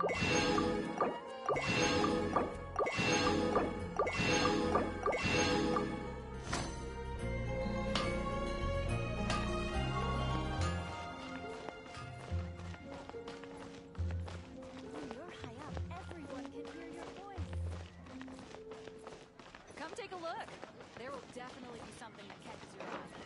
You're high up. Everyone can hear your voice. Come take a look. There will definitely be something that catches your eye.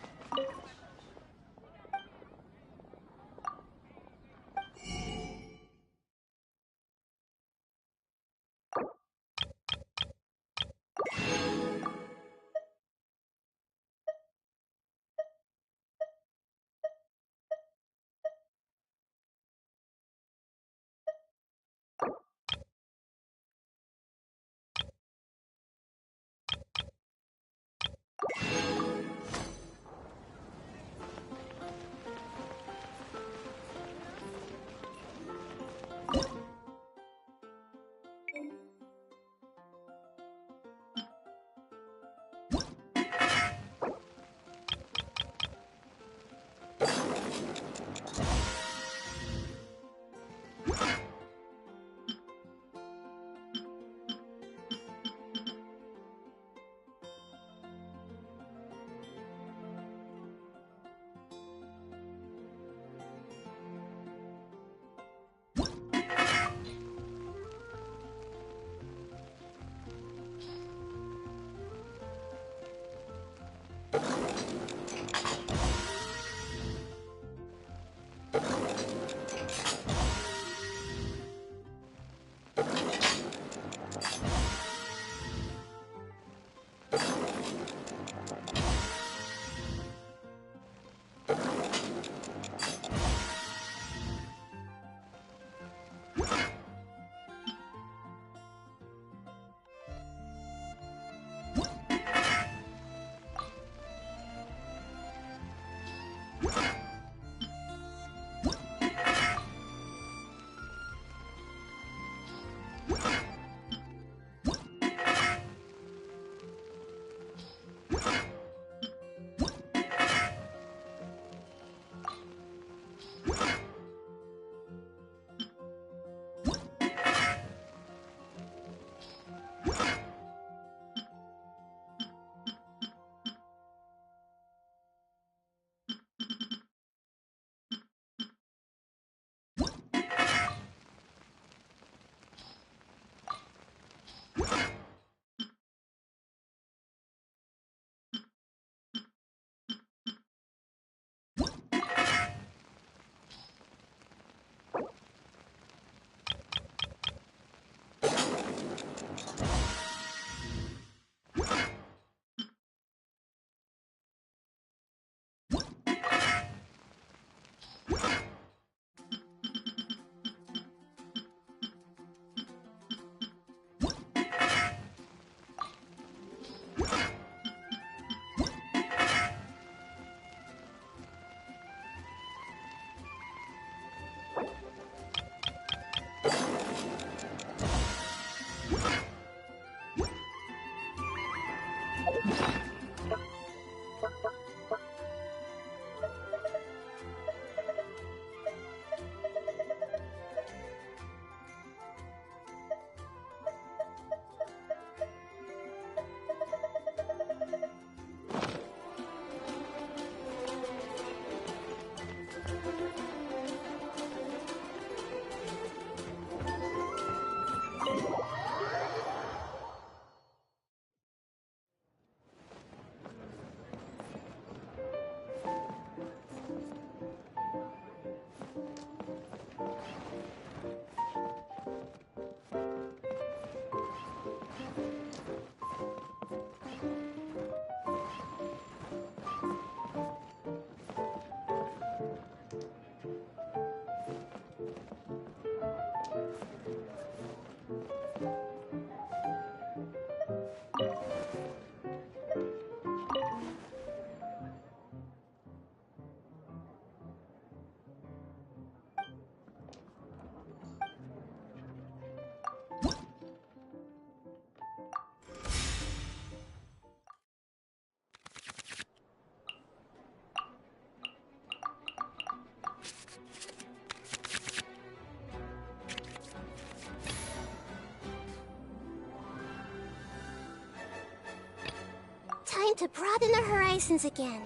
to broaden our horizons again.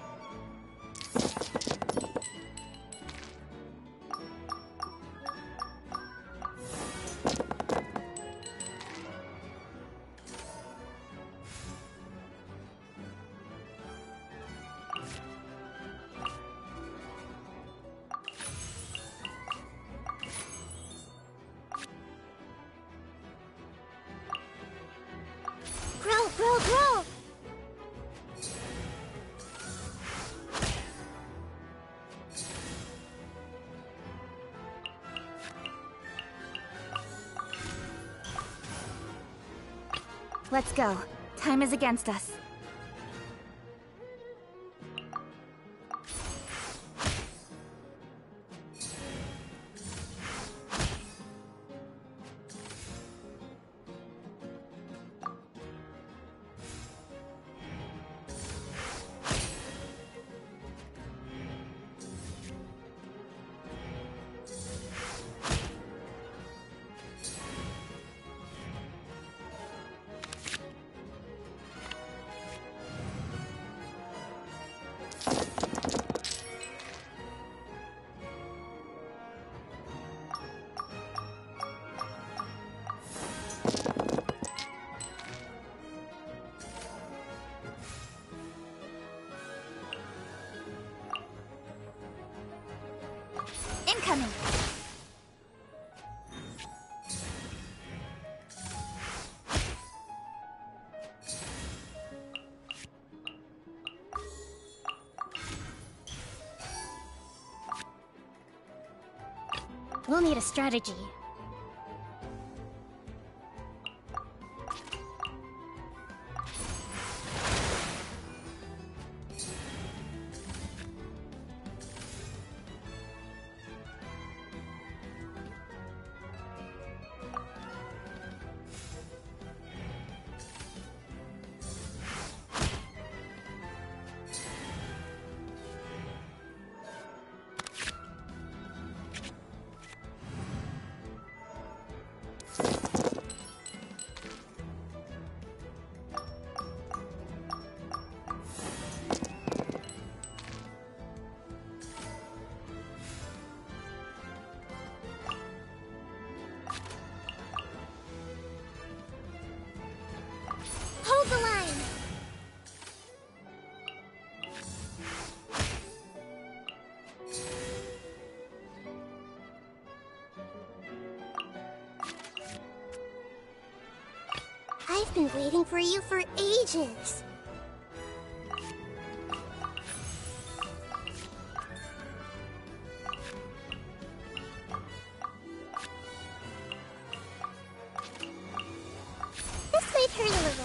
Grow, grow, grow! Let's go. Time is against us. Incoming! We'll need a strategy. Hold the line! I've been waiting for you for ages. This might hurt a little.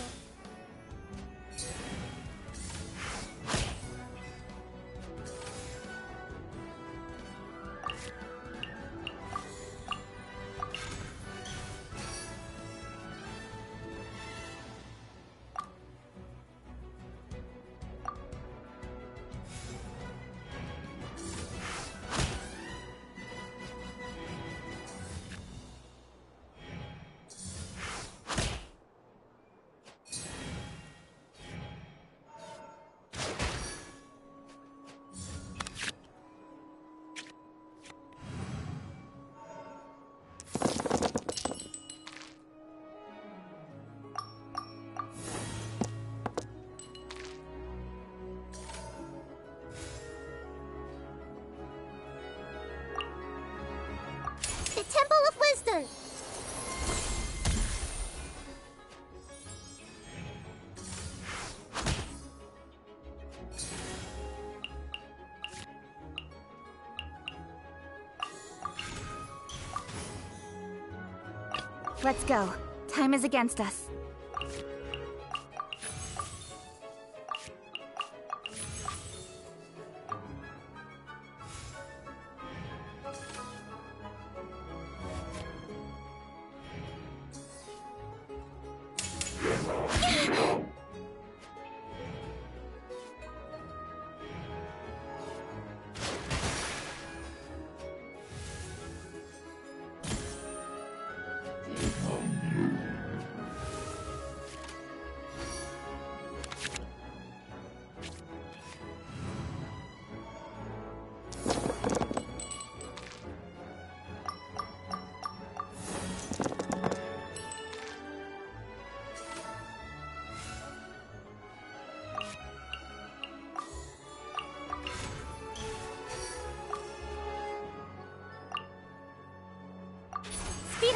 The Temple of Wisdom! Let's go. Time is against us.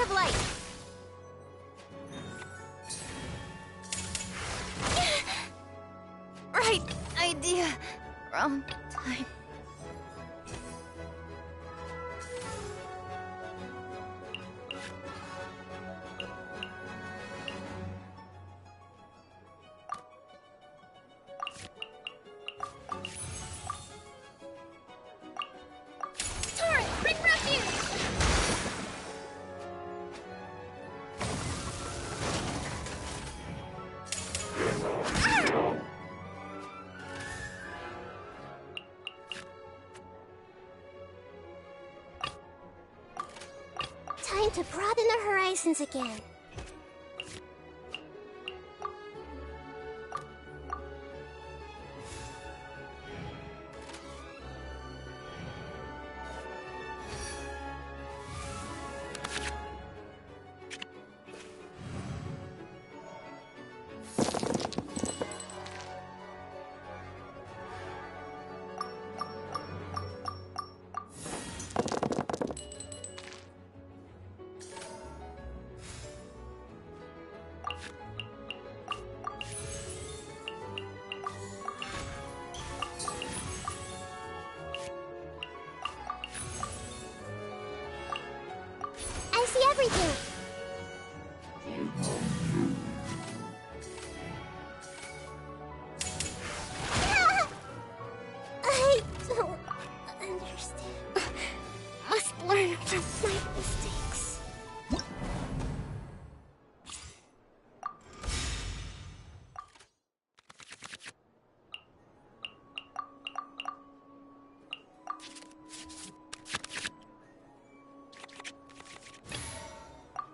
of light! Right idea. Wrong time. Torrent, bring refuge! Time to broaden the horizons again. I see everything. I don't understand. Must learn from my mistakes.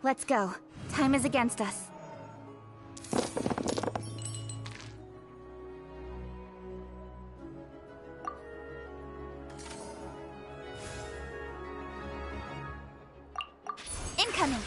Let's go. Time is against us. Incoming!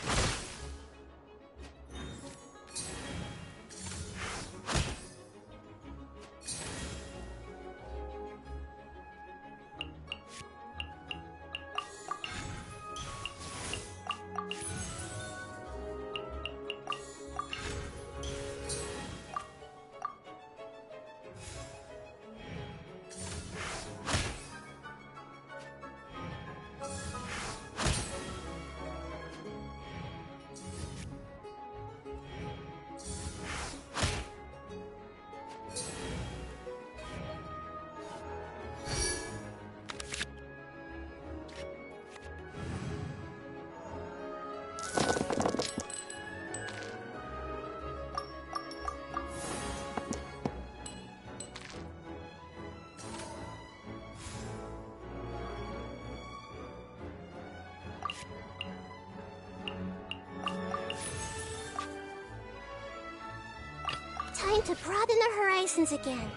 Time to broaden the horizons again.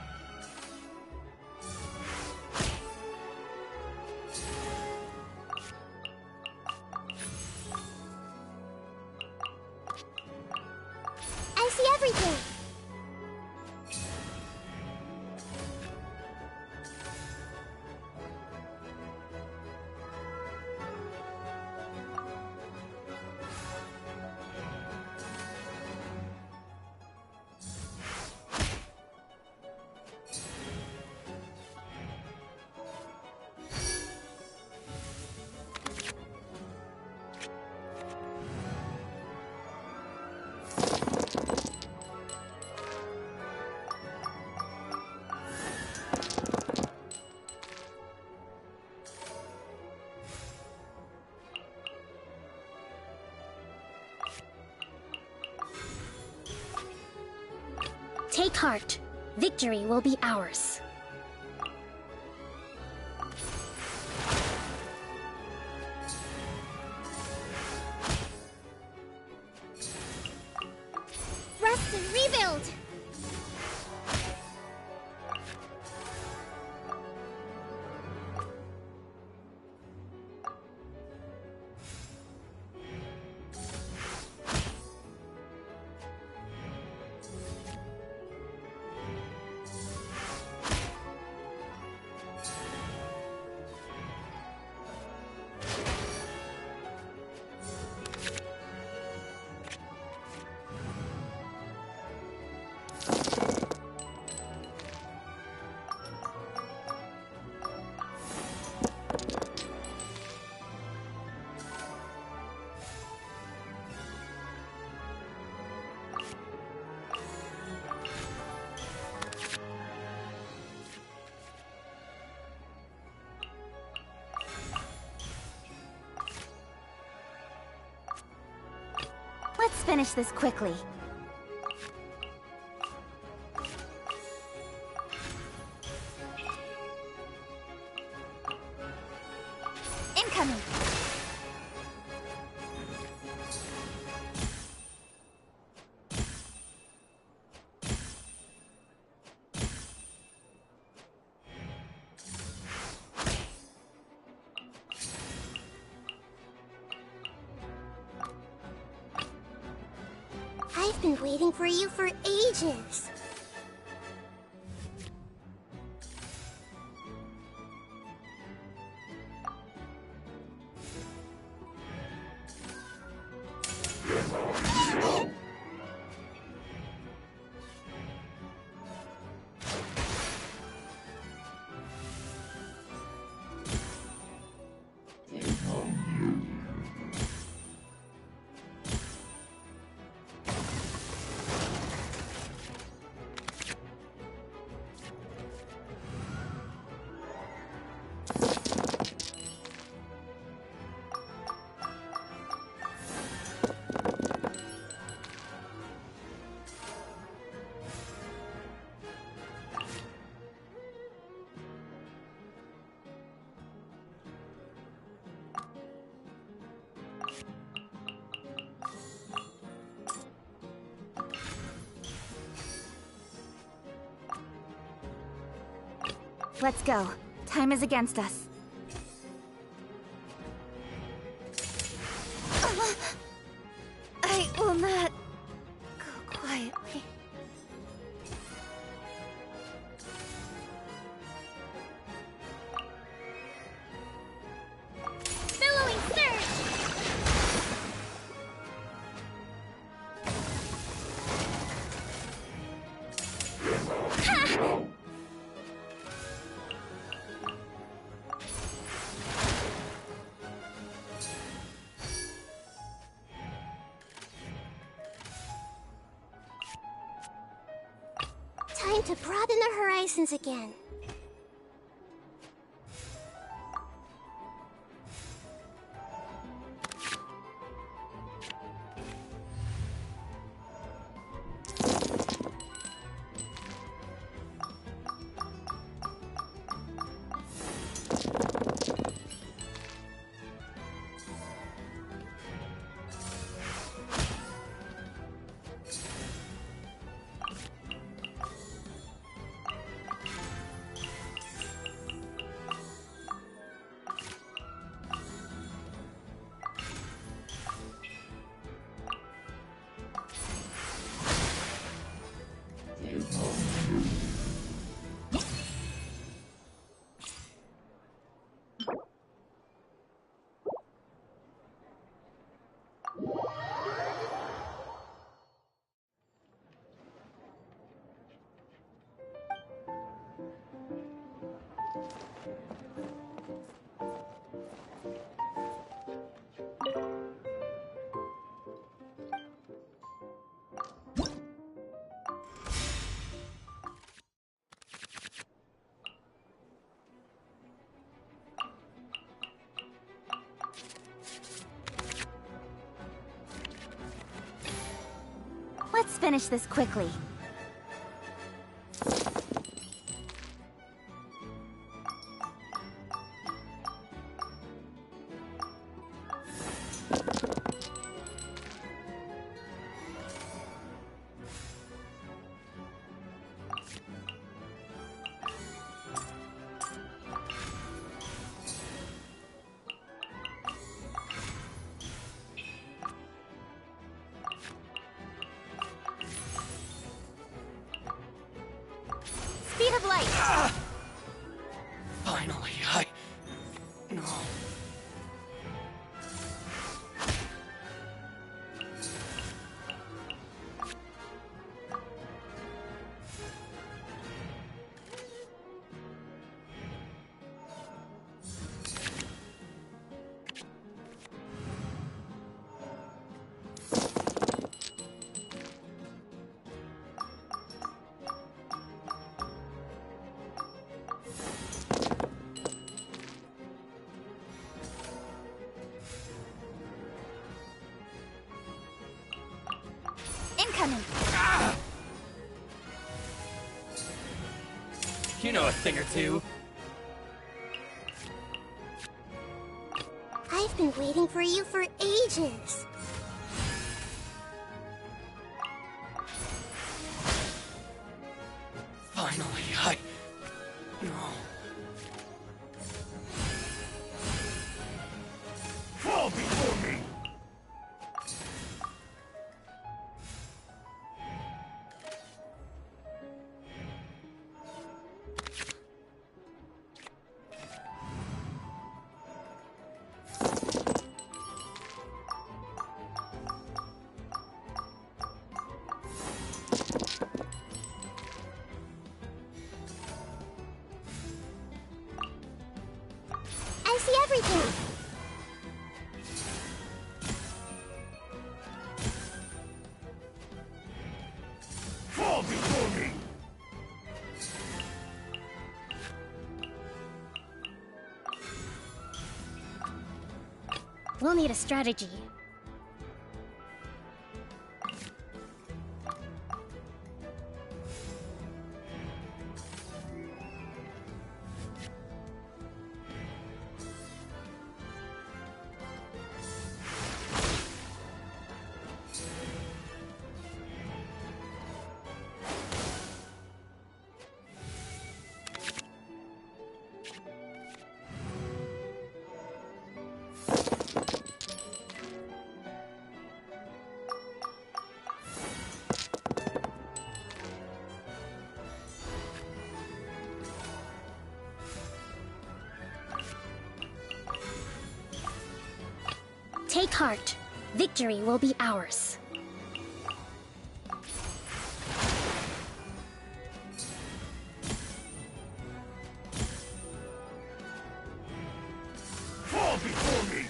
I see everything. Take heart. Victory will be ours. Rest and rebuild! finish this quickly. Incoming! I've been waiting for you for ages. Let's go. Time is against us. I will not go quietly. Billowing surge! Ha! Time to broaden the horizons again. Let's finish this quickly. Speed of light! Finally, No. incoming! You know a thing or two. I've been waiting for you for ages. Finally, No. Fall before me! I see everything. Fall before me! We'll need a strategy. Take heart. Victory will be ours. Fall before me!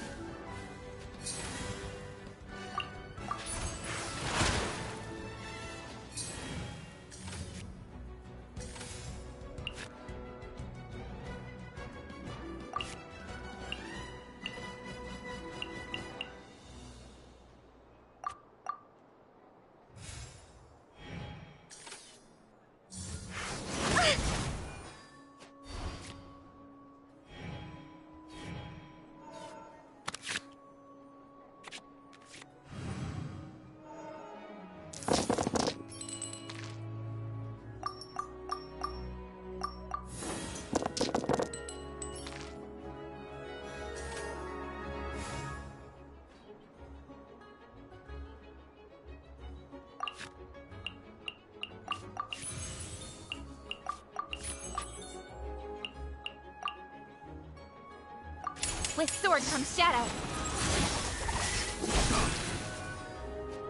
With sword comes shadow!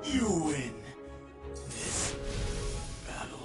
You win this battle.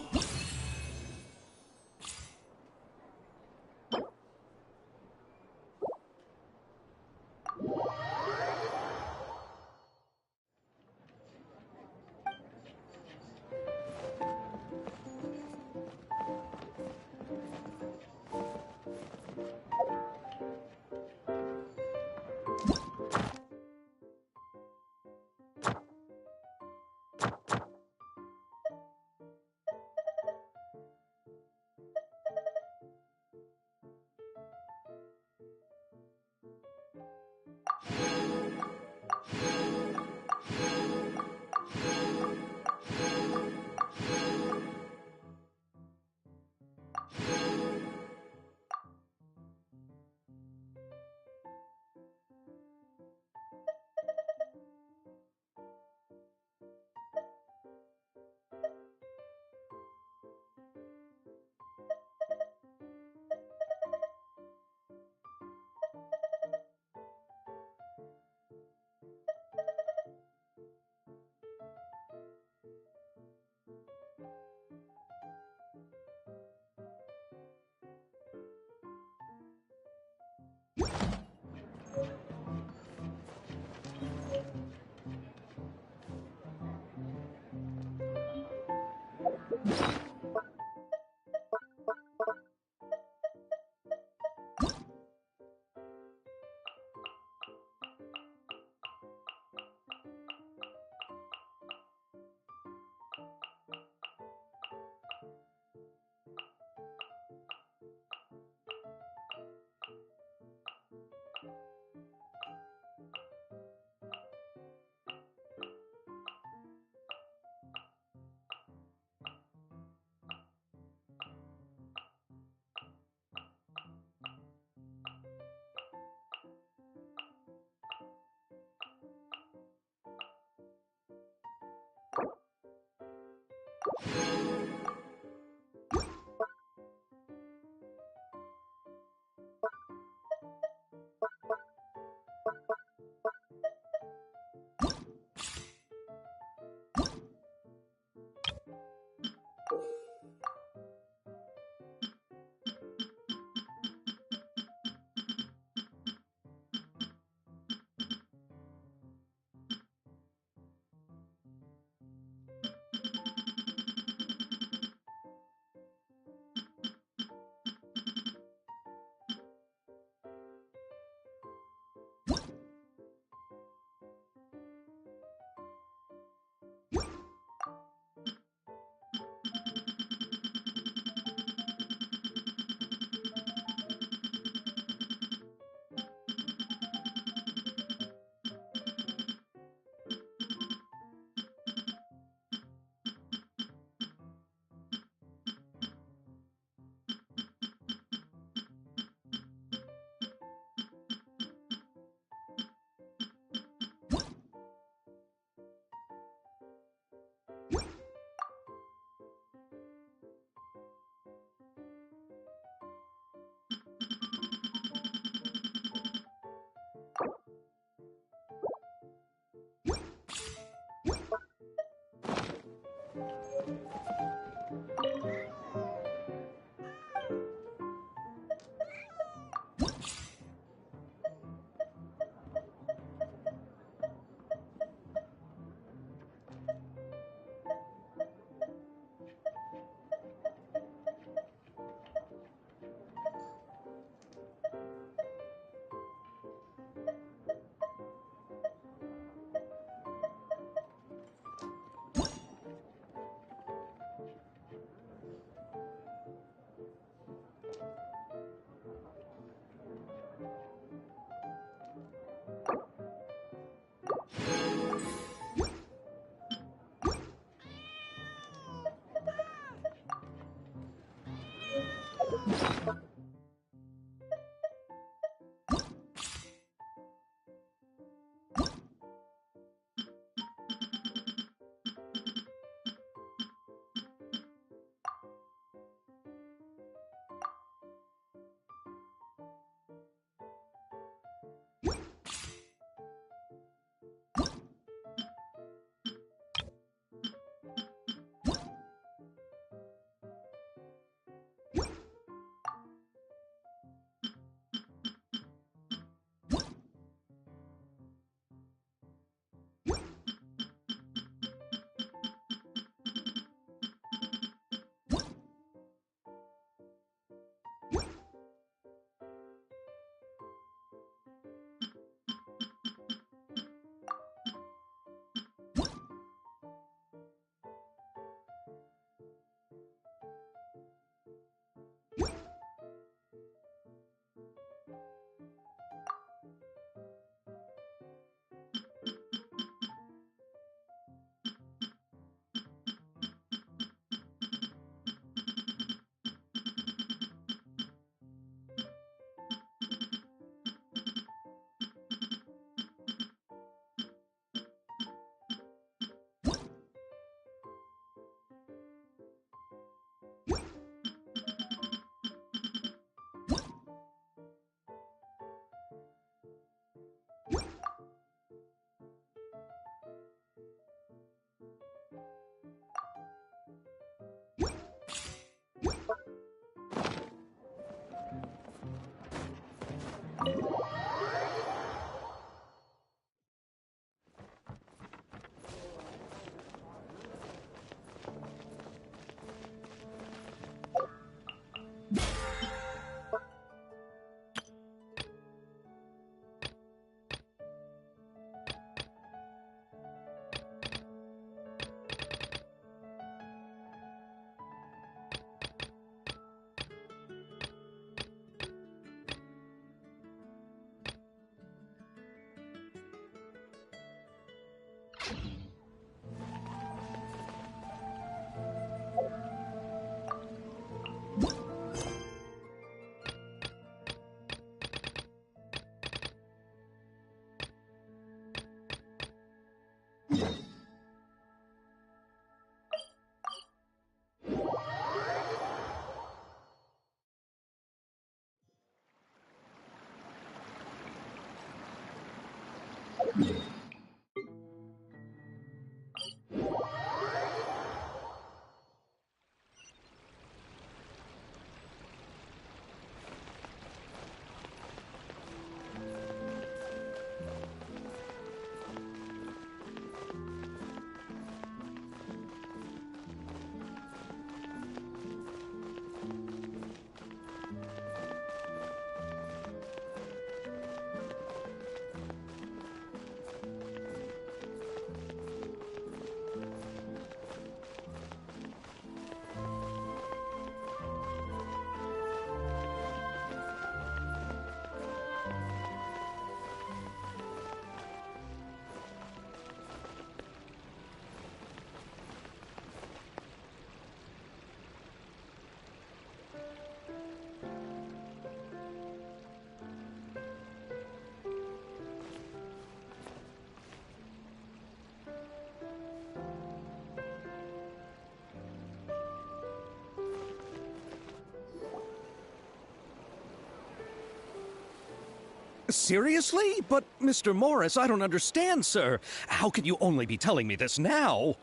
Seriously? But, Mr. Morris, I don't understand, sir. How can you only be telling me this now?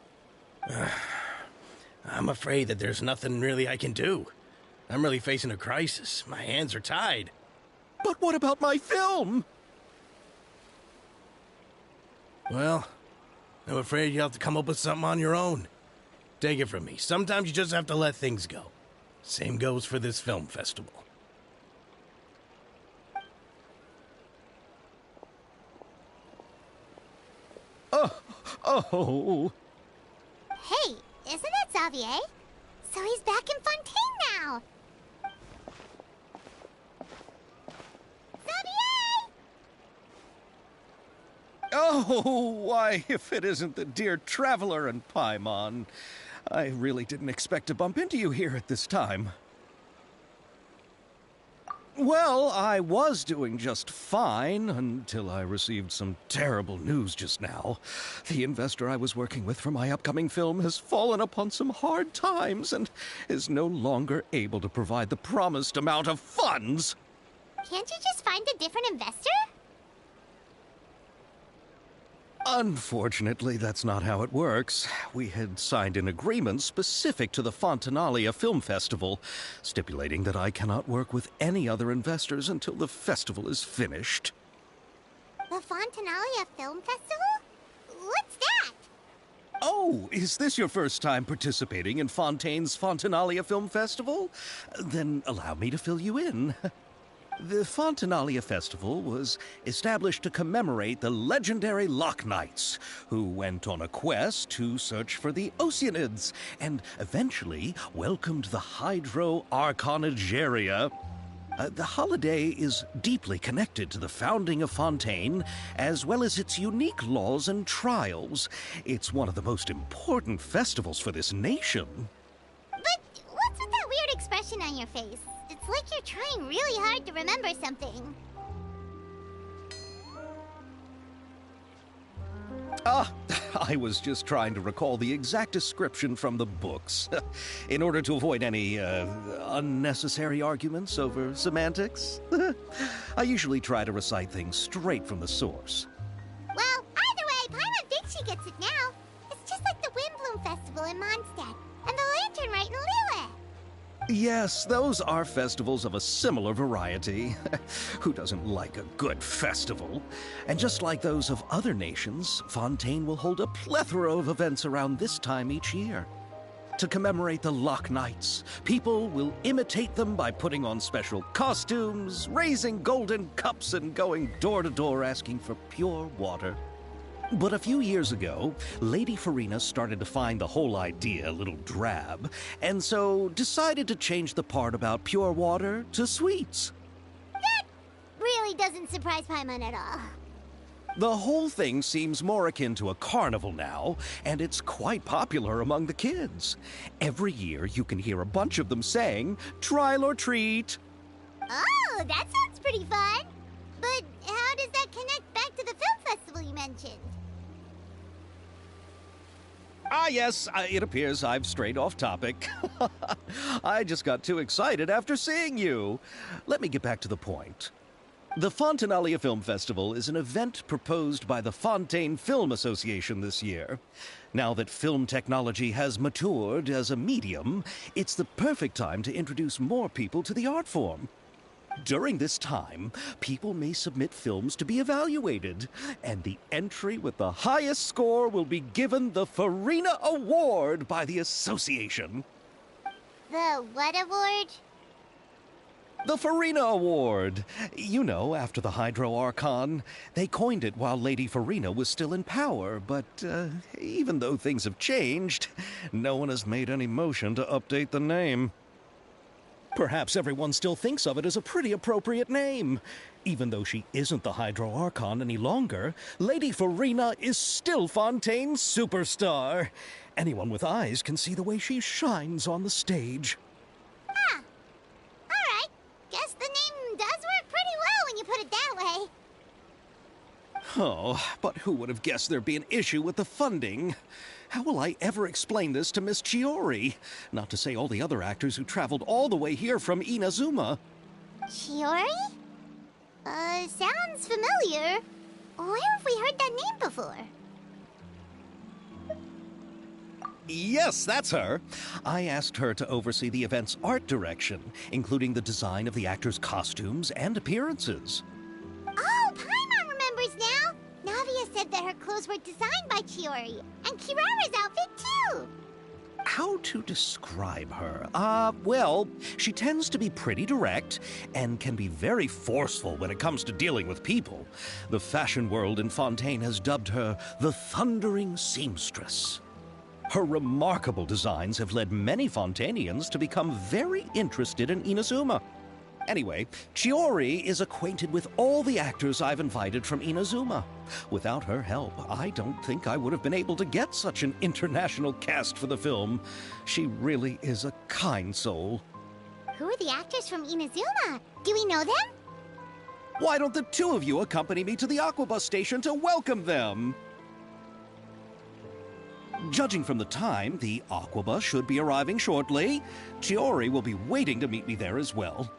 I'm afraid that there's nothing really I can do. I'm really facing a crisis. My hands are tied. But what about my film? Well, I'm afraid you'll have to come up with something on your own. Take it from me. Sometimes you just have to let things go. Same goes for this film festival. Oh. Hey, isn't that Xavier? So he's back in Fontaine now. Xavier! Oh, why, if it isn't the dear Traveler and Paimon. I really didn't expect to bump into you here at this time. Well, I was doing just fine until I received some terrible news just now. The investor I was working with for my upcoming film has fallen upon some hard times and is no longer able to provide the promised amount of funds. Can't you just find a different investor? Unfortunately, that's not how it works. We had signed an agreement specific to the Fontanalia Film Festival, stipulating that I cannot work with any other investors until the festival is finished. The Fontanalia Film Festival? What's that? Oh, is this your first time participating in Fontaine's Fontanalia Film Festival? Then allow me to fill you in. The Fontanalia Festival was established to commemorate the legendary Loch Knights, who went on a quest to search for the Oceanids and eventually welcomed the Hydro Arconageria. The holiday is deeply connected to the founding of Fontaine, as well as its unique laws and trials. It's one of the most important festivals for this nation. But what's with that weird expression on your face? It's like you're trying really hard to remember something. I was just trying to recall the exact description from the books, in order to avoid any unnecessary arguments over semantics. I usually try to recite things straight from the source. Well, either way, Paimon thinks she gets it now. It's just like the Windbloom Festival in Mondstadt, and the Lantern Rite in Lille. Yes, those are festivals of a similar variety. Who doesn't like a good festival? And just like those of other nations, Fontaine will hold a plethora of events around this time each year. To commemorate the Loch Knights, people will imitate them by putting on special costumes, raising golden cups, and going door to door asking for pure water. But a few years ago, Lady Farina started to find the whole idea a little drab, and so decided to change the part about pure water to sweets. That really doesn't surprise Paimon at all. The whole thing seems more akin to a carnival now, and it's quite popular among the kids. Every year you can hear a bunch of them saying, "Trial or treat." Oh, that sounds pretty fun. But how does that connect back to the film festival you mentioned? Yes, it appears I've strayed off topic. I just got too excited after seeing you. Let me get back to the point. The Fontanalia Film Festival is an event proposed by the Fontaine Film Association this year. Now that film technology has matured as a medium, it's the perfect time to introduce more people to the art form. During this time, people may submit films to be evaluated, and the entry with the highest score will be given the Farina Award by the association. The what award? The Farina Award. You know, after the Hydro Archon. They coined it while Lady Farina was still in power, but even though things have changed, no one has made any motion to update the name. Perhaps everyone still thinks of it as a pretty appropriate name. Even though she isn't the Hydro Archon any longer, Lady Farina is still Fontaine's superstar. Anyone with eyes can see the way she shines on the stage. Huh. Alright. Guess the name does work pretty well when you put it that way. Oh, but who would have guessed there'd be an issue with the funding? How will I ever explain this to Miss Chiori? Not to say all the other actors who traveled all the way here from Inazuma. Chiori? Sounds familiar. Where have we heard that name before? Yes, that's her. I asked her to oversee the event's art direction, including the design of the actors' costumes and appearances. Oh, Paimon remembers now! Navia said that her clothes were designed by Chiori, and Kirara's outfit too! How to describe her? Well, she tends to be pretty direct and can be very forceful when it comes to dealing with people. The fashion world in Fontaine has dubbed her the Thundering Seamstress. Her remarkable designs have led many Fontainians to become very interested in Inazuma. Anyway, Chiori is acquainted with all the actors I've invited from Inazuma. Without her help, I don't think I would have been able to get such an international cast for the film. She really is a kind soul. Who are the actors from Inazuma? Do we know them? Why don't the two of you accompany me to the Aquabus station to welcome them? Judging from the time, the Aquabus should be arriving shortly. Chiori will be waiting to meet me there as well.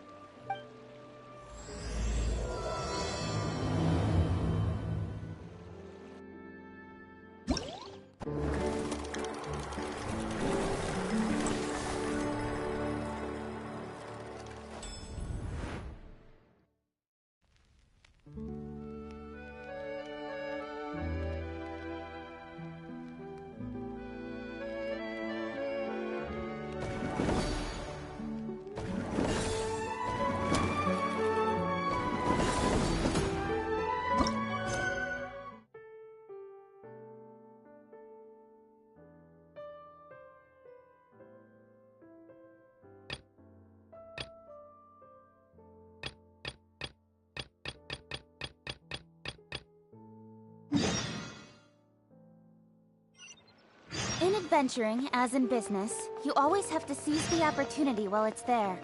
In adventuring, as in business, you always have to seize the opportunity while it's there.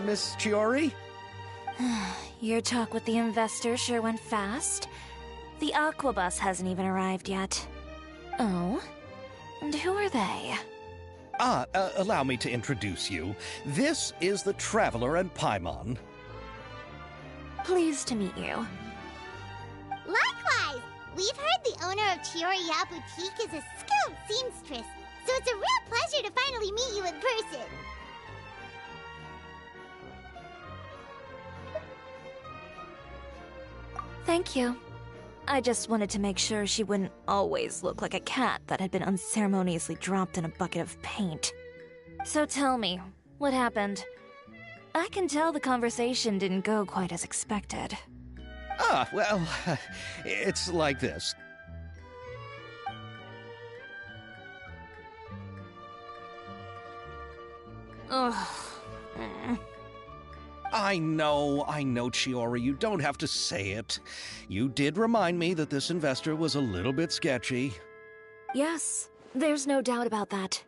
Miss Chiori? Your talk with the investor sure went fast. The Aquabus hasn't even arrived yet. Oh? And who are they? Allow me to introduce you. This is the Traveler and Paimon. Pleased to meet you. Likewise! We've heard the owner of Chioriya Boutique is a skilled seamstress, so it's a real pleasure to finally meet you in person. Thank you. I just wanted to make sure she wouldn't always look like a cat that had been unceremoniously dropped in a bucket of paint. So tell me, what happened? I can tell the conversation didn't go quite as expected. Well, it's like this. Ugh. I know, Chiori, you don't have to say it. You did remind me that this investor was a little bit sketchy. Yes, there's no doubt about that.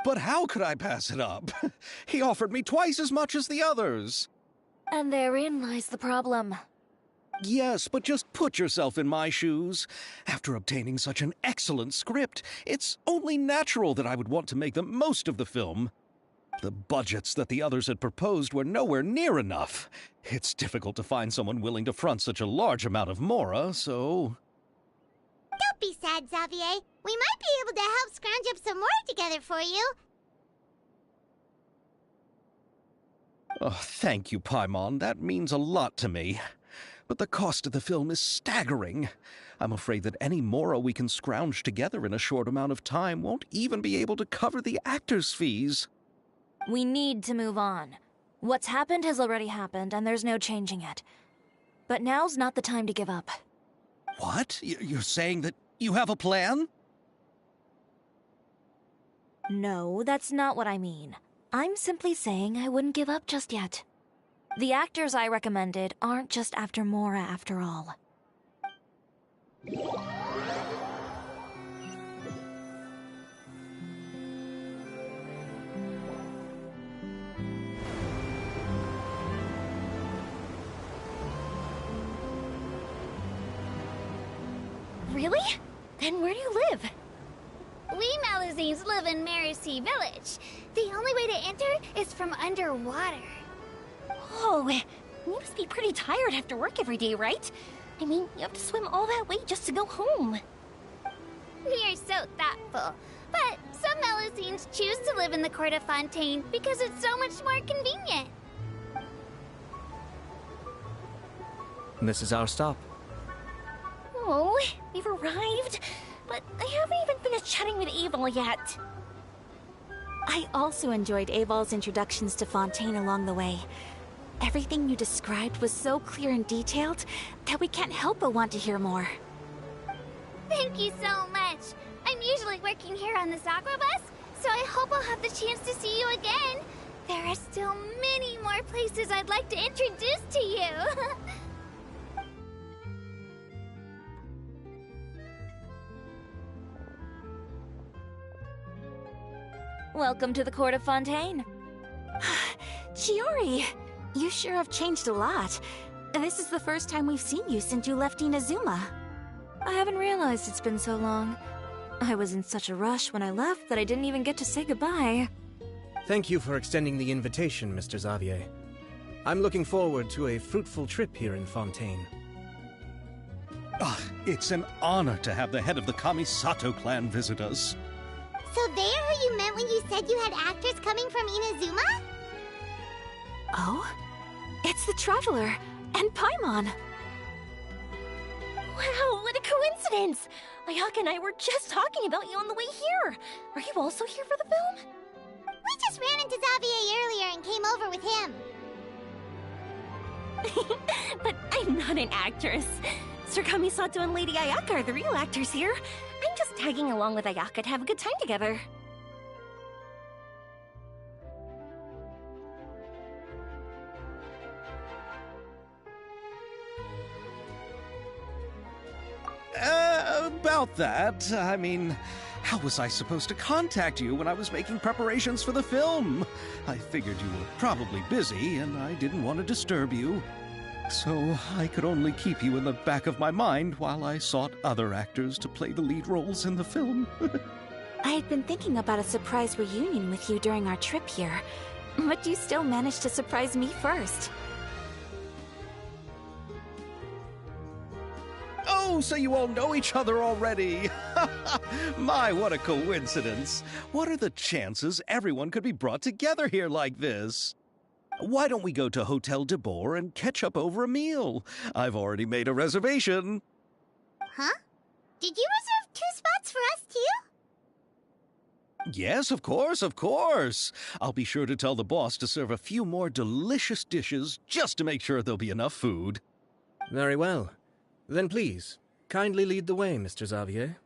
But how could I pass it up? He offered me twice as much as the others. And therein lies the problem. Yes, but just put yourself in my shoes. After obtaining such an excellent script, it's only natural that I would want to make the most of the film. The budgets that the others had proposed were nowhere near enough. It's difficult to find someone willing to front such a large amount of mora, so... Don't be sad, Xavier. We might be able to help scrounge up some more together for you. Oh, thank you, Paimon. That means a lot to me. But the cost of the film is staggering. I'm afraid that any mora we can scrounge together in a short amount of time won't even be able to cover the actors' fees. We need to move on. What's happened has already happened, and there's no changing it. But now's not the time to give up. What? You're saying that you have a plan? No, that's not what I mean. I'm simply saying I wouldn't give up just yet. The actors I recommended aren't just after mora after all. Really? Then where do you live? We Malazines live in Mercy Village. The only way to enter is from underwater. Oh, you must be pretty tired after work every day, right? I mean, you have to swim all that way just to go home. We are so thoughtful. But some Malazines choose to live in the Court of Fontaine because it's so much more convenient. This is our stop. Oh, we've arrived, but I haven't even finished chatting with Abel yet. I also enjoyed Aval's introductions to Fontaine along the way. Everything you described was so clear and detailed that we can't help but want to hear more. Thank you so much. I'm usually working here on this Aquabus, so I hope I'll have the chance to see you again. There are still many more places I'd like to introduce to you. Welcome to the Court of Fontaine. Chiori, you sure have changed a lot. This is the first time we've seen you since you left Inazuma. I haven't realized it's been so long. I was in such a rush when I left that I didn't even get to say goodbye. Thank you for extending the invitation, Mr. Xavier. I'm looking forward to a fruitful trip here in Fontaine. It's an honor to have the head of the Kamisato clan visit us. So they are who you meant when you said you had actors coming from Inazuma? Oh? It's the Traveler and Paimon. Wow, what a coincidence! Ayaka and I were just talking about you on the way here. Are you also here for the film? We just ran into Xavier earlier and came over with him. But I'm not an actress. Sir Kamisato and Lady Ayaka are the real actors here. I'm just tagging along with Ayaka to have a good time together. About that, I mean, How was I supposed to contact you when I was making preparations for the film? I figured you were probably busy, and I didn't want to disturb you. So I could only keep you in the back of my mind while I sought other actors to play the lead roles in the film. I had been thinking about a surprise reunion with you during our trip here, but you still managed to surprise me first. Oh, so you all know each other already! My, what a coincidence! What are the chances everyone could be brought together here like this? Why don't we go to Hotel de Boer and catch up over a meal? I've already made a reservation. Huh? Did you reserve 2 spots for us too? Yes, of course, of course. I'll be sure to tell the boss to serve a few more delicious dishes just to make sure there'll be enough food. Very well. Then please, kindly lead the way, Mr. Xavier.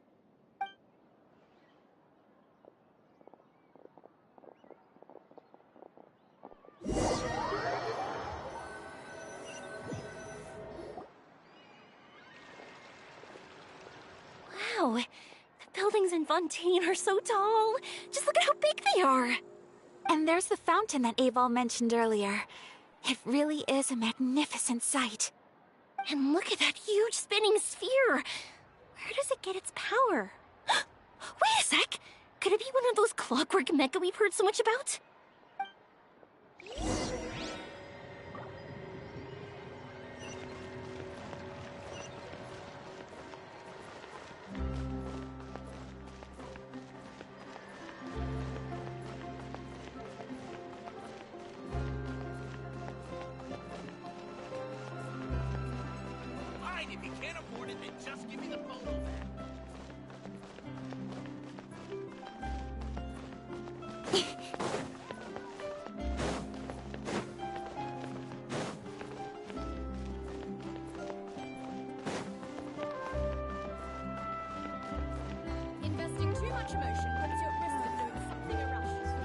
Wow, the buildings in Fontaine are so tall. Just look at how big they are. And there's the fountain that Aval mentioned earlier. It really is a magnificent sight. And look at that huge spinning sphere. Where does it get its power? Wait a sec. Could it be one of those clockwork mecha we've heard so much about? Fine, if you can't afford it, then just give me the photo back. Investing too much emotion puts you at risk of doing something irrational.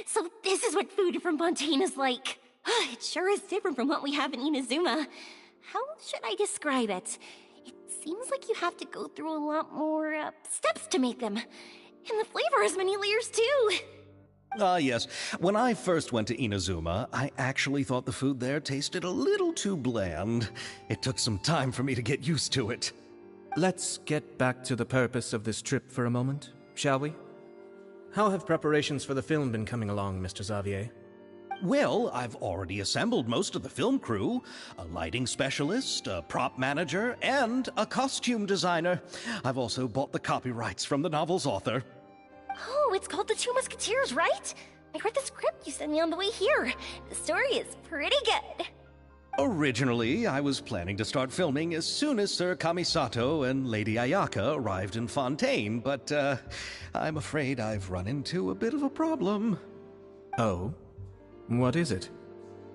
So this is what food from Fontaine is like. It sure is different from what we have in Inazuma. How should I describe it? It seems like you have to go through a lot more steps to make them. And the flavor has many layers too. Yes. When I first went to Inazuma, I actually thought the food there tasted a little too bland. It took some time for me to get used to it. Let's get back to the purpose of this trip for a moment, shall we? How have preparations for the film been coming along, Mr. Xavier? Well, I've already assembled most of the film crew. A lighting specialist, a prop manager, and a costume designer. I've also bought the copyrights from the novel's author. Oh, it's called The Two Musketeers, right? I read the script you sent me on the way here. The story is pretty good. Originally, I was planning to start filming as soon as Sir Kamisato and Lady Ayaka arrived in Fontaine, but I'm afraid I've run into a bit of a problem. Oh? What is it?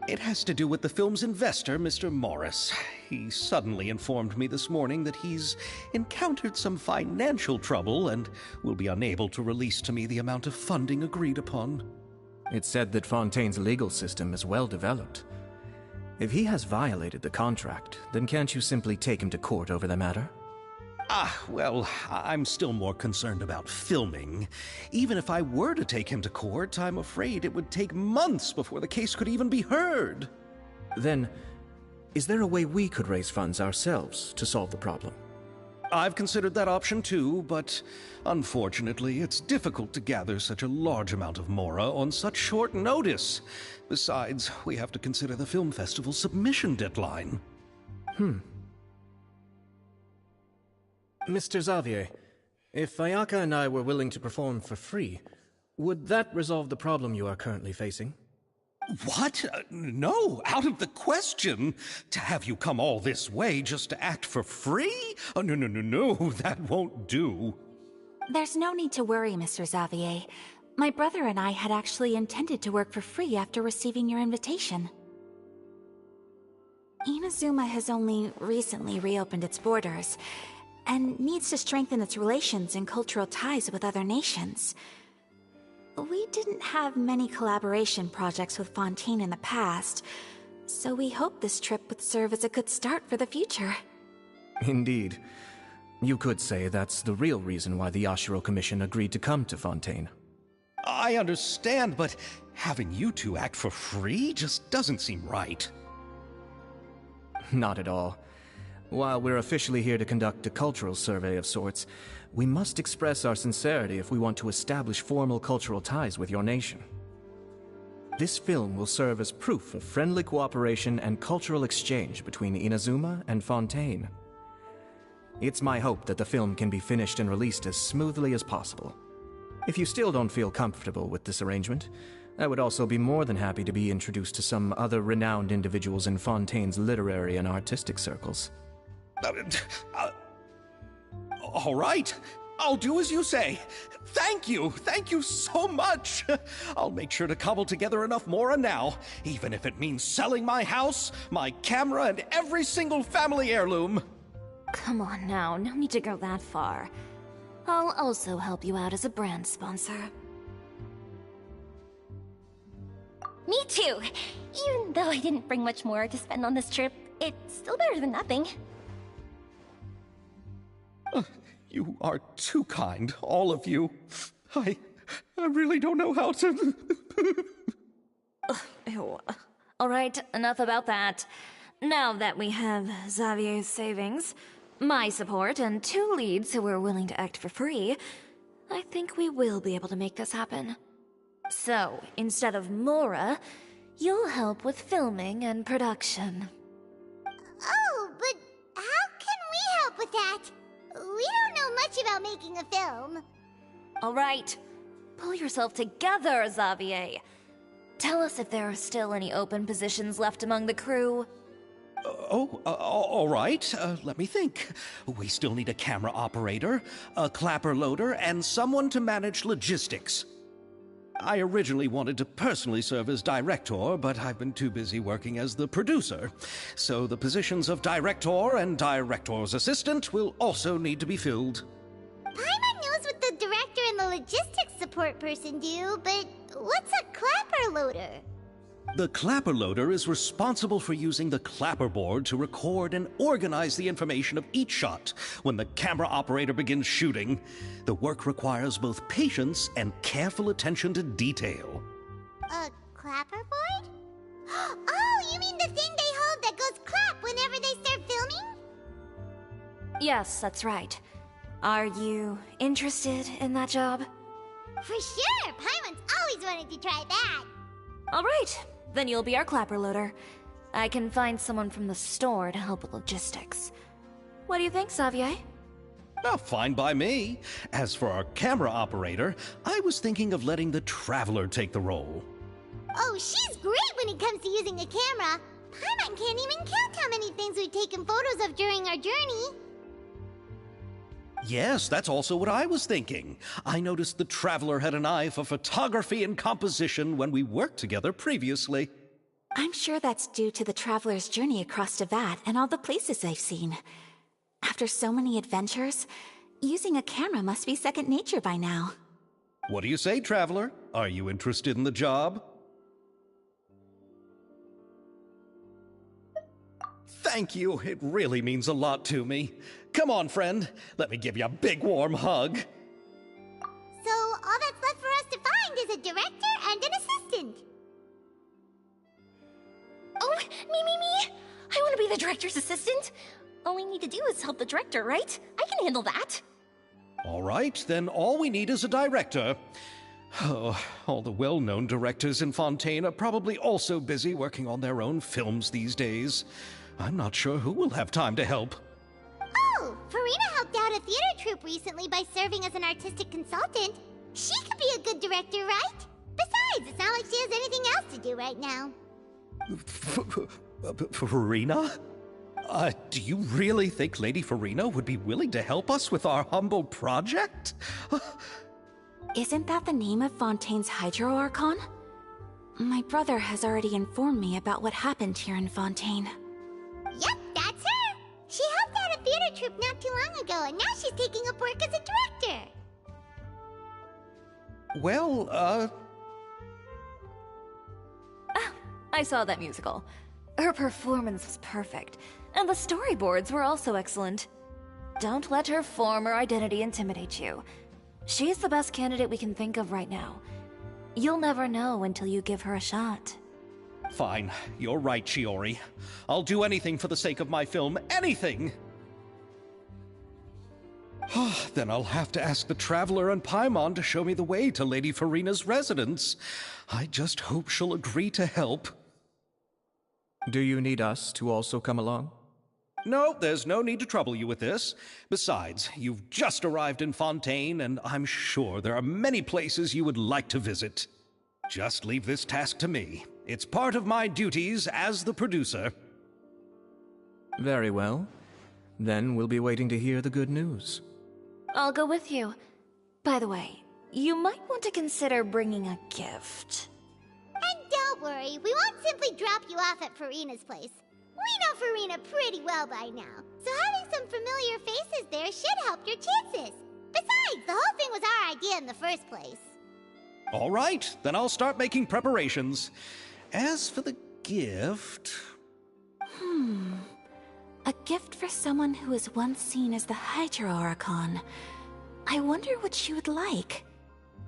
It has to do with the film's investor, Mr. Morris. He suddenly informed me this morning that he's encountered some financial trouble and will be unable to release to me the amount of funding agreed upon. It's said that Fontaine's legal system is well developed. If he has violated the contract, then can't you simply take him to court over the matter? Well, I'm still more concerned about filming. Even if I were to take him to court, I'm afraid it would take months before the case could even be heard. Then, is there a way we could raise funds ourselves to solve the problem? I've considered that option too, but unfortunately, it's difficult to gather such a large amount of mora on such short notice. Besides, we have to consider the film festival's submission deadline. Mr. Xavier, if Ayaka and I were willing to perform for free, would that resolve the problem you are currently facing? What? No, out of the question. To have you come all this way just to act for free? Oh, no, that won't do. There's no need to worry, Mr. Xavier. My brother and I had actually intended to work for free after receiving your invitation. Inazuma has only recently reopened its borders, and needs to strengthen its relations and cultural ties with other nations. We didn't have many collaboration projects with Fontaine in the past, so we hoped this trip would serve as a good start for the future. Indeed. You could say that's the real reason why the Yashiro Commission agreed to come to Fontaine. I understand, but having you two act for free just doesn't seem right. Not at all. While we're officially here to conduct a cultural survey of sorts, we must express our sincerity if we want to establish formal cultural ties with your nation. This film will serve as proof of friendly cooperation and cultural exchange between Inazuma and Fontaine. It's my hope that the film can be finished and released as smoothly as possible. If you still don't feel comfortable with this arrangement, I would also be more than happy to be introduced to some other renowned individuals in Fontaine's literary and artistic circles. All right. I'll do as you say. Thank you so much. I'll make sure to cobble together enough mora now, even if it means selling my house, my camera, and every single family heirloom. Come on now, no need to go that far. I'll also help you out as a brand sponsor. Me too! Even though I didn't bring much more to spend on this trip, it's still better than nothing. You are too kind, all of you. I really don't know how to... Ew. All right, enough about that. Now that we have Xavier's savings, my support, and 2 leads who are willing to act for free, I think we will be able to make this happen. So, instead of Mora, you'll help with filming and production. Oh, but how can we help with that? We don't know much about making a film. All right, pull yourself together, Xavier. Tell us if there are still any open positions left among the crew. All right. Let me think. We still need a camera operator, a clapper loader, and someone to manage logistics. I originally wanted to personally serve as director, but I've been too busy working as the producer. So the positions of director and director's assistant will also need to be filled. Paimon knows what the director and the logistics support person do, but what's a clapper loader? The clapper loader is responsible for using the clapper board to record and organize the information of each shot when the camera operator begins shooting. The work requires both patience and careful attention to detail. A clapper board? Oh, you mean the thing they hold that goes clap whenever they start filming? Yes, that's right. Are you interested in that job? For sure! Paimon's always wanted to try that. All right, then you'll be our clapper loader. I can find someone from the store to help with logistics. What do you think, Xavier? Oh, fine by me. As for our camera operator, I was thinking of letting the Traveler take the role. Oh, she's great when it comes to using a camera. Paimon can't even count how many things we've taken photos of during our journey. Yes, that's also what I was thinking. I noticed the Traveler had an eye for photography and composition when we worked together previously. I'm sure that's due to the Traveler's journey across Teyvat and all the places they've seen. After so many adventures, using a camera must be second nature by now. What do you say, Traveler? Are you interested in the job? Thank you. It really means a lot to me. Come on, friend. Let me give you a big warm hug. So all that's left for us to find is a director and an assistant. Oh, me! I want to be the director's assistant. All we need to do is help the director, right? I can handle that. All right, then all we need is a director. Oh, all the well-known directors in Fontaine are probably also busy working on their own films these days. I'm not sure who will have time to help. Oh, Farina helped out a theater troupe recently by serving as an artistic consultant. She could be a good director, right? Besides, it's not like she has anything else to do right now. Farina? Do you really think Lady Farina would be willing to help us with our humble project? Isn't that the name of Fontaine's Hydro Archon? My brother has already informed me about what happened here in Fontaine. Yep, that's her! She helped out a theater troupe not too long ago, and now she's taking up work as a director. Well, I saw that musical. Her performance was perfect, and the storyboards were also excellent. Don't let her former identity intimidate you. She's the best candidate we can think of right now. You'll never know until you give her a shot. Fine. You're right, Shiori. I'll do anything for the sake of my film. Anything! Then I'll have to ask the Traveler and Paimon to show me the way to Lady Farina's residence. I just hope she'll agree to help. Do you need us to also come along? No, there's no need to trouble you with this. Besides, you've just arrived in Fontaine, and I'm sure there are many places you would like to visit. Just leave this task to me. It's part of my duties as the producer. Very well. Then we'll be waiting to hear the good news. I'll go with you. By the way, you might want to consider bringing a gift. And don't worry, we won't simply drop you off at Farina's place. We know Farina pretty well by now, so having some familiar faces there should help your chances. Besides, the whole thing was our idea in the first place. All right, then I'll start making preparations. As for the gift... A gift for someone who was once seen as the Hydro Archon. I wonder what she would like.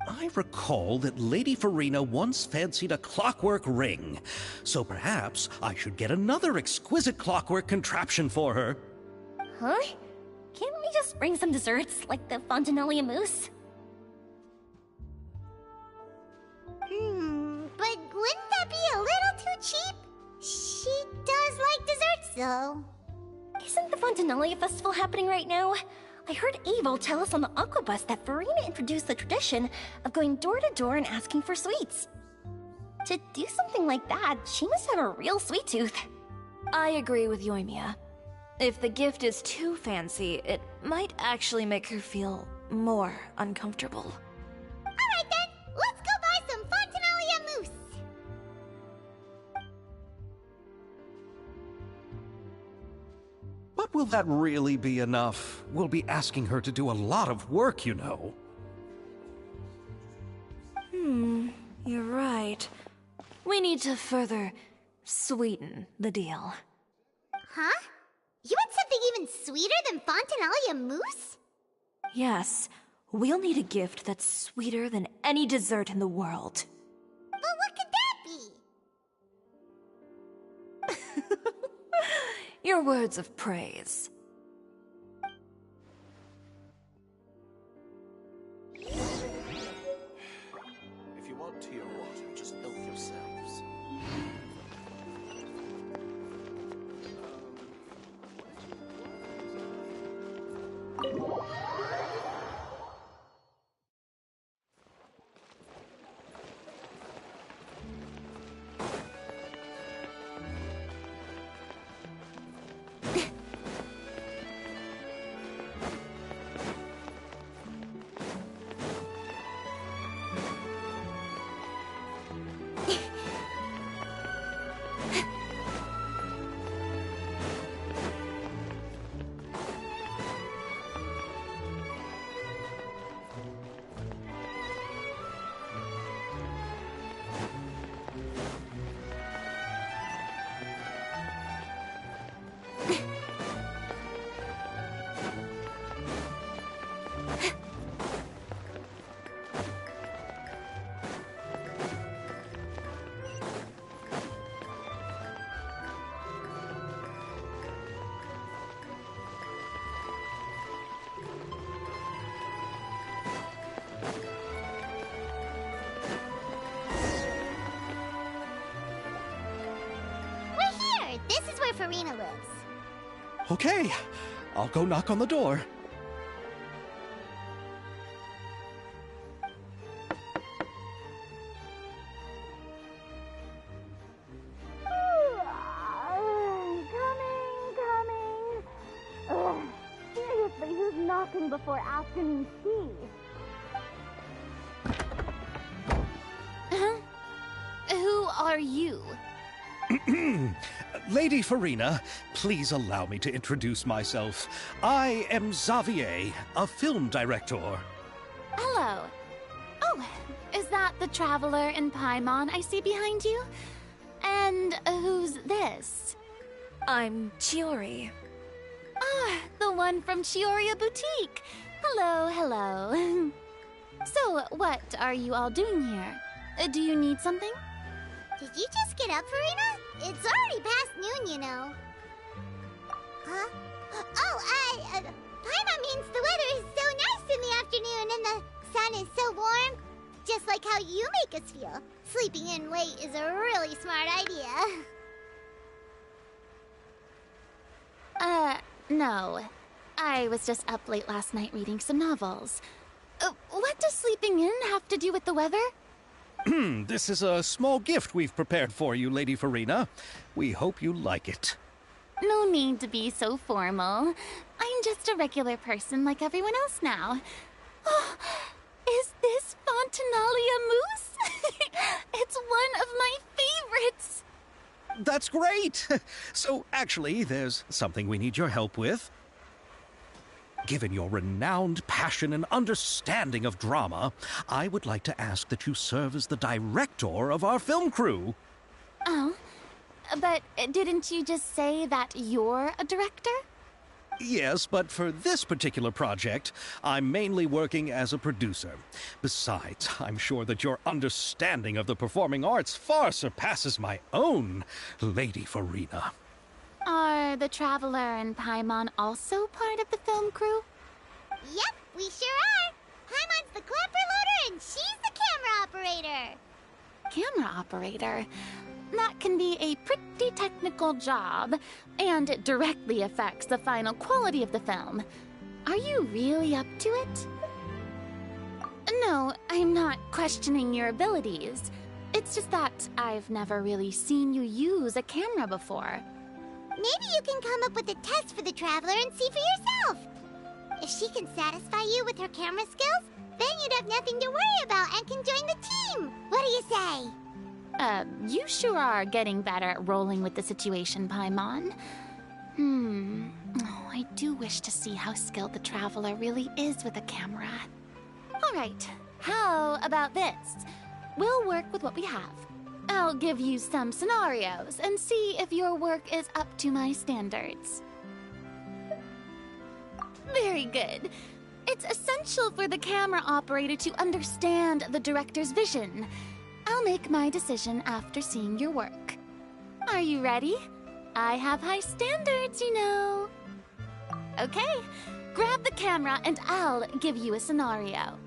I recall that Lady Farina once fancied a clockwork ring, so perhaps I should get another exquisite clockwork contraption for her. Huh? Can't we just bring some desserts, like the Fontinalia mousse? But wouldn't that be a little too cheap? She does like desserts, though. Isn't the Fontinalia festival happening right now? I heard Abel tell us on the Aquabus that Farina introduced the tradition of going door to door and asking for sweets. To do something like that, she must have a real sweet tooth. I agree with Yoimiya. If the gift is too fancy, it might actually make her feel more uncomfortable. Alright then, let's go buy some Fontinalia mousse. But will that really be enough? We'll be asking her to do a lot of work, you know. You're right. We need to further sweeten the deal. Huh? You want something even sweeter than Fontinalia mousse? Yes, we'll need a gift that's sweeter than any dessert in the world. But what could that be? Your words of praise. If you want tea or water, just help yourselves. This is where Farina lives. Okay, I'll go knock on the door. Seriously, who's knocking before afternoon tea? are you? Lady Farina, please allow me to introduce myself. I am Xavier, a film director. Hello. Oh, is that the traveler in Paimon I see behind you? And who's this? I'm Chiori. Ah, the one from Chioria Boutique. Hello, hello. So, what are you all doing here? Do you need something? Did you just get up, Farina? It's already past noon, you know. Huh? Oh, Paimon means the weather is so nice in the afternoon and the sun is so warm. Just like how you make us feel. Sleeping in late is a really smart idea. No. I was just up late last night reading some novels. What does sleeping in have to do with the weather? This is a small gift we've prepared for you, Lady Farina. We hope you like it. No need to be so formal. I'm just a regular person like everyone else now. Oh, is this Fontinalia mousse? It's one of my favorites. That's great! So, actually, there's something we need your help with. Given your renowned passion and understanding of drama, I would like to ask that you serve as the director of our film crew. Oh, but didn't you just say that you're a director? Yes, but for this particular project, I'm mainly working as a producer. Besides, I'm sure that your understanding of the performing arts far surpasses my own, Lady Farina. Are the Traveler and Paimon also part of the film crew? Yep, we sure are. Paimon's the clapper loader and she's the camera operator. Camera operator? That can be a pretty technical job, and it directly affects the final quality of the film. Are you really up to it? No, I'm not questioning your abilities. It's just that I've never really seen you use a camera before. Maybe you can come up with a test for the Traveler and see for yourself. If she can satisfy you with her camera skills, then you'd have nothing to worry about and can join the team. What do you say? You sure are getting better at rolling with the situation, Paimon. Oh, I do wish to see how skilled the Traveler really is with a camera. Alright, how about this? We'll work with what we have. I'll give you some scenarios and see if your work is up to my standards. Very good. It's essential for the camera operator to understand the director's vision. I'll make my decision after seeing your work. Are you ready? I have high standards, you know. Okay, grab the camera and I'll give you a scenario.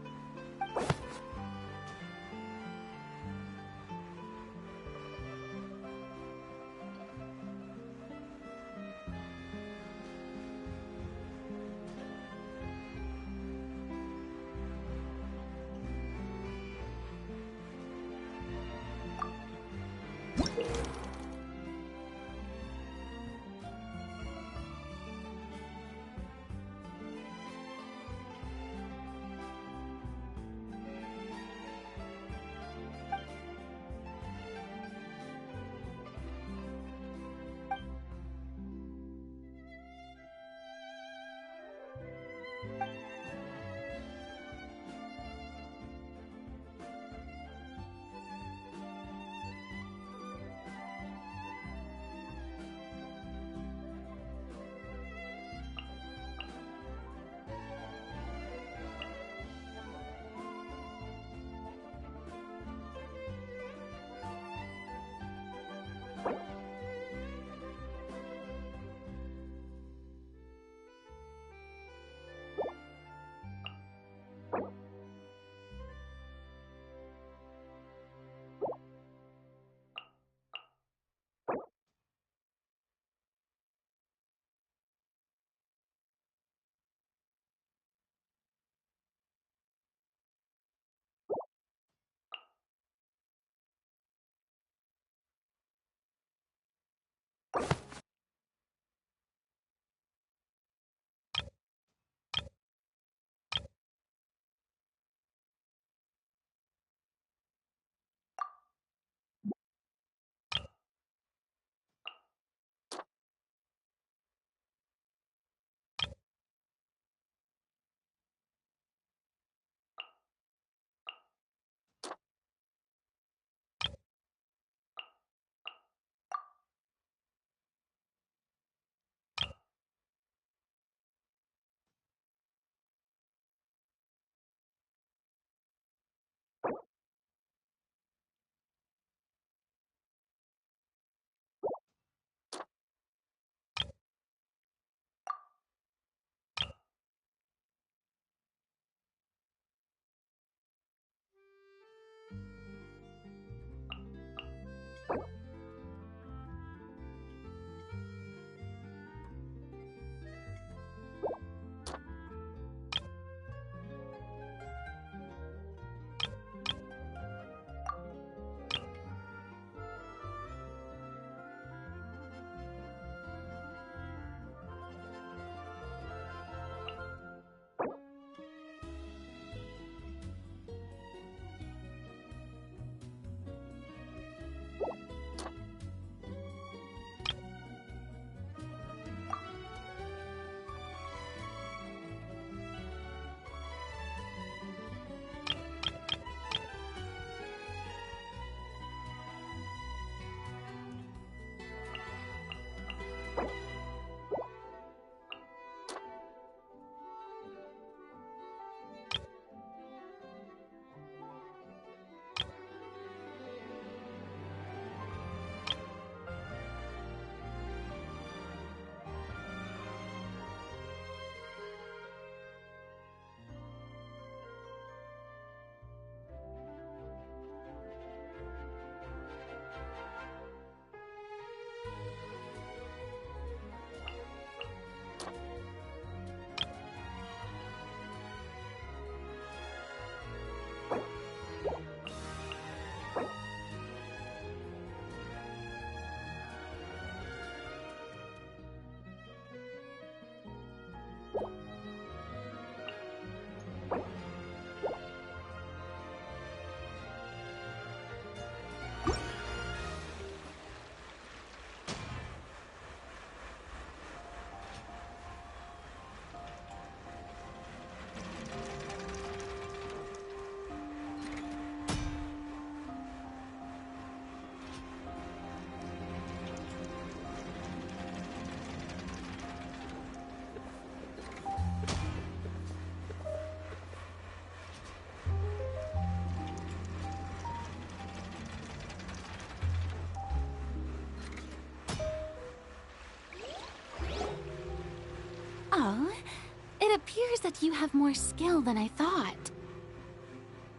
that you have more skill than I thought.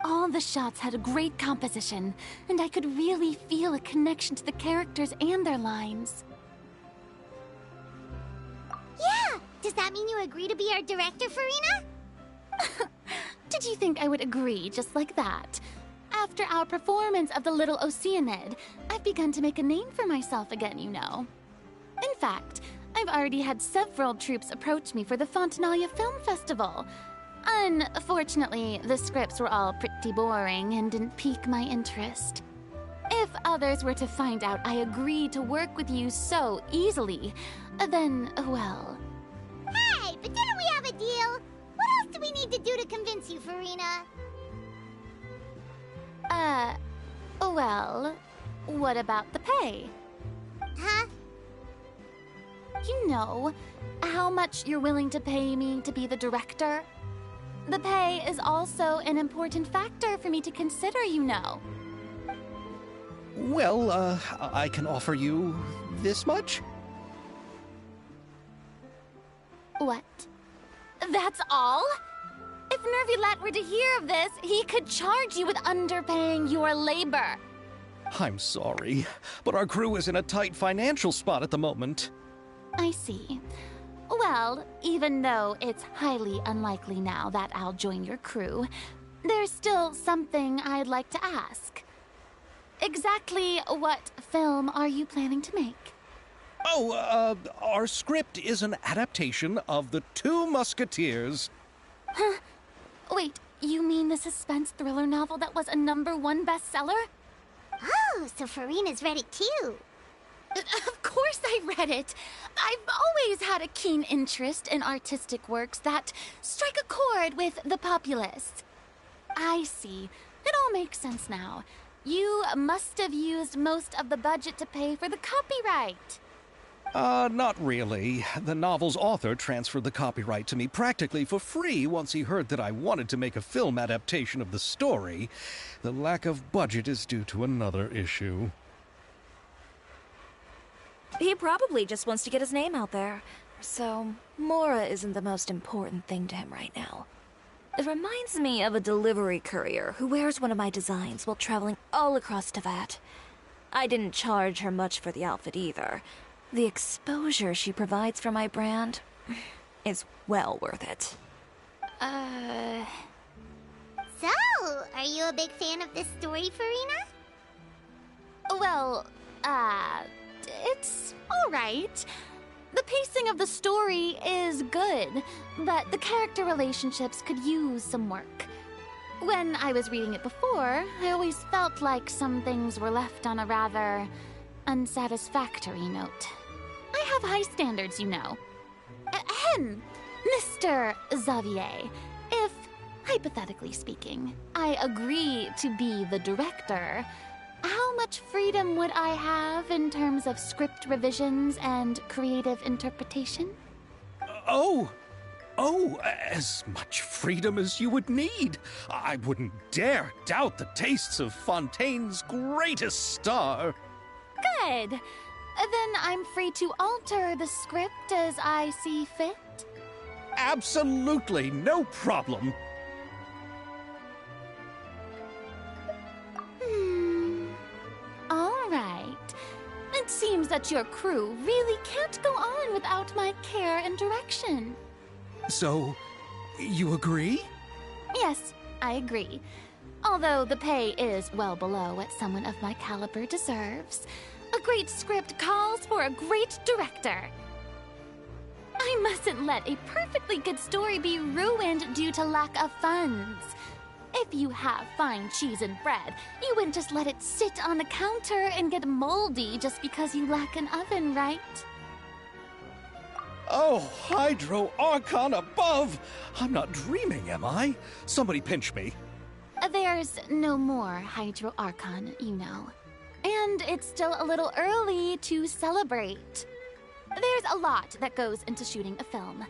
All the shots had a great composition, and I could really feel a connection to the characters and their lines. Yeah! Does that mean you agree to be our director, Farina? Did you think I would agree just like that? After our performance of the Little Oceanid, I've begun to make a name for myself again, you know. In fact, I've already had several troops approach me for the Fontanalia Film Festival. Unfortunately, the scripts were all pretty boring and didn't pique my interest. If others were to find out I agreed to work with you so easily, then, well... Hey, but didn't we have a deal? What else do we need to do to convince you, Farina? Well, what about the pay? Huh? You know, how much you're willing to pay me to be the director? The pay is also an important factor for me to consider, you know. Well, I can offer you this much? What? That's all? If Nervilat were to hear of this, he could charge you with underpaying your labor. I'm sorry, but our crew is in a tight financial spot at the moment. I see. Well, even though it's highly unlikely now that I'll join your crew, there's still something I'd like to ask. Exactly what film are you planning to make? Oh, our script is an adaptation of The Two Musketeers. Huh? Wait, you mean the suspense thriller novel that was a #1 bestseller? Oh, so Farina's read it too. Of course I read it. I've always had a keen interest in artistic works that strike a chord with the populace. I see. It all makes sense now. You must have used most of the budget to pay for the copyright. Not really. The novel's author transferred the copyright to me practically for free once he heard that I wanted to make a film adaptation of the story. The lack of budget is due to another issue. He probably just wants to get his name out there. So, Mora isn't the most important thing to him right now. It reminds me of a delivery courier who wears one of my designs while traveling all across Teyvat. I didn't charge her much for the outfit either. The exposure she provides for my brand is well worth it. So, are you a big fan of this story, Farina? Well, it's alright. The pacing of the story is good, but the character relationships could use some work. When I was reading it before, I always felt like some things were left on a rather unsatisfactory note. I have high standards, you know. Ahem, Mr. Xavier, if, hypothetically speaking, I agree to be the director, how much freedom would I have in terms of script revisions and creative interpretation? Oh, as much freedom as you would need. I wouldn't dare doubt the tastes of Fontaine's greatest star. Good. Then I'm free to alter the script as I see fit? Absolutely, no problem. All right. It seems that your crew really can't go on without my care and direction. So, you agree? Yes, I agree. Although the pay is well below what someone of my caliber deserves. A great script calls for a great director. I mustn't let a perfectly good story be ruined due to lack of funds. If you have fine cheese and bread, you wouldn't just let it sit on the counter and get moldy just because you lack an oven, right? Oh, Hydro Archon above! I'm not dreaming, am I? Somebody pinch me. There's no more Hydro Archon, you know. And it's still a little early to celebrate. There's a lot that goes into shooting a film.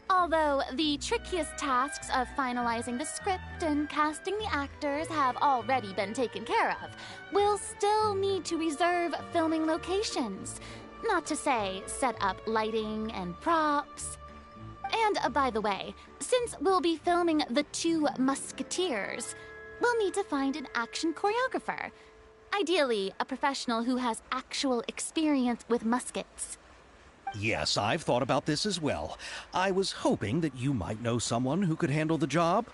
Although the trickiest tasks of finalizing the script and casting the actors have already been taken care of, we'll still need to reserve filming locations. Not to say set up lighting and props. And by the way, since we'll be filming The Two Musketeers, we'll need to find an action choreographer. Ideally, a professional who has actual experience with muskets. Yes, I've thought about this as well. I was hoping that you might know someone who could handle the job.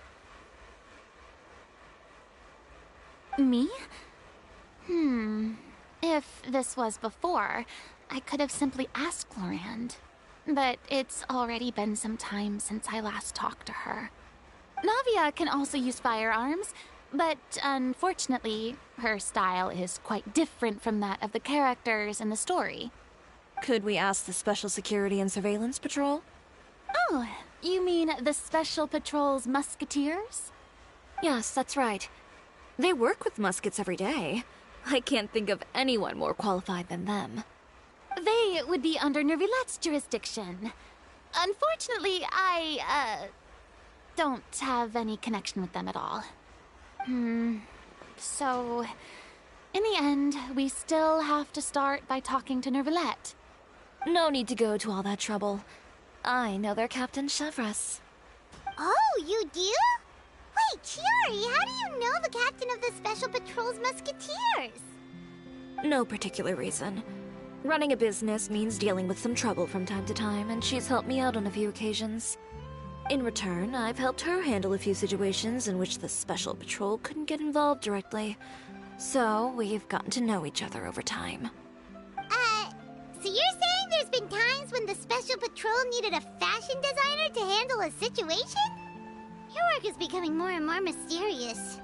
Me? If this was before, I could have simply asked Lorand. But it's already been some time since I last talked to her. Navia can also use firearms, but unfortunately, her style is quite different from that of the characters in the story. Could we ask the Special Security and Surveillance Patrol? Oh, you mean the Special Patrol's Musketeers? Yes, that's right. They work with muskets every day. I can't think of anyone more qualified than them. They would be under Nervilette's jurisdiction. Unfortunately, I, don't have any connection with them at all. So, in the end, we still have to start by talking to Nervilette. No need to go to all that trouble. I know their Captain Chevreuse. Oh, you do? Wait, Chiari, how do you know the captain of the Special Patrol's Musketeers? No particular reason. Running a business means dealing with some trouble from time to time, and she's helped me out on a few occasions. In return, I've helped her handle a few situations in which the Special Patrol couldn't get involved directly. So, we've gotten to know each other over time. So you're saying there's been times when the Special Patrol needed a fashion designer to handle a situation? Your work is becoming more and more mysterious.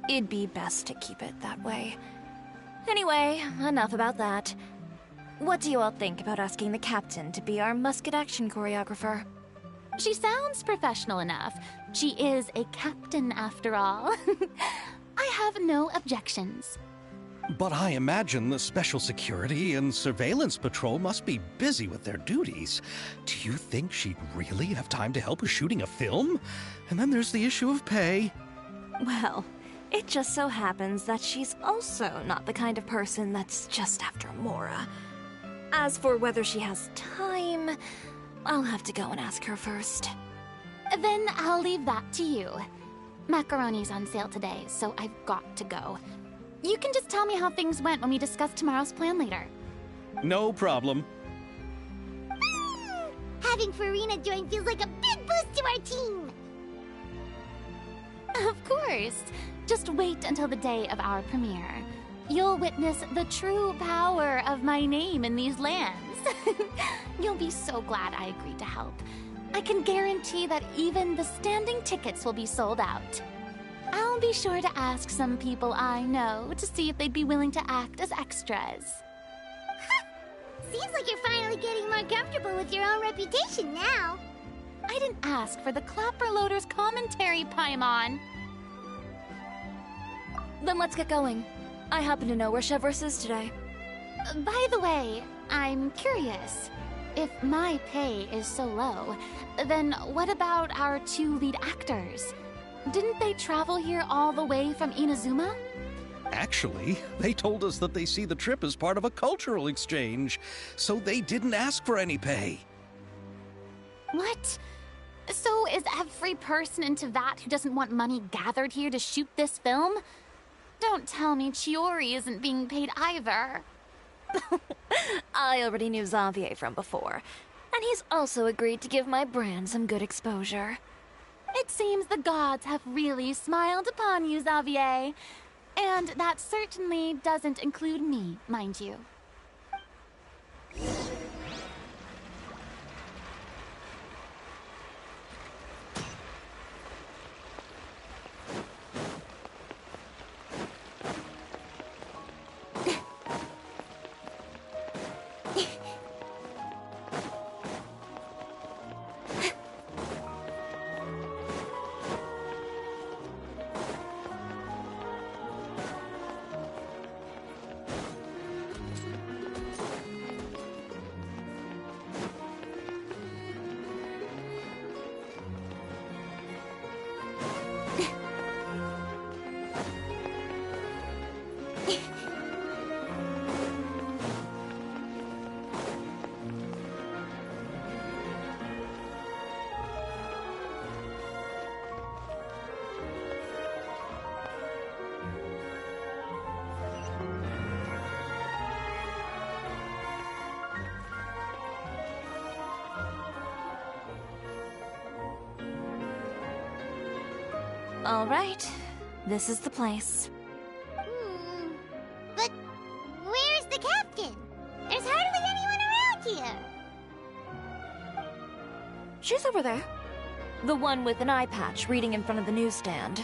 It'd be best to keep it that way. Anyway, enough about that. What do you all think about asking the captain to be our musket action choreographer? She sounds professional enough. She is a captain, after all. I have no objections. But I imagine the Special Security and Surveillance Patrol must be busy with their duties. Do you think she'd really have time to help with shooting a film? And then there's the issue of pay. Well, it just so happens that she's also not the kind of person that's just after Mora. As for whether she has time, I'll have to go and ask her first. Then I'll leave that to you. Macaroni's on sale today, so I've got to go. You can just tell me how things went when we discuss tomorrow's plan later. No problem. Having Farina join feels like a big boost to our team! Of course. Just wait until the day of our premiere. You'll witness the true power of my name in these lands. You'll be so glad I agreed to help. I can guarantee that even the standing tickets will be sold out. I'll be sure to ask some people I know to see if they'd be willing to act as extras. Seems like you're finally getting more comfortable with your own reputation now. I didn't ask for the Clapper Loader's commentary, Paimon. Then let's get going. I happen to know where Chevreuse is today. By the way, I'm curious. If my pay is so low, then what about our two lead actors? Didn't they travel here all the way from Inazuma? Actually, they told us that they see the trip as part of a cultural exchange, so they didn't ask for any pay. What? So is every person in Tevat who doesn't want money gathered here to shoot this film? Don't tell me Chiori isn't being paid either. I already knew Xavier from before, and he's also agreed to give my brand some good exposure. It seems the gods have really smiled upon you, Xavier. And that certainly doesn't include me, mind you. All right, this is the place. But where's the captain? There's hardly anyone around here. She's over there. The one with an eye patch reading in front of the newsstand.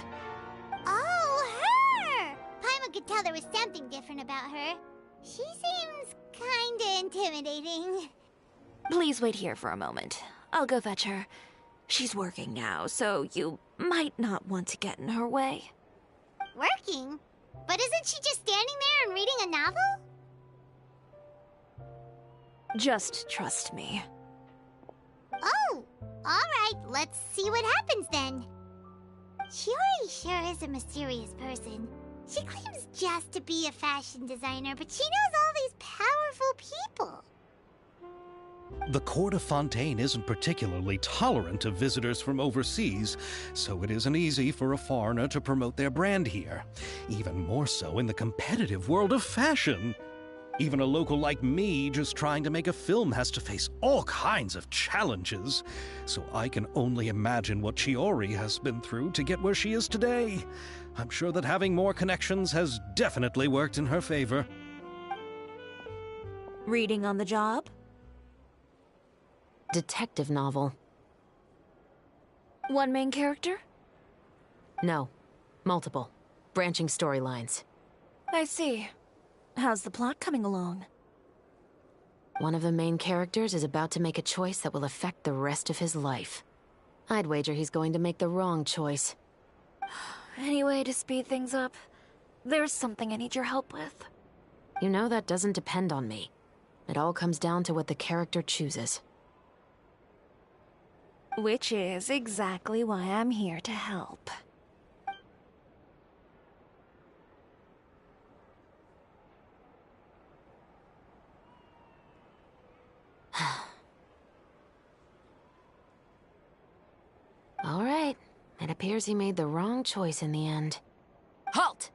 Oh, her! Paimon could tell there was something different about her. She seems kinda intimidating. Please wait here for a moment. I'll go fetch her. She's working now, so you might not want to get in her way. Working? But isn't she just standing there and reading a novel? Just trust me. Oh, alright, let's see what happens then. Chiori sure is a mysterious person. She claims just to be a fashion designer, but she knows all these powerful people. The court of Fontaine isn't particularly tolerant of visitors from overseas, so it isn't easy for a foreigner to promote their brand here. Even more so in the competitive world of fashion. Even a local like me just trying to make a film has to face all kinds of challenges. So I can only imagine what Chiori has been through to get where she is today. I'm sure that having more connections has definitely worked in her favor. Reading on the job? Detective novel. One main character? No. Multiple. Branching storylines. I see. How's the plot coming along? One of the main characters is about to make a choice that will affect the rest of his life. I'd wager he's going to make the wrong choice. Any way to speed things up? There's something I need your help with. You know that doesn't depend on me. It all comes down to what the character chooses. Which is exactly why I'm here to help. All right. It appears he made the wrong choice in the end. Halt!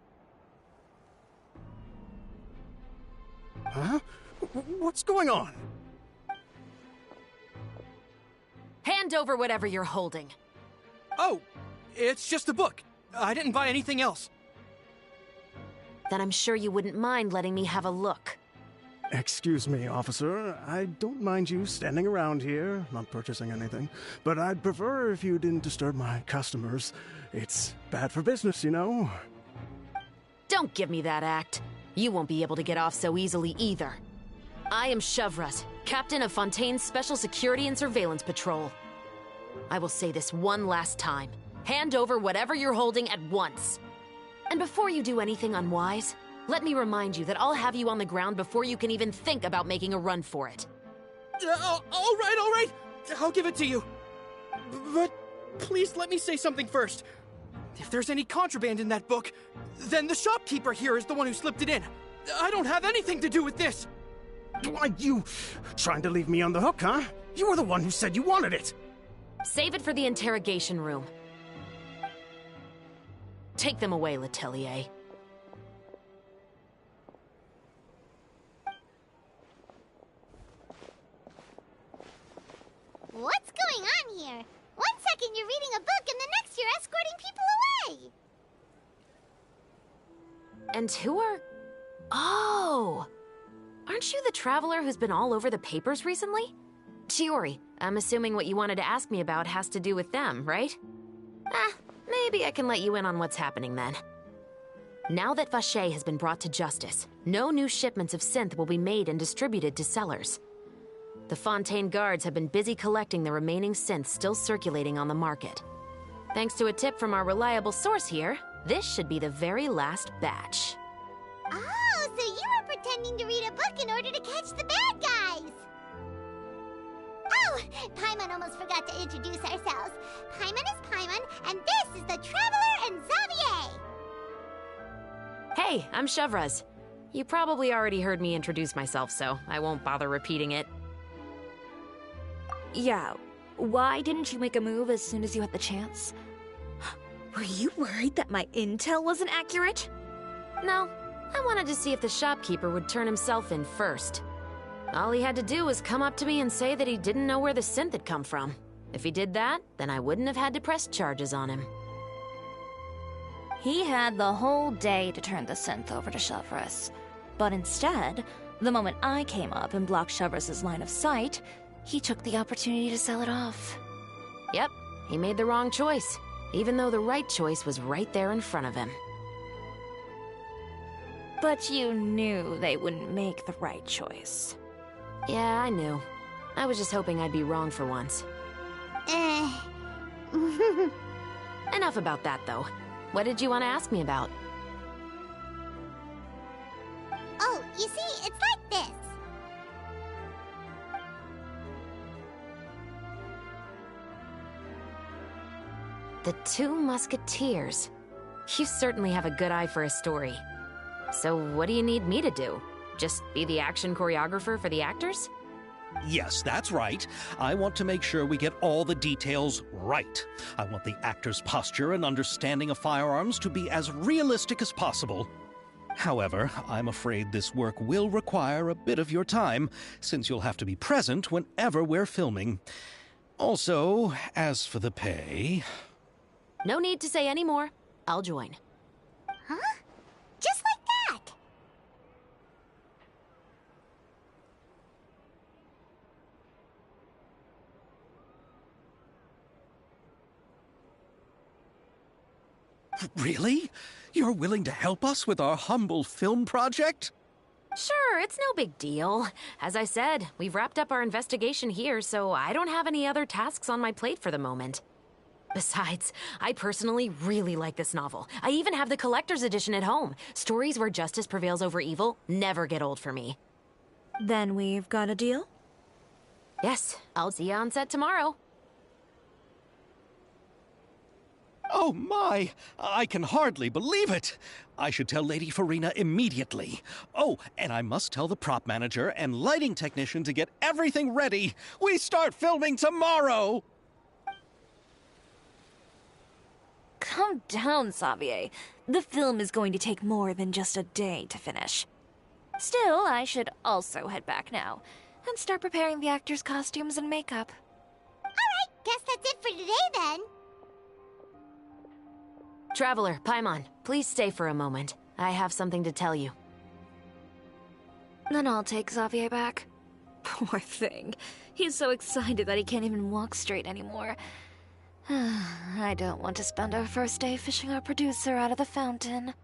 Huh? What's going on? Hand over whatever you're holding. Oh, it's just a book. I didn't buy anything else. Then I'm sure you wouldn't mind letting me have a look. Excuse me, officer. I don't mind you standing around here, not purchasing anything, but I'd prefer if you didn't disturb my customers. It's bad for business, you know. Don't give me that act. You won't be able to get off so easily either. I am Chevras, captain of Fontaine's Special Security and Surveillance Patrol. I will say this one last time. Hand over whatever you're holding at once. And before you do anything unwise, let me remind you that I'll have you on the ground before you can even think about making a run for it. All right. I'll give it to you. But please let me say something first. If there's any contraband in that book, then the shopkeeper here is the one who slipped it in. I don't have anything to do with this. Why, you trying to leave me on the hook, huh? You were the one who said you wanted it. Save it for the interrogation room. Take them away, Letelier. What's going on here? One second you're reading a book and the next you're escorting people away. And who are... Oh! Aren't you the traveler who's been all over the papers recently? Chiori, I'm assuming what you wanted to ask me about has to do with them, right? Maybe I can let you in on what's happening then. Now that Vacher has been brought to justice, no new shipments of synth will be made and distributed to sellers. The Fontaine guards have been busy collecting the remaining synths still circulating on the market. Thanks to a tip from our reliable source here, this should be the very last batch. Oh, so you were pretending to read a book in order to catch the bad guys! Oh, Paimon almost forgot to introduce ourselves. Paimon is Paimon, and this is the Traveler and Xavier! Hey, I'm Chevras. You probably already heard me introduce myself, so I won't bother repeating it. Yeah, why didn't you make a move as soon as you had the chance? Were you worried that my intel wasn't accurate? No, I wanted to see if the shopkeeper would turn himself in first. All he had to do was come up to me and say that he didn't know where the synth had come from. If he did that, then I wouldn't have had to press charges on him. He had the whole day to turn the synth over to Chevreuse. But instead, the moment I came up and blocked Chevreus's line of sight, he took the opportunity to sell it off. Yep, he made the wrong choice, even though the right choice was right there in front of him. But you knew they wouldn't make the right choice. Yeah, I knew. I was just hoping I'd be wrong for once. Enough about that, though. What did you want to ask me about? Oh, you see, it's like this. The Two Musketeers. You certainly have a good eye for a story. So what do you need me to do? Just be the action choreographer for the actors? Yes, that's right. I want to make sure we get all the details right. I want the actor's posture and understanding of firearms to be as realistic as possible. However, I'm afraid this work will require a bit of your time, since you'll have to be present whenever we're filming. Also, as for the pay... No need to say any more. I'll join. Huh? Just like that? Really? You're willing to help us with our humble film project? Sure, it's no big deal. As I said, we've wrapped up our investigation here, so I don't have any other tasks on my plate for the moment. Besides, I personally really like this novel. I even have the collector's edition at home. Stories where justice prevails over evil never get old for me. Then we've got a deal? Yes, I'll see you on set tomorrow. Oh my! I can hardly believe it! I should tell Lady Farina immediately. Oh, and I must tell the prop manager and lighting technician to get everything ready. We start filming tomorrow! Calm down, Xavier. The film is going to take more than just a day to finish. Still, I should also head back now and start preparing the actors' costumes and makeup. Alright, guess that's it for today then. Traveler, Paimon, please stay for a moment. I have something to tell you. Then I'll take Xavier back. Poor thing. He's so excited that he can't even walk straight anymore. I don't want to spend our first day fishing our producer out of the fountain.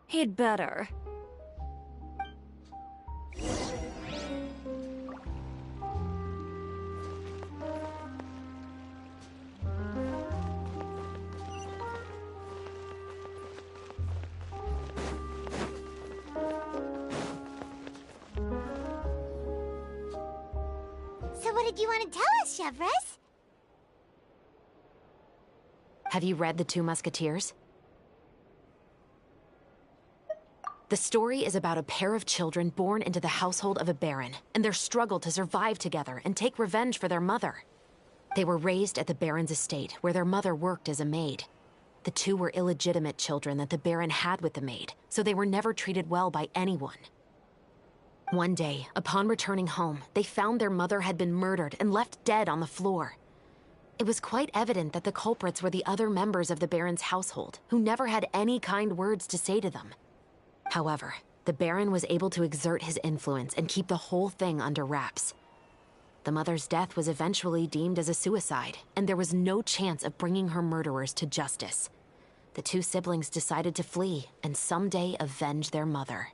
He'd better. So what did you want to tell us, Chevreuse? Have you read The Two Musketeers? The story is about a pair of children born into the household of a baron, and their struggle to survive together and take revenge for their mother. They were raised at the baron's estate, where their mother worked as a maid. The two were illegitimate children that the baron had with the maid, so they were never treated well by anyone. One day, upon returning home, they found their mother had been murdered and left dead on the floor. It was quite evident that the culprits were the other members of the baron's household, who never had any kind words to say to them. However, the baron was able to exert his influence and keep the whole thing under wraps. The mother's death was eventually deemed as a suicide, and there was no chance of bringing her murderers to justice. The two siblings decided to flee and someday avenge their mother.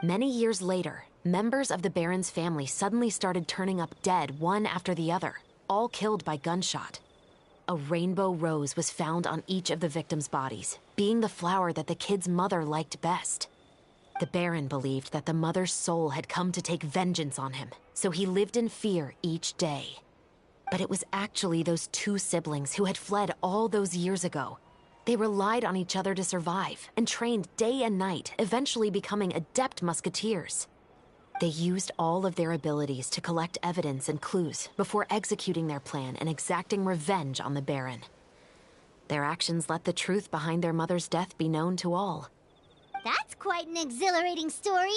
Many years later, members of the baron's family suddenly started turning up dead one after the other, all killed by gunshot. A rainbow rose was found on each of the victims' bodies, being the flower that the kid's mother liked best. The baron believed that the mother's soul had come to take vengeance on him, so he lived in fear each day. But it was actually those two siblings who had fled all those years ago. They relied on each other to survive and trained day and night, eventually becoming adept musketeers. They used all of their abilities to collect evidence and clues before executing their plan and exacting revenge on the baron. Their actions let the truth behind their mother's death be known to all. That's quite an exhilarating story.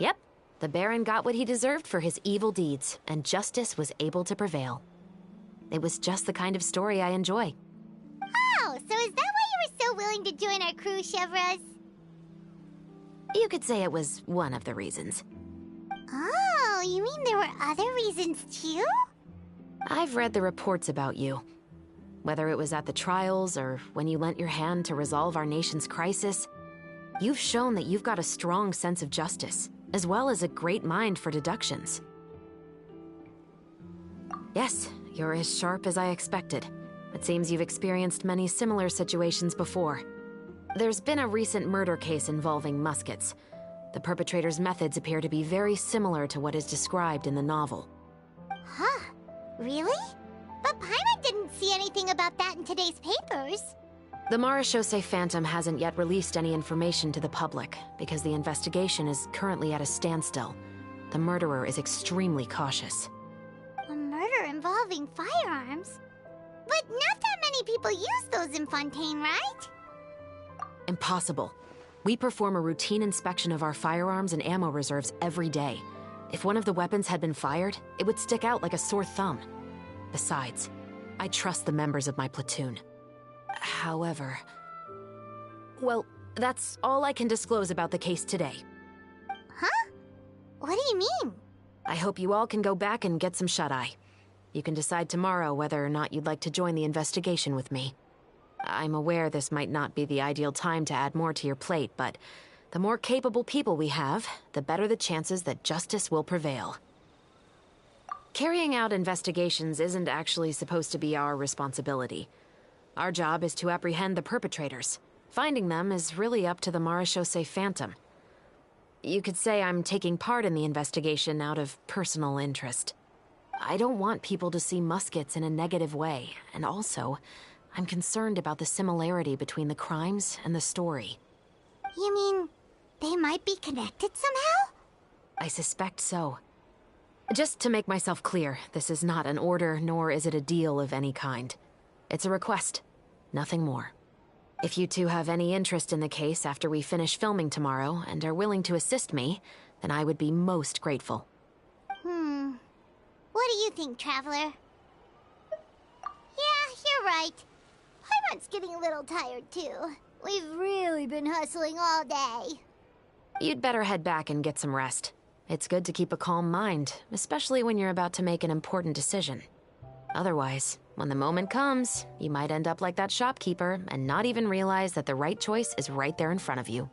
Yep, the baron got what he deserved for his evil deeds, and justice was able to prevail. It was just the kind of story I enjoy. Oh, so is that why you were so willing to join our crew, Chevros? You could say it was one of the reasons. Oh, you mean there were other reasons too? I've read the reports about you. Whether it was at the trials or when you lent your hand to resolve our nation's crisis, you've shown that you've got a strong sense of justice, as well as a great mind for deductions. Yes, you're as sharp as I expected. It seems you've experienced many similar situations before. There's been a recent murder case involving Muskets. The perpetrator's methods appear to be very similar to what is described in the novel. Huh? Really? But Paimon didn't see anything about that in today's papers. The Marechaussee Phantom hasn't yet released any information to the public because the investigation is currently at a standstill. The murderer is extremely cautious. A murder involving firearms? But not that many people use those in Fontaine, right? Impossible. We perform a routine inspection of our firearms and ammo reserves every day. If one of the weapons had been fired, it would stick out like a sore thumb. Besides, I trust the members of my platoon. However... Well, that's all I can disclose about the case today. Huh? What do you mean? I hope you all can go back and get some shut-eye. You can decide tomorrow whether or not you'd like to join the investigation with me. I'm aware this might not be the ideal time to add more to your plate, but the more capable people we have, the better the chances that justice will prevail. Carrying out investigations isn't actually supposed to be our responsibility. Our job is to apprehend the perpetrators. Finding them is really up to the Marechaussee Phantom. You could say I'm taking part in the investigation out of personal interest. I don't want people to see Muskets in a negative way, and also, I'm concerned about the similarity between the crimes and the story. You mean, they might be connected somehow? I suspect so. Just to make myself clear, this is not an order, nor is it a deal of any kind. It's a request, nothing more. If you two have any interest in the case after we finish filming tomorrow and are willing to assist me, then I would be most grateful. What do you think, Traveler? Yeah, you're right. Paimon's getting a little tired, too. We've really been hustling all day. You'd better head back and get some rest. It's good to keep a calm mind, especially when you're about to make an important decision. Otherwise, when the moment comes, you might end up like that shopkeeper and not even realize that the right choice is right there in front of you.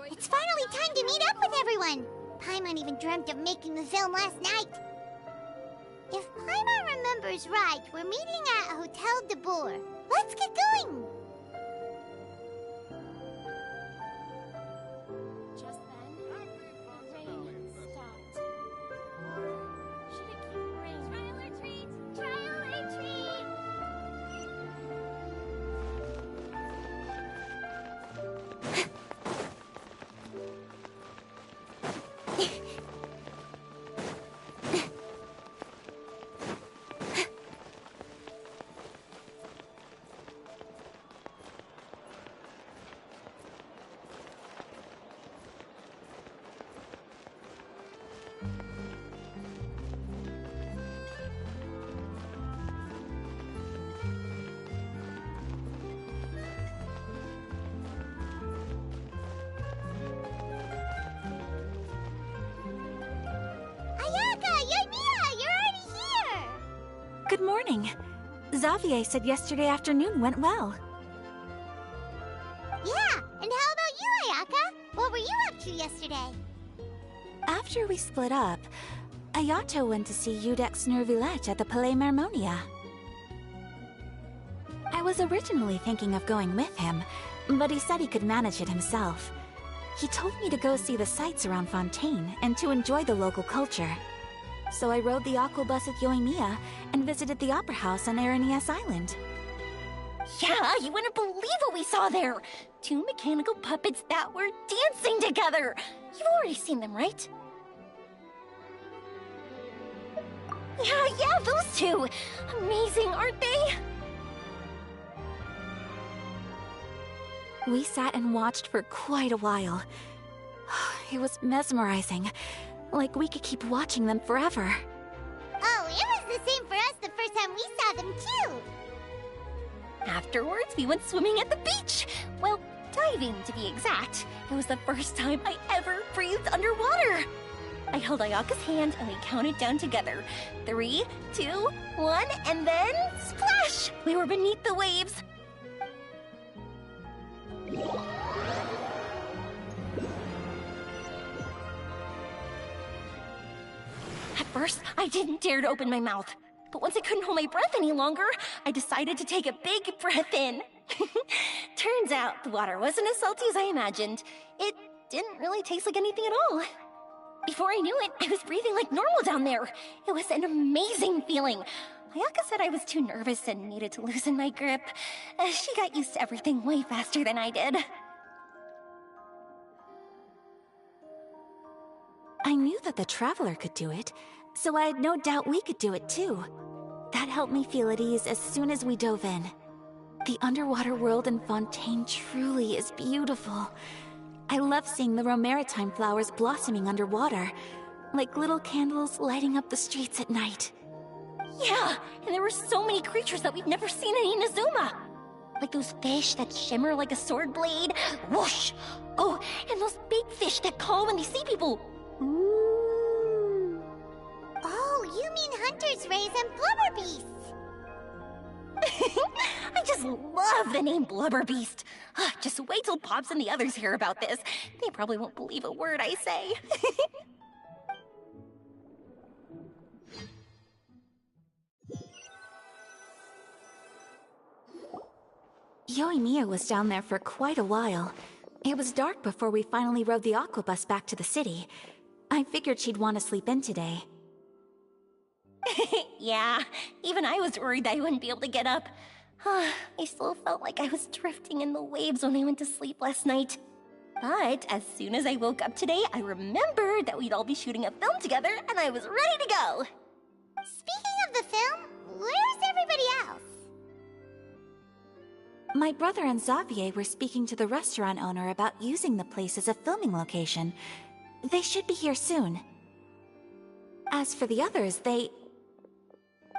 It's finally time to meet up with everyone! Paimon even dreamt of making the film last night. If Paimon remembers right, we're meeting at Hotel de Boer. Let's get going! Just then, the rain stopped. morning. Xavier said yesterday afternoon went well. Yeah, and how about you, Ayaka? What were you up to yesterday? After we split up, Ayato went to see Udex Nervillette at the Palais Marmonia. I was originally thinking of going with him, but he said he could manage it himself. He told me to go see the sights around Fontaine and to enjoy the local culture. So I rode the aquabus with Yoimiya and visited the Opera House on Aranias Island. Yeah, you wouldn't believe what we saw there! 2 mechanical puppets that were dancing together! You've already seen them, right? Yeah, those two! Amazing, aren't they? We sat and watched for quite a while. It was mesmerizing. Like we could keep watching them forever. Oh, it was the same for us the first time we saw them, too! Afterwards, we went swimming at the beach! Well, diving, to be exact. It was the first time I ever breathed underwater! I held Ayaka's hand and we counted down together. 3, 2, 1, and then splash! We were beneath the waves. At first, I didn't dare to open my mouth. But once I couldn't hold my breath any longer, I decided to take a big breath in. Turns out the water wasn't as salty as I imagined. It didn't really taste like anything at all. Before I knew it, I was breathing like normal down there. It was an amazing feeling. Ayaka said I was too nervous and needed to loosen my grip. She got used to everything way faster than I did. I knew that the Traveler could do it, so I had no doubt we could do it too. That helped me feel at ease as soon as we dove in. The underwater world in Fontaine truly is beautiful. I love seeing the romaritime flowers blossoming underwater, like little candles lighting up the streets at night. Yeah, and there were so many creatures that we've never seen in Inazuma. Like those fish that shimmer like a sword blade. Whoosh! Oh, and those big fish that call when they see people. Ooh. Oh, you mean Hunter's Rays and Blubber Beasts. I just love the name Blubber Beast. Just wait till Pops and the others hear about this. They probably won't believe a word I say. Yoimiya was down there for quite a while. It was dark before we finally rode the aquabus back to the city. I figured she'd want to sleep in today. Yeah, even I was worried that I wouldn't be able to get up. I still felt like I was drifting in the waves when I went to sleep last night. But as soon as I woke up today, I remembered that we'd all be shooting a film together, and I was ready to go. Speaking of the film, where's everybody else? My brother and Xavier were speaking to the restaurant owner about using the place as a filming location. They should be here soon. As for the others,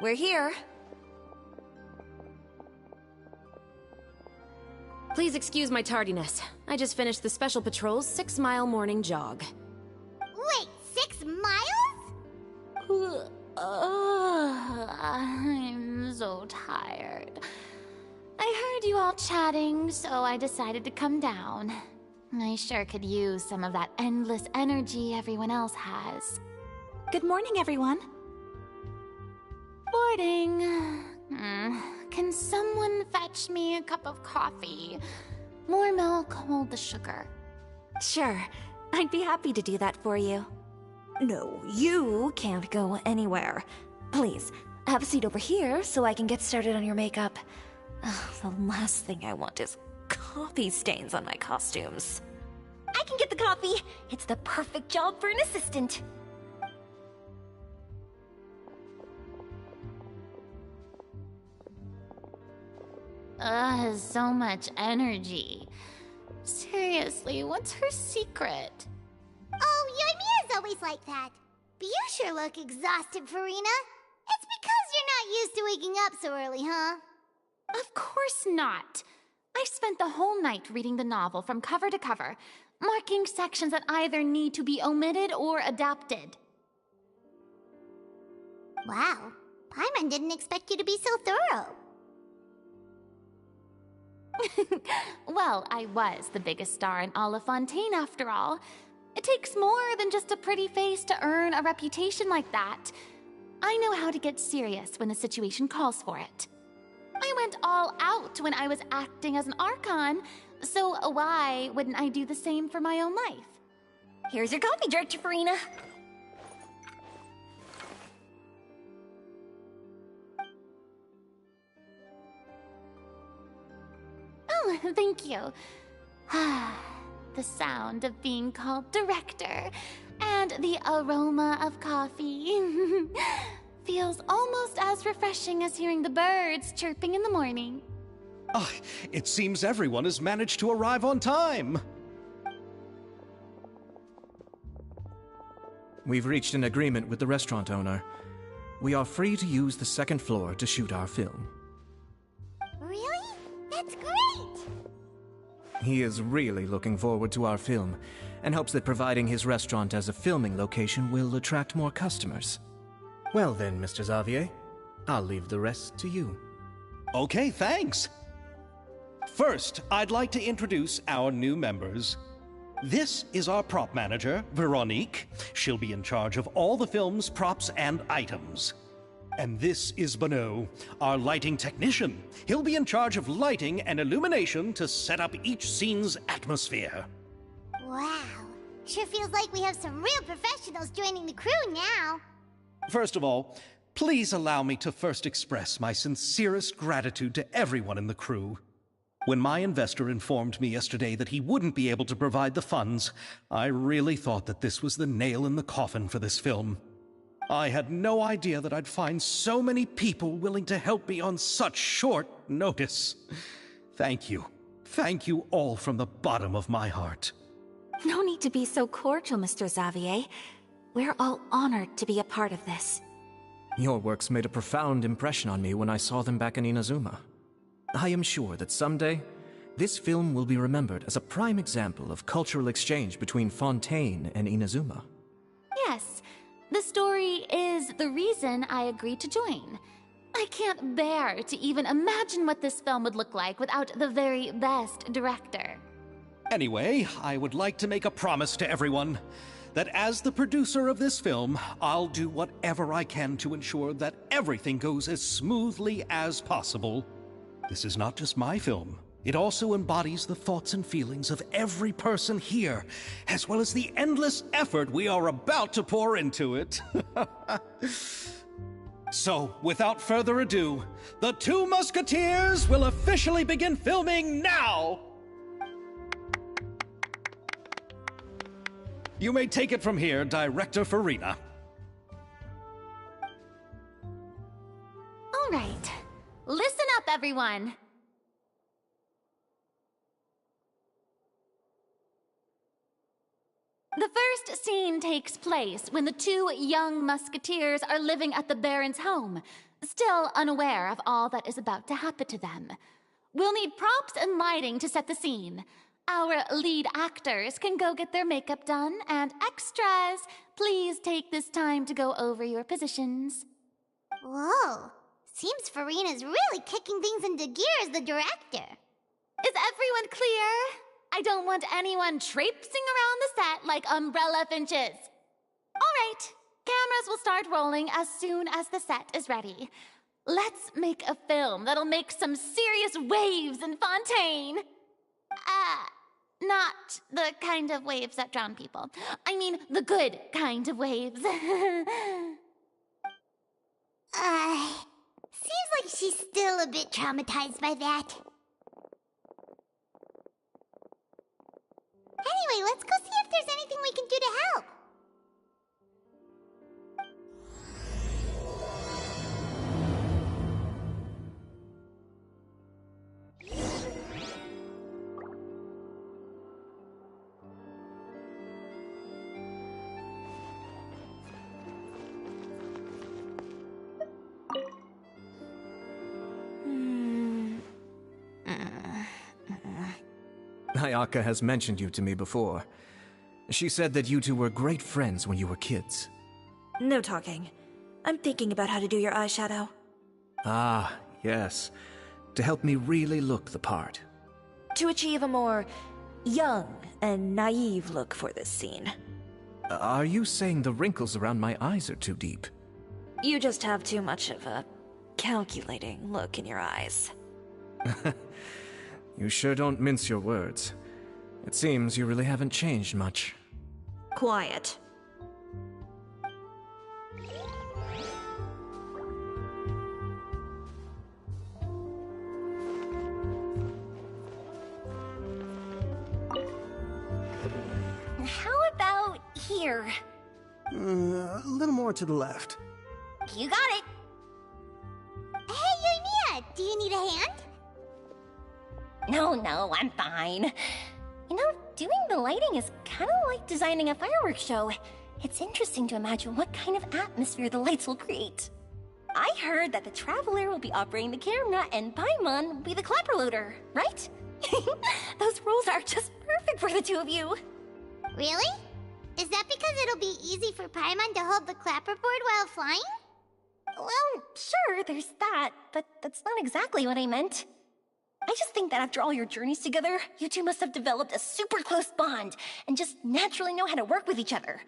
we're here. Please excuse my tardiness. I just finished the Special Patrol's 6-mile morning jog. Wait, 6 miles? I'm so tired. I heard you all chatting, so I decided to come down. I sure could use some of that endless energy everyone else has. Good morning, everyone. Morning. Can someone fetch me a cup of coffee? More milk, hold the sugar. Sure. I'd be happy to do that for you. No, you can't go anywhere. Please, have a seat over here so I can get started on your makeup. The last thing I want is coffee stains on my costumes. I can get the coffee. It's the perfect job for an assistant. So much energy. Seriously, what's her secret? Oh, Yoimiya's always like that. But you sure look exhausted, Farina. It's because you're not used to waking up so early, huh? Of course not. I spent the whole night reading the novel from cover to cover, marking sections that either need to be omitted or adapted. Wow. Paimon didn't expect you to be so thorough. Well, I was the biggest star in all of Fontaine after all. It takes more than just a pretty face to earn a reputation like that. I know how to get serious when the situation calls for it. I went all out when I was acting as an Archon, so why wouldn't I do the same for my own life? Here's your coffee, Director Farina. Oh, thank you. The sound of being called director and the aroma of coffee feels almost as refreshing as hearing the birds chirping in the morning. Oh, it seems everyone has managed to arrive on time. We've reached an agreement with the restaurant owner. We are free to use the second floor to shoot our film. Really? That's great! He is really looking forward to our film, and hopes that providing his restaurant as a filming location will attract more customers. Well then, Mr. Xavier, I'll leave the rest to you. Okay, thanks. First, I'd like to introduce our new members. This is our prop manager, Veronique. She'll be in charge of all the film's props and items. And this is Bonneau, our lighting technician. He'll be in charge of lighting and illumination to set up each scene's atmosphere. Wow. Sure feels like we have some real professionals joining the crew now. First of all, please allow me to first express my sincerest gratitude to everyone in the crew. When my investor informed me yesterday that he wouldn't be able to provide the funds, I really thought that this was the nail in the coffin for this film. I had no idea that I'd find so many people willing to help me on such short notice. Thank you. Thank you all from the bottom of my heart. No need to be so cordial, Mr. Xavier. We're all honored to be a part of this. Your works made a profound impression on me when I saw them back in Inazuma. I am sure that someday, this film will be remembered as a prime example of cultural exchange between Fontaine and Inazuma. Yes, the story is the reason I agreed to join. I can't bear to even imagine what this film would look like without the very best director. Anyway, I would like to make a promise to everyone that as the producer of this film, I'll do whatever I can to ensure that everything goes as smoothly as possible. This is not just my film. It also embodies the thoughts and feelings of every person here, as well as the endless effort we are about to pour into it. So, without further ado, the Two Musketeers will officially begin filming now! You may take it from here, Director Farina. All right. Listen up, everyone. The first scene takes place when the two young musketeers are living at the Baron's home, still unaware of all that is about to happen to them. We'll need props and lighting to set the scene. Our lead actors can go get their makeup done, and extras, please take this time to go over your positions. Whoa. Seems Farina's really kicking things into gear as the director. Is everyone clear? I don't want anyone traipsing around the set like umbrella finches. All right, cameras will start rolling as soon as the set is ready. Let's make a film that'll make some serious waves in Fontaine. Not the kind of waves that drown people. I mean, the good kind of waves. Seems like she's still a bit traumatized by that. Anyway, let's go see if there's anything we can do to help. Ayaka has mentioned you to me before. She said that you two were great friends when you were kids. No talking. I'm thinking about how to do your eyeshadow. Ah, yes. To help me really look the part. To achieve a more young and naive look for this scene. Are you saying the wrinkles around my eyes are too deep? You just have too much of a calculating look in your eyes. You sure don't mince your words. It seems you really haven't changed much. Quiet. How about here? A little more to the left. You got it. Hey, Yoimiya, do you need a hand? No, I'm fine. You know, doing the lighting is kind of like designing a fireworks show. It's interesting to imagine what kind of atmosphere the lights will create. I heard that the Traveler will be operating the camera and Paimon will be the clapper loader, right? Those roles are just perfect for the two of you. Really? Is that because it'll be easy for Paimon to hold the clapperboard while flying? Well, sure, there's that, but that's not exactly what I meant. I just think that after all your journeys together, you two must have developed a super close bond and just naturally know how to work with each other.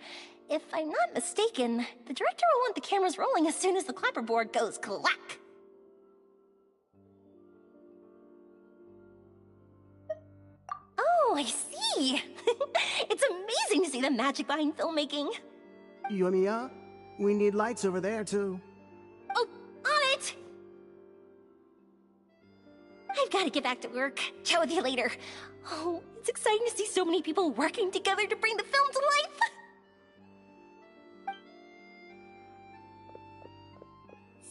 If I'm not mistaken, the director will want the cameras rolling as soon as the clapperboard goes clack. Oh, I see. It's amazing to see the magic behind filmmaking. Yoimiya, we need lights over there, too. Oh, on it! I've got to get back to work. Chat with you later. Oh, it's exciting to see so many people working together to bring the film to life.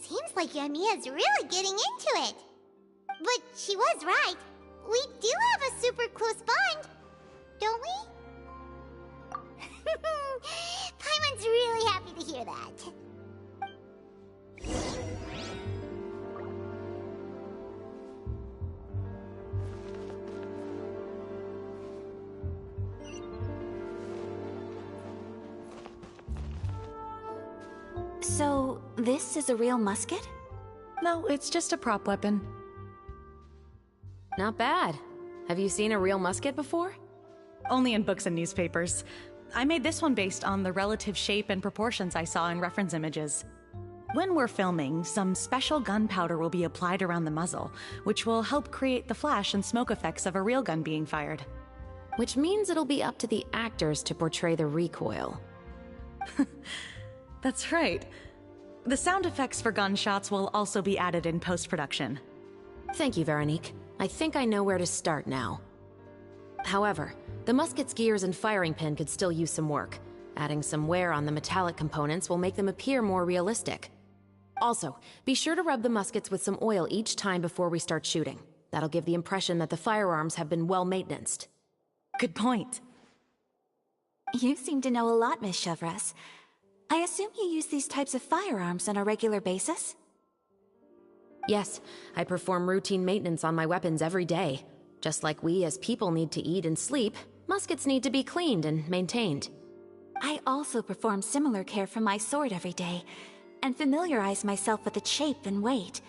Seems like Yoimiya's really getting into it. But she was right. We do have a super close bond, don't we? Paimon's really happy to hear that. So, this is a real musket? No, it's just a prop weapon. Not bad. Have you seen a real musket before? Only in books and newspapers. I made this one based on the relative shape and proportions I saw in reference images. When we're filming, some special gunpowder will be applied around the muzzle, which will help create the flash and smoke effects of a real gun being fired. Which means it'll be up to the actors to portray the recoil. That's right. The sound effects for gunshots will also be added in post-production. Thank you, Veronique. I think I know where to start now. However, the musket's gears and firing pin could still use some work. Adding some wear on the metallic components will make them appear more realistic. Also, be sure to rub the muskets with some oil each time before we start shooting. That'll give the impression that the firearms have been well maintained. Good point. You seem to know a lot, Miss Chevres. I assume you use these types of firearms on a regular basis? Yes, I perform routine maintenance on my weapons every day. Just like we as people need to eat and sleep, muskets need to be cleaned and maintained. I also perform similar care for my sword every day, and familiarize myself with its shape and weight,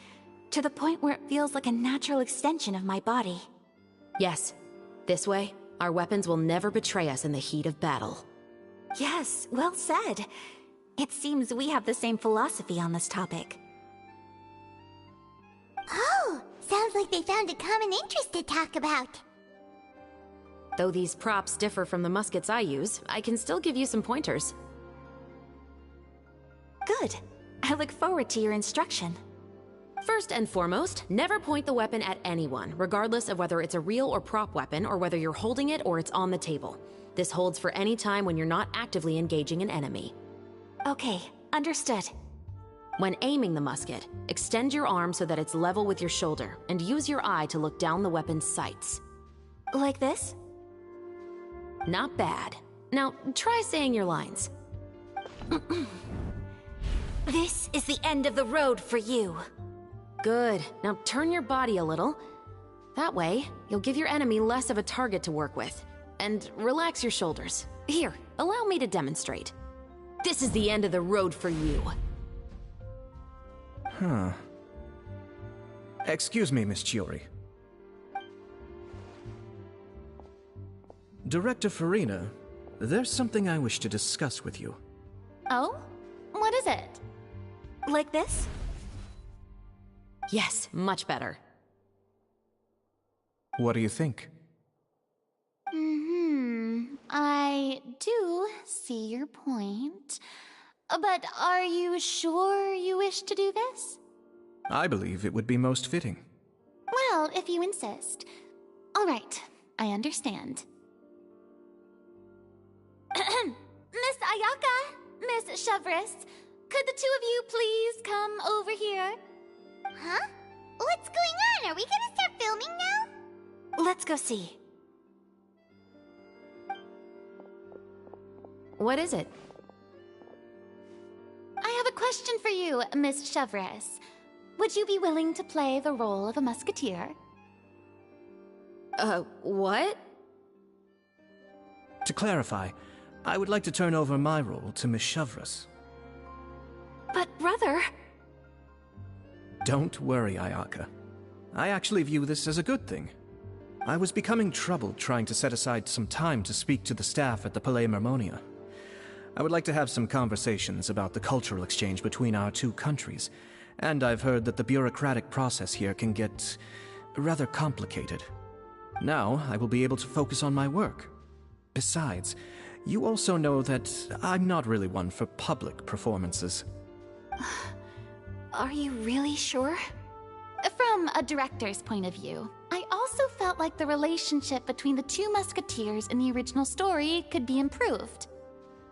to the point where it feels like a natural extension of my body. Yes, this way, our weapons will never betray us in the heat of battle. Yes, well said. It seems we have the same philosophy on this topic. Oh, sounds like they found a common interest to talk about. Though these props differ from the muskets I use, I can still give you some pointers. Good. I look forward to your instruction. First and foremost, never point the weapon at anyone, regardless of whether it's a real or prop weapon or whether you're holding it or it's on the table. This holds for any time when you're not actively engaging an enemy. Okay, understood. When aiming the musket, extend your arm so that it's level with your shoulder, and use your eye to look down the weapon's sights. Like this? Not bad. Now, try saying your lines. This is the end of the road for you. Good. Now turn your body a little. That way, you'll give your enemy less of a target to work with. And relax your shoulders. Here, allow me to demonstrate. This is the end of the road for you. Huh. Excuse me, Miss Chiori. Director Farina, there's something I wish to discuss with you. Oh? What is it? Like this? Yes, much better. What do you think? I do see your point. But are you sure you wish to do this? I believe it would be most fitting. Well, if you insist. All right, I understand. Miss Ayaka, Miss Chevres, could the two of you please come over here? Huh? What's going on? Are we gonna start filming now? Let's go see. What is it? I have a question for you, Miss Chevres. Would you be willing to play the role of a musketeer? What? To clarify, I would like to turn over my role to Miss Chevres. But, brother... Don't worry, Ayaka. I actually view this as a good thing. I was becoming troubled trying to set aside some time to speak to the staff at the Palais Mermonia. I would like to have some conversations about the cultural exchange between our two countries, and I've heard that the bureaucratic process here can get rather complicated. Now, I will be able to focus on my work. Besides, you also know that I'm not really one for public performances. Are you really sure? From a director's point of view, I also felt like the relationship between the two musketeers in the original story could be improved.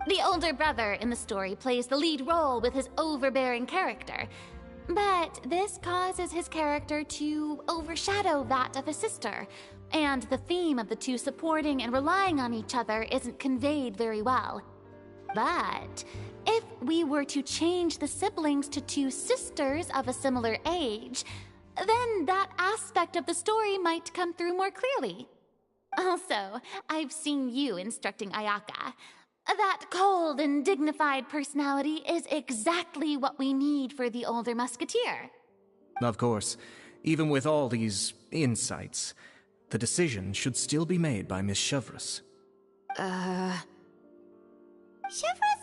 The older brother in the story plays the lead role with his overbearing character, but this causes his character to overshadow that of his sister, and the theme of the two supporting and relying on each other isn't conveyed very well. But if we were to change the siblings to two sisters of a similar age, then that aspect of the story might come through more clearly. Also, I've seen you instructing Ayaka. That cold and dignified personality is exactly what we need for the older musketeer. Of course, even with all these insights, the decision should still be made by Miss Chevres. Chevres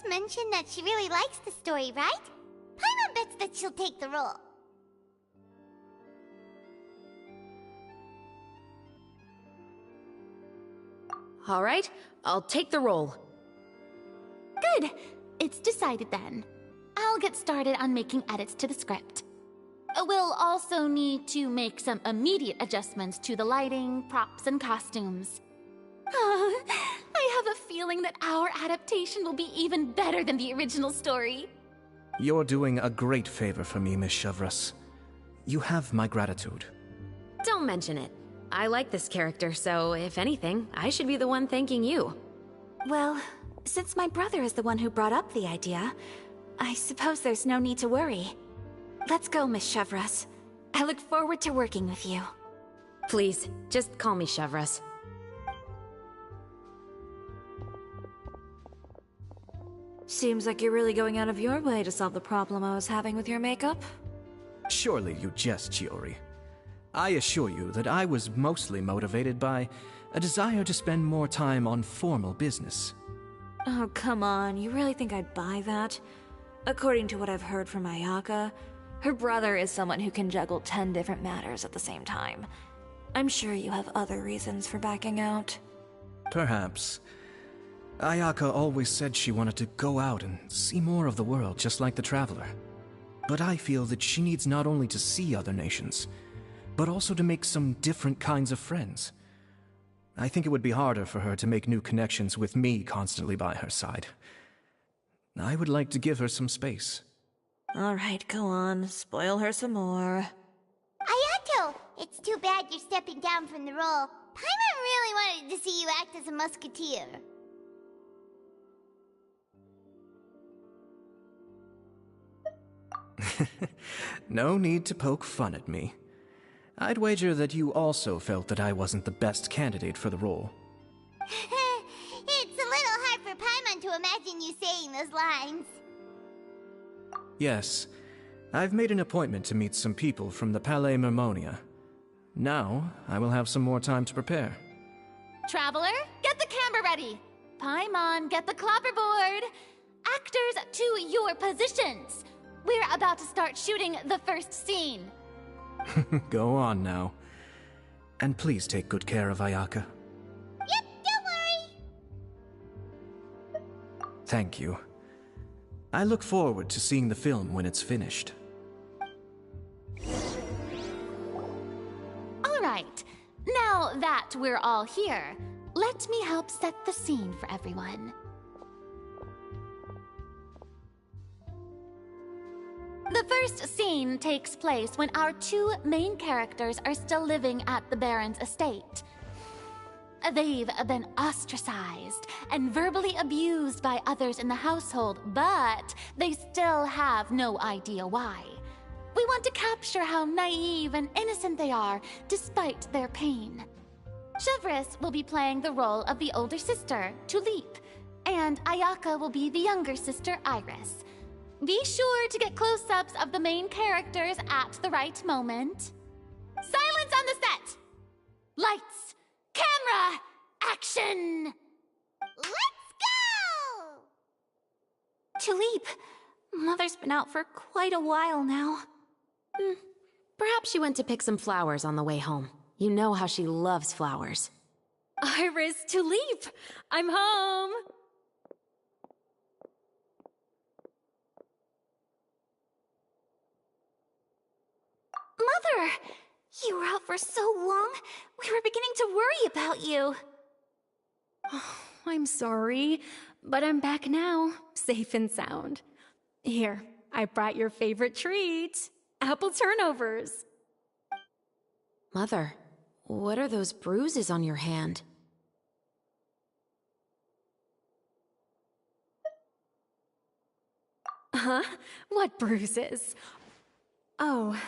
mentioned that she really likes the story, right? Paimon bets that she'll take the role. All right, I'll take the role. Good. It's decided then. I'll get started on making edits to the script. We'll also need to make some immediate adjustments to the lighting, props, and costumes. I have a feeling that our adaptation will be even better than the original story. You're doing a great favor for me, Miss Chevres. You have my gratitude. Don't mention it. I like this character, so if anything, I should be the one thanking you. Well, since my brother is the one who brought up the idea, I suppose there's no need to worry. Let's go, Miss Chevres. I look forward to working with you. Please, just call me Chevres. Seems like you're really going out of your way to solve the problem I was having with your makeup. Surely you jest, Chiori. I assure you that I was mostly motivated by a desire to spend more time on formal business. Oh, come on. You really think I'd buy that? According to what I've heard from Ayaka, her brother is someone who can juggle 10 different matters at the same time. I'm sure you have other reasons for backing out. Perhaps. Ayaka always said she wanted to go out and see more of the world, just like the Traveler. But I feel that she needs not only to see other nations, but also to make some different kinds of friends. I think it would be harder for her to make new connections with me constantly by her side. I would like to give her some space. Alright, go on. Spoil her some more. Ayato! It's too bad you're stepping down from the role. Paimon really wanted to see you act as a musketeer. No need to poke fun at me. I'd wager that you also felt that I wasn't the best candidate for the role. It's a little hard for Paimon to imagine you saying those lines. Yes, I've made an appointment to meet some people from the Palais Mermonia. Now, I will have some more time to prepare. Traveler, get the camera ready. Paimon, get the clapperboard. Actors, to your positions. We're about to start shooting the first scene. Go on now. And please take good care of Ayaka. Yep, don't worry. Thank you. I look forward to seeing the film when it's finished. All right, now that we're all here, let me help set the scene for everyone. The first scene takes place when our two main characters are still living at the Baron's estate. They've been ostracized and verbally abused by others in the household, but they still have no idea why. We want to capture how naive and innocent they are, despite their pain. Chevris will be playing the role of the older sister, Tulip, and Ayaka will be the younger sister, Iris. Be sure to get close-ups of the main characters at the right moment. Silence on the set! Lights! Camera! Action! Let's go! Tulip, Mother's been out for quite a while now. Perhaps she went to pick some flowers on the way home. You know how she loves flowers. Iris, Tulip! I'm home! Mother! You were out for so long, we were beginning to worry about you. Oh, I'm sorry, but I'm back now, safe and sound. Here, I brought your favorite treat, apple turnovers. Mother, what are those bruises on your hand? Huh? What bruises? Oh,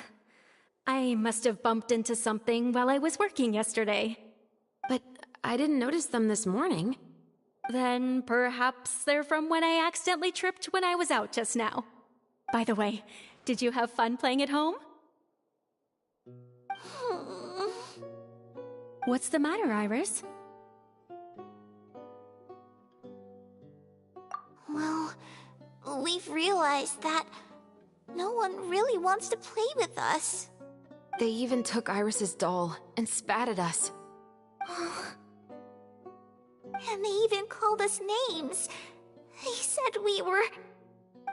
I must have bumped into something while I was working yesterday. But I didn't notice them this morning. Then perhaps they're from when I accidentally tripped when I was out just now. By the way, did you have fun playing at home? What's the matter, Iris? Well, we've realized that no one really wants to play with us. They even took Iris's doll and spat at us. And they even called us names. They said we were...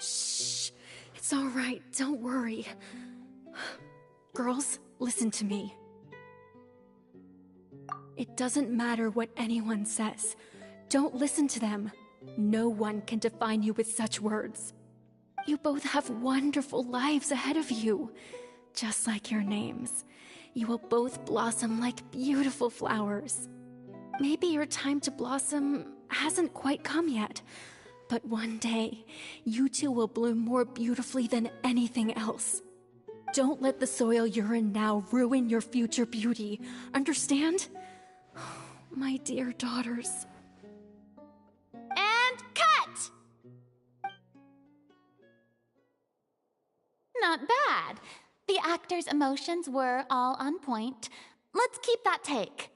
Shh. It's all right. Don't worry. Girls, listen to me. It doesn't matter what anyone says. Don't listen to them. No one can define you with such words. You both have wonderful lives ahead of you. Just like your names. You will both blossom like beautiful flowers. Maybe your time to blossom hasn't quite come yet, but one day, you two will bloom more beautifully than anything else. Don't let the soil you're in now ruin your future beauty. Understand? My dear daughters. And cut! Not bad. The actors' emotions were all on point. Let's keep that take.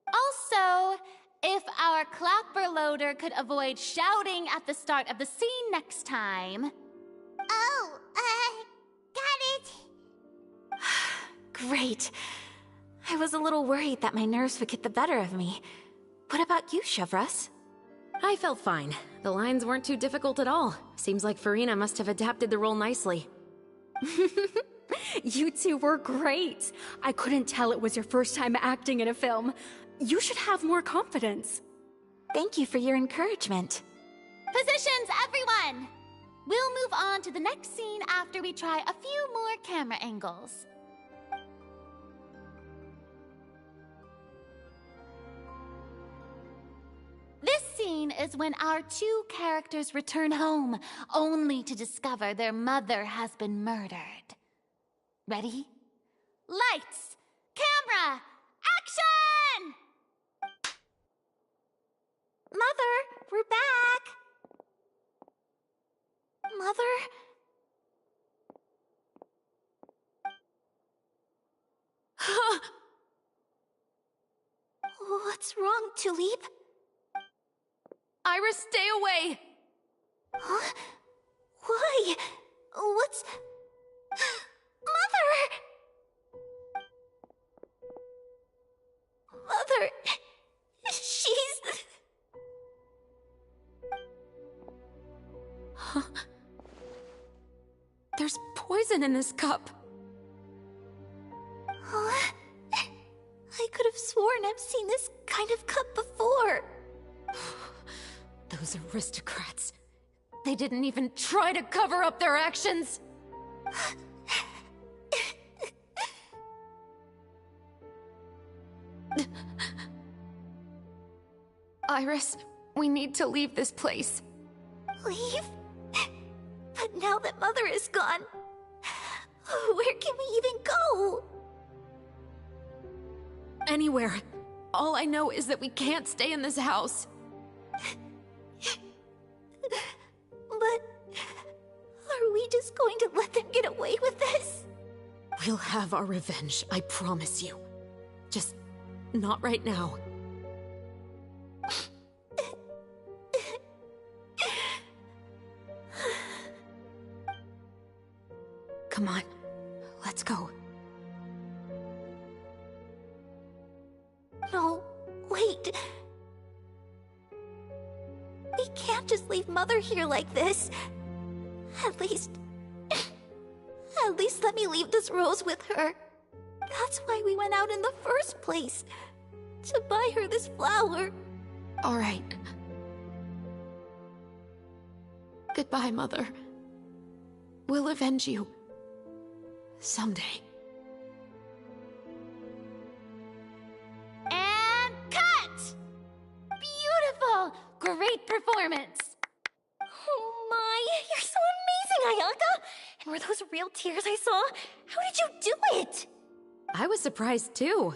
Also, if our clapper loader could avoid shouting at the start of the scene next time. Oh, got it. Great. I was a little worried that my nerves would get the better of me. What about you, Chevris? I felt fine. The lines weren't too difficult at all. Seems like Farina must have adapted the role nicely. You two were great. I couldn't tell it was your first time acting in a film. You should have more confidence. Thank you for your encouragement. Positions, everyone! We'll move on to the next scene after we try a few more camera angles. This scene is when our two characters return home, only to discover their mother has been murdered. Ready? Lights! Camera! Action! Mother, we're back! Mother? wrong, Tulip? Iris, stay away! Huh? Why? What's... Mother! Mother... She's... Huh? There's poison in this cup. Huh? I could have sworn I've seen this kind of cup before. Those aristocrats. They didn't even try to cover up their actions. Iris, we need to leave this place. Leave? But now that Mother is gone, where can we even go? Anywhere. All I know is that we can't stay in this house. But are we just going to let them get away with this? We'll have our revenge, I promise you. Just not right now. Come on, let's go. No, wait. We can't just leave Mother here like this. At least let me leave this rose with her. That's why we went out in the first place. To buy her this flower. All right. Goodbye, Mother. We'll avenge you. Someday. And cut! Beautiful! Great performance! Oh my, you're so amazing, Ayaka! And were those real tears I saw? How did you do it? I was surprised too.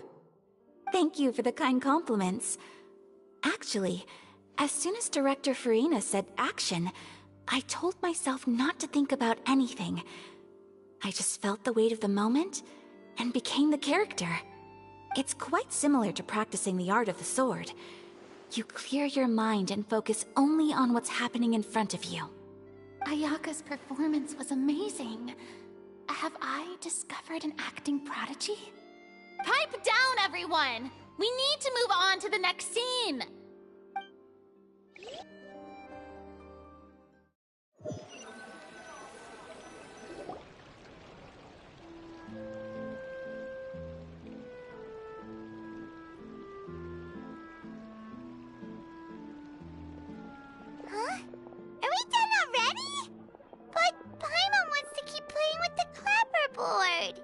Thank you for the kind compliments. Actually, as soon as Director Farina said action, I told myself not to think about anything. I just felt the weight of the moment and became the character. It's quite similar to practicing the art of the sword. You clear your mind and focus only on what's happening in front of you. Ayaka's performance was amazing. Have I discovered an acting prodigy? Pipe down, everyone! We need to move on to the next scene! Huh? Are we done already? But Paimon wants to keep playing with the clapperboard.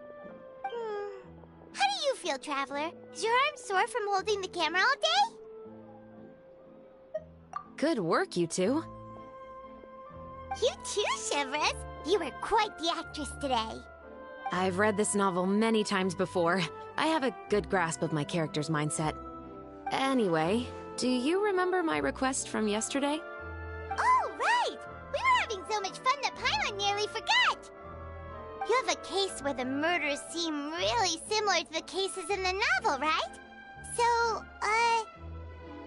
How do you feel, Traveler? Is your arm sore from holding the camera all day? Good work, you two. You too, Shivers. You were quite the actress today. I've read this novel many times before. I have a good grasp of my character's mindset. Anyway, do you remember my request from yesterday? Oh, right! We were having so much fun that Paimon nearly forgot! You have a case where the murders seem really similar to the cases in the novel, right? So,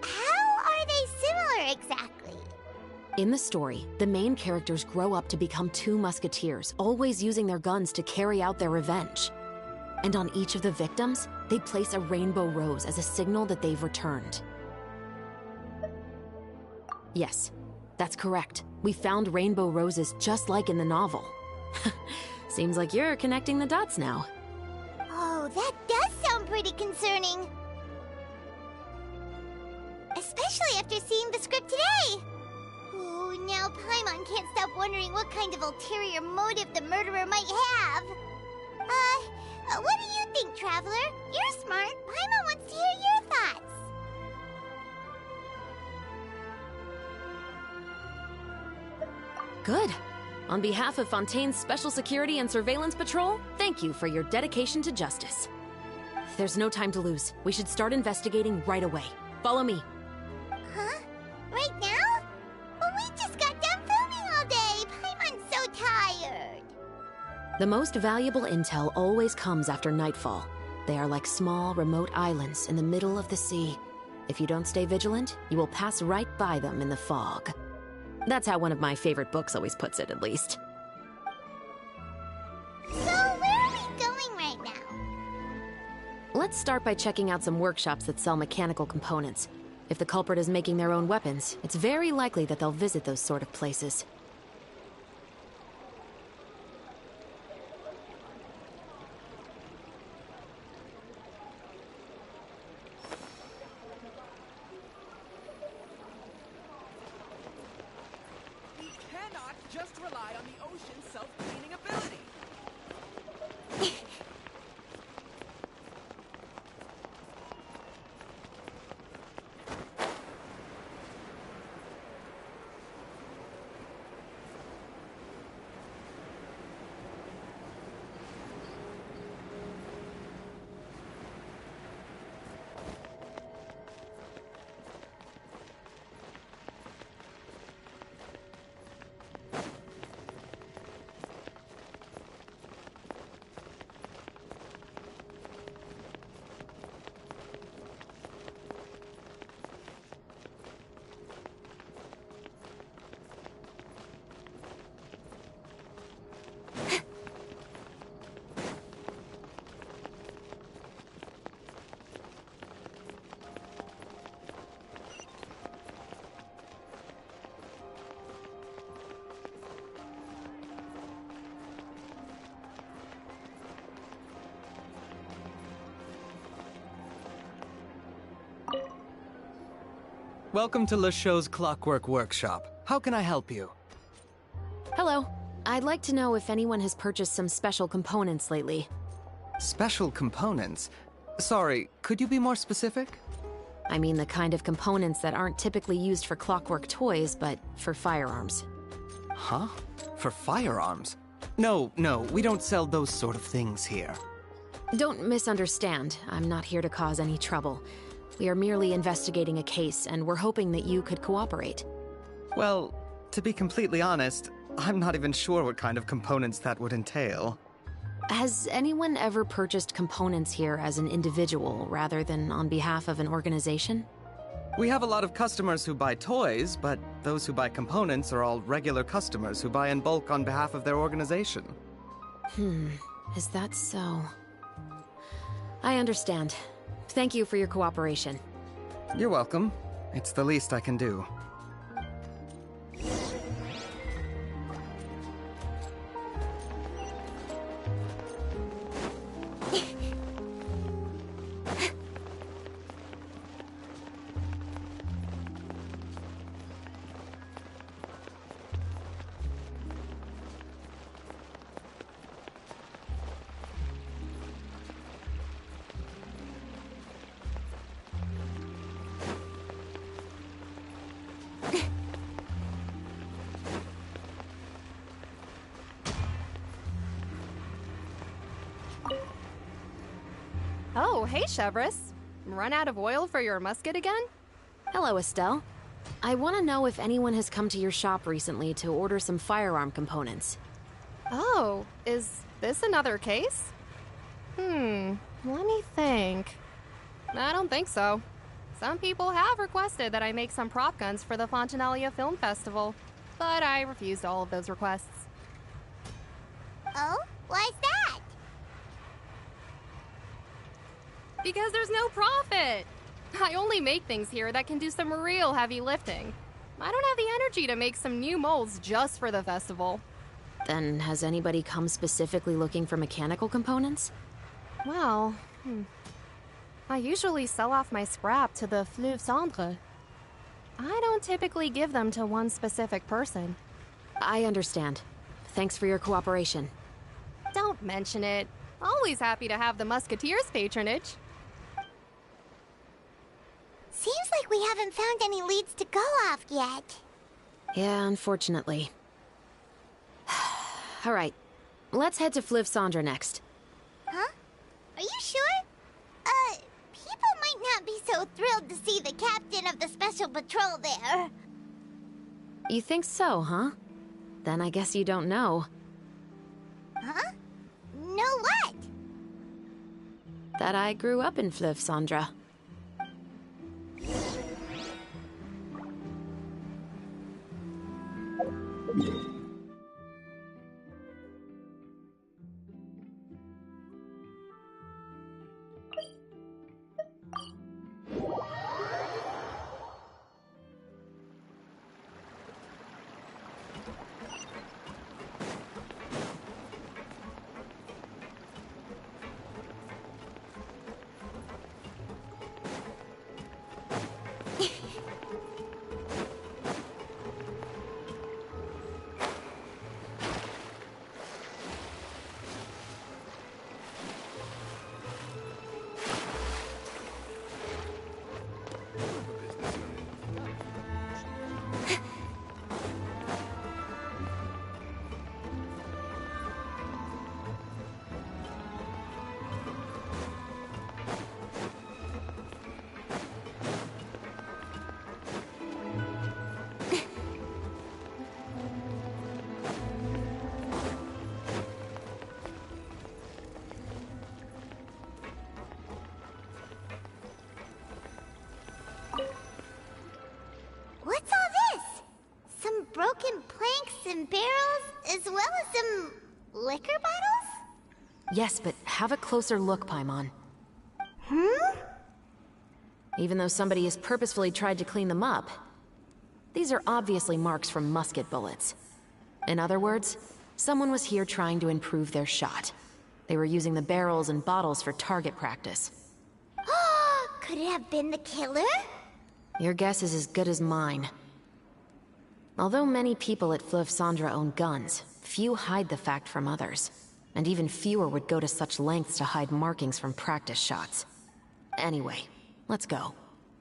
how are they similar exactly? In the story, the main characters grow up to become two musketeers, always using their guns to carry out their revenge. And on each of the victims, they place a rainbow rose as a signal that they've returned. Yes, that's correct. We found rainbow roses just like in the novel. Seems like you're connecting the dots now. Oh, that does sound pretty concerning. Especially after seeing the script today. Ooh, now Paimon can't stop wondering what kind of ulterior motive the murderer might have. What do you think, Traveler? You're smart. Paimon wants to hear your thoughts. Good. On behalf of Fontaine's Special Security and Surveillance Patrol, thank you for your dedication to justice. There's no time to lose. We should start investigating right away. Follow me. Huh? Right now? Well, we just got done filming all day. Paimon's so tired. The most valuable intel always comes after nightfall. They are like small, remote islands in the middle of the sea. If you don't stay vigilant, you will pass right by them in the fog. That's how one of my favorite books always puts it, at least. So, where are we going right now? Let's start by checking out some workshops that sell mechanical components. If the culprit is making their own weapons, it's very likely that they'll visit those sort of places. Just rely on the ocean's self-cleaning ability. Welcome to LeChaux's Clockwork Workshop. How can I help you? Hello. I'd like to know if anyone has purchased some special components lately. Special components? Sorry, could you be more specific? I mean the kind of components that aren't typically used for clockwork toys, but for firearms. Huh? For firearms? No, we don't sell those sort of things here. Don't misunderstand. I'm not here to cause any trouble. We are merely investigating a case, and we're hoping that you could cooperate. Well, to be completely honest, I'm not even sure what kind of components that would entail. Has anyone ever purchased components here as an individual rather than on behalf of an organization? We have a lot of customers who buy toys, but those who buy components are all regular customers who buy in bulk on behalf of their organization. Is that so? I understand. Thank you for your cooperation. You're welcome. It's the least I can do. Oh, hey, Chevris. Run out of oil for your musket again? Hello, Estelle. I want to know if anyone has come to your shop recently to order some firearm components. Oh, is this another case? Let me think. I don't think so. Some people have requested that I make some prop guns for the Fontanalia Film Festival, but I refused all of those requests. Oh? Why's that? Because there's no profit! I only make things here that can do some real heavy lifting. I don't have the energy to make some new molds just for the festival. Then has anybody come specifically looking for mechanical components? Well, I usually sell off my scrap to the Fleuve Cendre. I don't typically give them to one specific person. I understand. Thanks for your cooperation. Don't mention it. Always happy to have the Musketeers' patronage. Seems like we haven't found any leads to go off yet. Yeah, unfortunately. All right, let's head to Fleuve Cendre next. Huh? Are you sure? People might not be so thrilled to see the captain of the Special Patrol there. You think so, huh? Then I guess you don't know. Huh? Know what? That I grew up in Fleuve Cendre. What's all this? Some broken planks and barrels, as well as some liquor bottles? Yes, but have a closer look, Paimon. Even though somebody has purposefully tried to clean them up, these are obviously marks from musket bullets. In other words, someone was here trying to improve their shot. They were using the barrels and bottles for target practice. Could it have been the killer? Your guess is as good as mine. Although many people at Fleuve Cendres own guns, few hide the fact from others. And even fewer would go to such lengths to hide markings from practice shots. Anyway, let's go.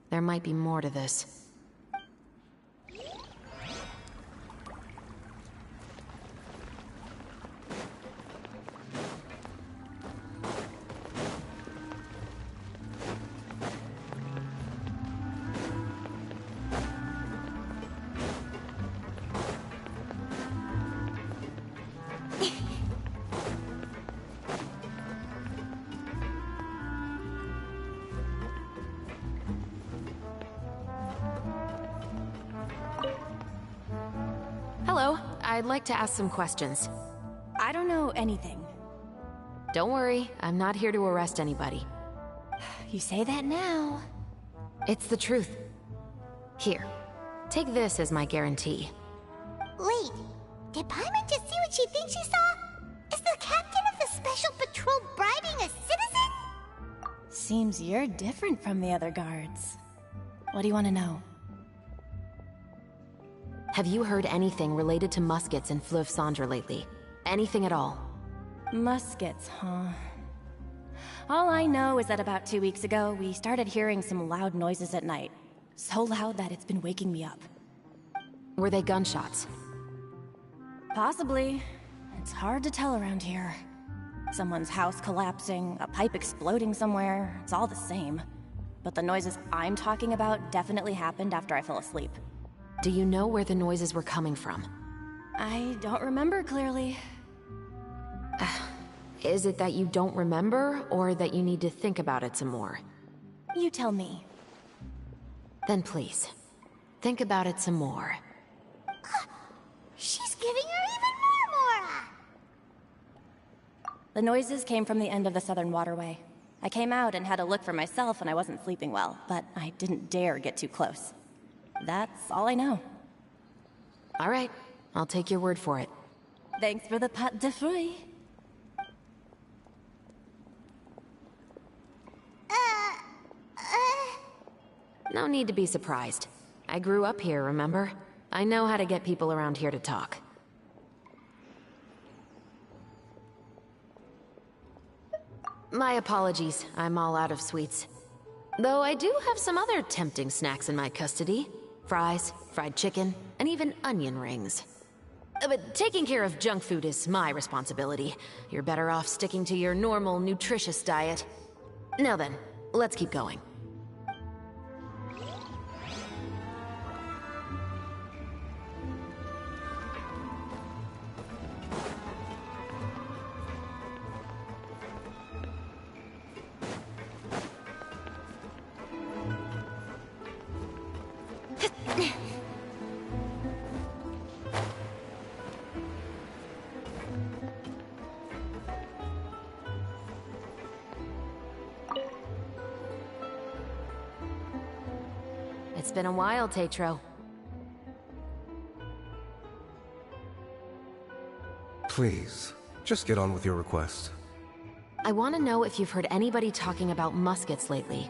There might be more to this. Hello, I'd like to ask some questions. I don't know anything. Don't worry, I'm not here to arrest anybody. You say that now. It's the truth. Here, take this as my guarantee. Wait, did Paimon just see what she thinks she saw? Is the captain of the Special Patrol bribing a citizen? Seems you're different from the other guards. What do you want to know? Have you heard anything related to muskets in Fleuve Cendres lately? Anything at all? Muskets, huh? All I know is that about 2 weeks ago, we started hearing some loud noises at night. So loud that it's been waking me up. Were they gunshots? Possibly. It's hard to tell around here. Someone's house collapsing, a pipe exploding somewhere, it's all the same. But the noises I'm talking about definitely happened after I fell asleep. Do you know where the noises were coming from? I don't remember clearly. Is it that you don't remember, or that you need to think about it some more? You tell me. Then please, think about it some more. She's giving her even more Mora! The noises came from the end of the Southern Waterway. I came out and had a look for myself when I wasn't sleeping well, but I didn't dare get too close. That's all I know. All right, I'll take your word for it. Thanks for the pâte de fruits. No need to be surprised. I grew up here, remember? I know how to get people around here to talk. My apologies, I'm all out of sweets. Though I do have some other tempting snacks in my custody. Fries, fried chicken, and even onion rings. But taking care of junk food is my responsibility. You're better off sticking to your normal, nutritious diet. Now then, let's keep going. It's been a while, Tetro. Please, just get on with your request. I want to know if you've heard anybody talking about muskets lately.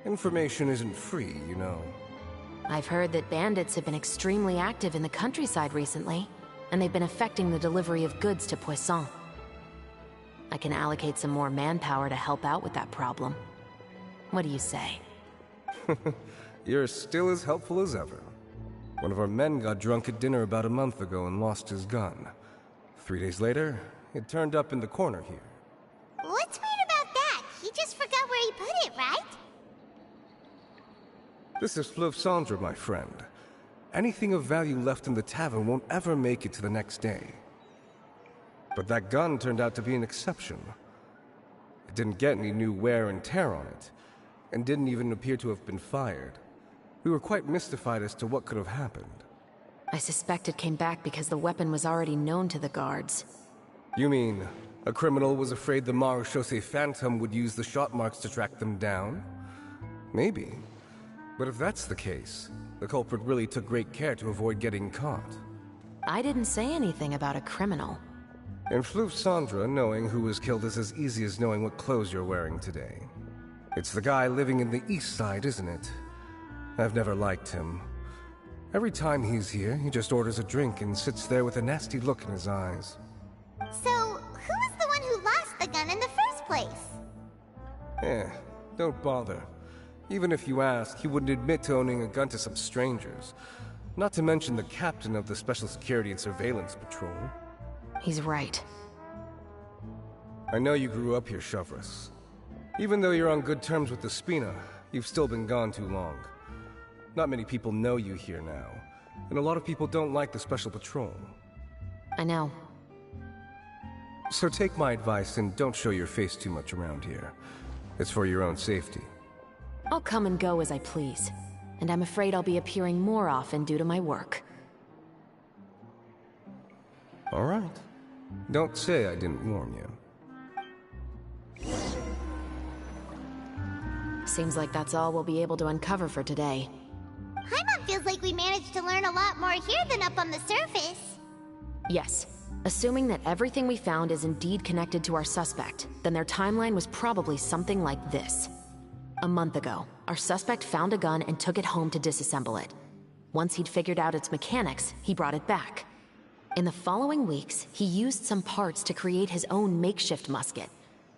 Information isn't free, you know. I've heard that bandits have been extremely active in the countryside recently, and they've been affecting the delivery of goods to Poisson. I can allocate some more manpower to help out with that problem. What do you say? You're still as helpful as ever. One of our men got drunk at dinner about a month ago and lost his gun. 3 days later, it turned up in the corner here. What's weird about that? He just forgot where he put it, right? This is Fleuve Cendre, my friend. Anything of value left in the tavern won't ever make it to the next day. But that gun turned out to be an exception. It didn't get any new wear and tear on it, and didn't even appear to have been fired. We were quite mystified as to what could have happened. I suspect it came back because the weapon was already known to the guards. You mean, a criminal was afraid the Marechaussee Phantom would use the shot marks to track them down? Maybe. But if that's the case, the culprit really took great care to avoid getting caught. I didn't say anything about a criminal. In Fleuve Cendre, knowing who was killed is as easy as knowing what clothes you're wearing today. It's the guy living in the east side, isn't it? I've never liked him. Every time he's here, he just orders a drink and sits there with a nasty look in his eyes. So, who was the one who lost the gun in the first place? Don't bother. Even if you ask, he wouldn't admit to owning a gun to some strangers. Not to mention the captain of the Special Security and Surveillance Patrol. He's right. I know you grew up here, Chevres. Even though you're on good terms with the Spina, you've still been gone too long. Not many people know you here now, and a lot of people don't like the Special Patrol. I know. So take my advice and don't show your face too much around here. It's for your own safety. I'll come and go as I please, and I'm afraid I'll be appearing more often due to my work. All right. Don't say I didn't warn you. Seems like that's all we'll be able to uncover for today. Paimon feels like we managed to learn a lot more here than up on the surface. Yes. Assuming that everything we found is indeed connected to our suspect, then their timeline was probably something like this. A month ago, our suspect found a gun and took it home to disassemble it. Once he'd figured out its mechanics, he brought it back. In the following weeks, he used some parts to create his own makeshift musket,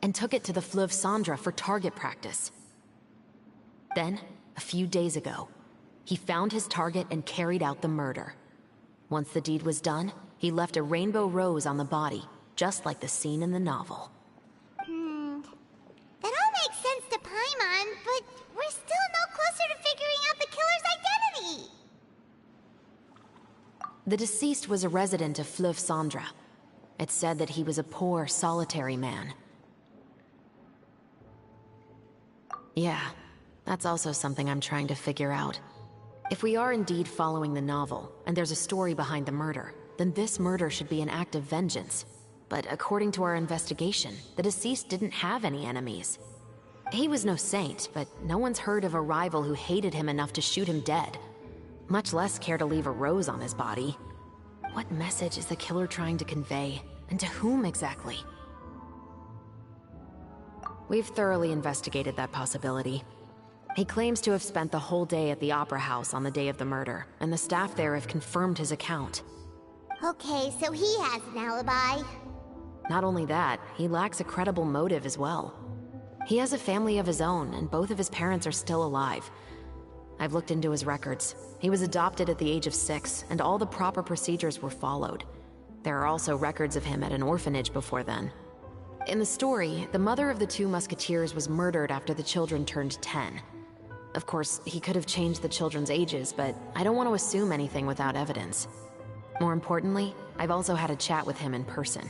and took it to the Fleuve Cendre for target practice. Then, a few days ago, he found his target and carried out the murder. Once the deed was done, he left a rainbow rose on the body, just like the scene in the novel. That all makes sense to Paimon, but we're still no closer to figuring out the killer's identity! The deceased was a resident of Fleuve Cendre. It's said that he was a poor, solitary man. Yeah, that's also something I'm trying to figure out. If we are indeed following the novel, and there's a story behind the murder, then this murder should be an act of vengeance. But according to our investigation, the deceased didn't have any enemies. He was no saint, but no one's heard of a rival who hated him enough to shoot him dead. Much less care to leave a rose on his body. What message is the killer trying to convey, and to whom exactly? We've thoroughly investigated that possibility. He claims to have spent the whole day at the Opera House on the day of the murder, and the staff there have confirmed his account. Okay, so he has an alibi. Not only that, he lacks a credible motive as well. He has a family of his own, and both of his parents are still alive. I've looked into his records. He was adopted at the age of 6, and all the proper procedures were followed. There are also records of him at an orphanage before then. In the story, the mother of the 2 musketeers was murdered after the children turned 10. Of course, he could have changed the children's ages, but I don't want to assume anything without evidence. More importantly, I've also had a chat with him in person.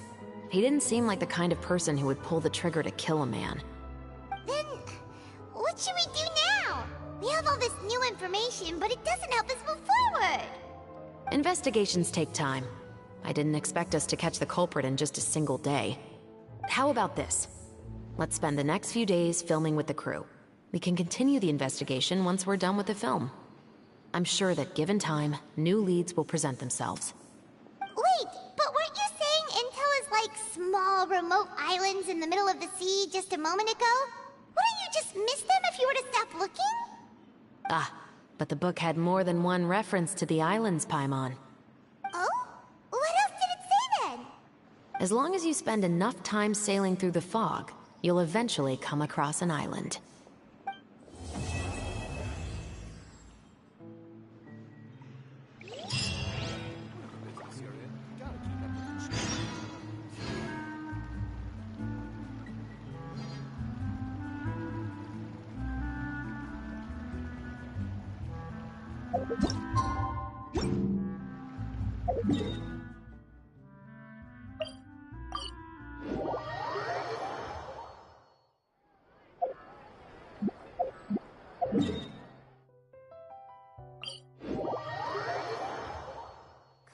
He didn't seem like the kind of person who would pull the trigger to kill a man. Then, what should we do now? We have all this new information, but it doesn't help us move forward. Investigations take time. I didn't expect us to catch the culprit in just a single day. How about this? Let's spend the next few days filming with the crew. We can continue the investigation once we're done with the film. I'm sure that given time, new leads will present themselves. Wait, but weren't you saying Intel is like small, remote islands in the middle of the sea just a moment ago? Wouldn't you just miss them if you were to stop looking? Ah, but the book had more than one reference to the islands, Paimon. Oh? What else did it say then? As long as you spend enough time sailing through the fog, you'll eventually come across an island.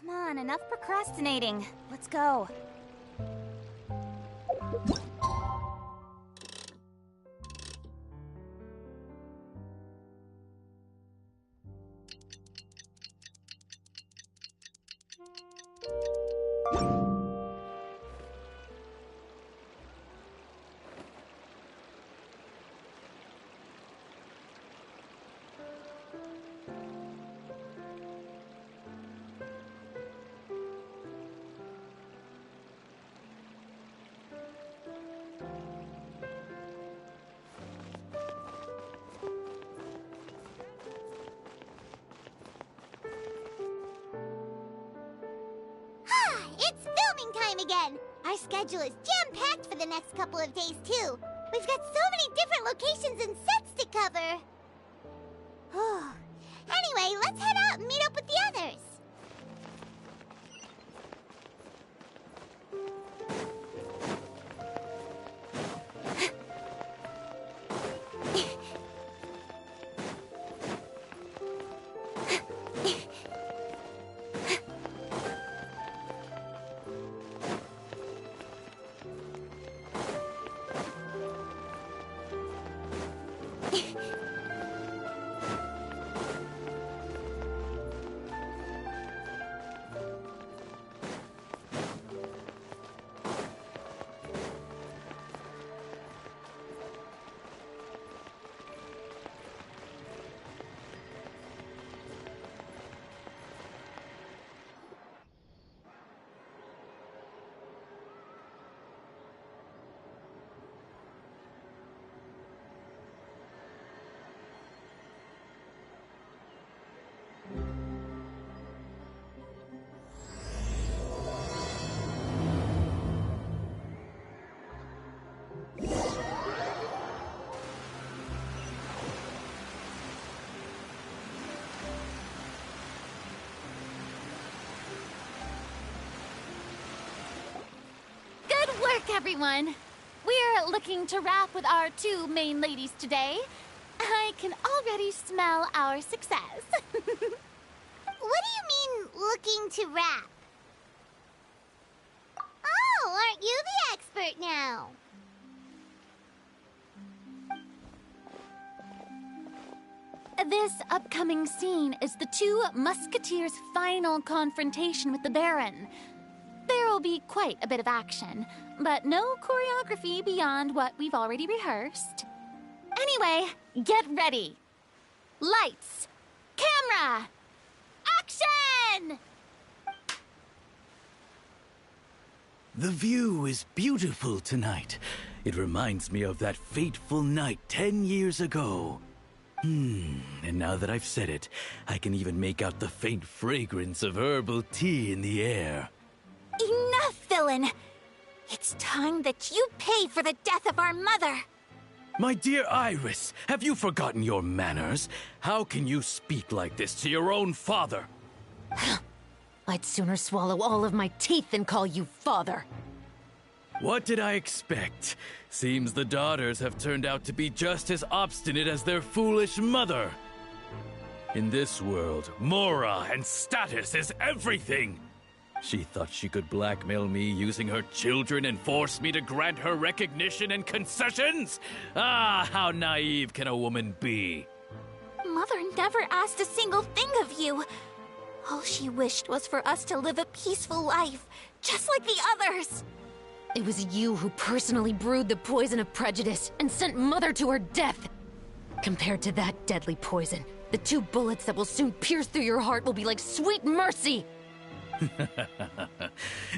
Come on, enough procrastinating. Let's go. It's filming time again! Our schedule is jam-packed for the next couple of days, too. We've got so many different locations and sets to cover. Anyway, let's head out and meet up with the others. Everyone, we're looking to wrap with our two main ladies today. I can already smell our success. What do you mean, looking to wrap? Oh, aren't you the expert now? This upcoming scene is the two Musketeers' final confrontation with the Baron. There will be quite a bit of action, but no choreography beyond what we've already rehearsed. Anyway, get ready. Lights, camera, action! The view is beautiful tonight. It reminds me of that fateful night 10 years ago. And now that I've said it, I can even make out the faint fragrance of herbal tea in the air. Enough, villain! It's time that you pay for the death of our mother! My dear Iris, have you forgotten your manners? How can you speak like this to your own father? I'd sooner swallow all of my teeth than call you father. What did I expect? Seems the daughters have turned out to be just as obstinate as their foolish mother. In this world, mora and status is everything. She thought she could blackmail me using her children and force me to grant her recognition and concessions? Ah, how naive can a woman be? Mother never asked a single thing of you. All she wished was for us to live a peaceful life, just like the others. It was you who personally brewed the poison of prejudice and sent Mother to her death. Compared to that deadly poison, the 2 bullets that will soon pierce through your heart will be like sweet mercy.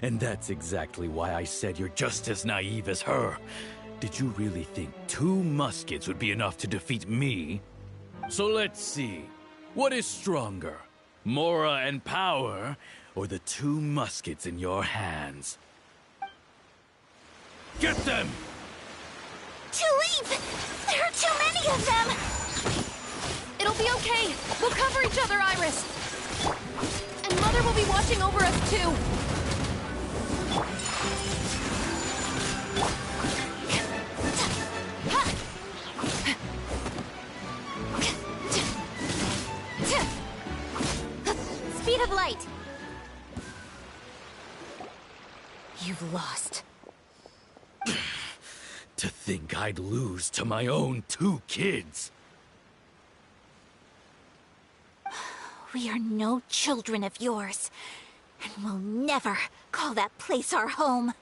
And that's exactly why I said you're just as naive as her. Did you really think 2 muskets would be enough to defeat me? So let's see. What is stronger? Mora and power, or the 2 muskets in your hands? Get them! Tulip! There are too many of them! It'll be okay. We'll cover each other, Iris. And Mother will be watching over us, too. Speed of light. You've lost. To think I'd lose to my own 2 kids. We are no children of yours, and we'll never call that place our home.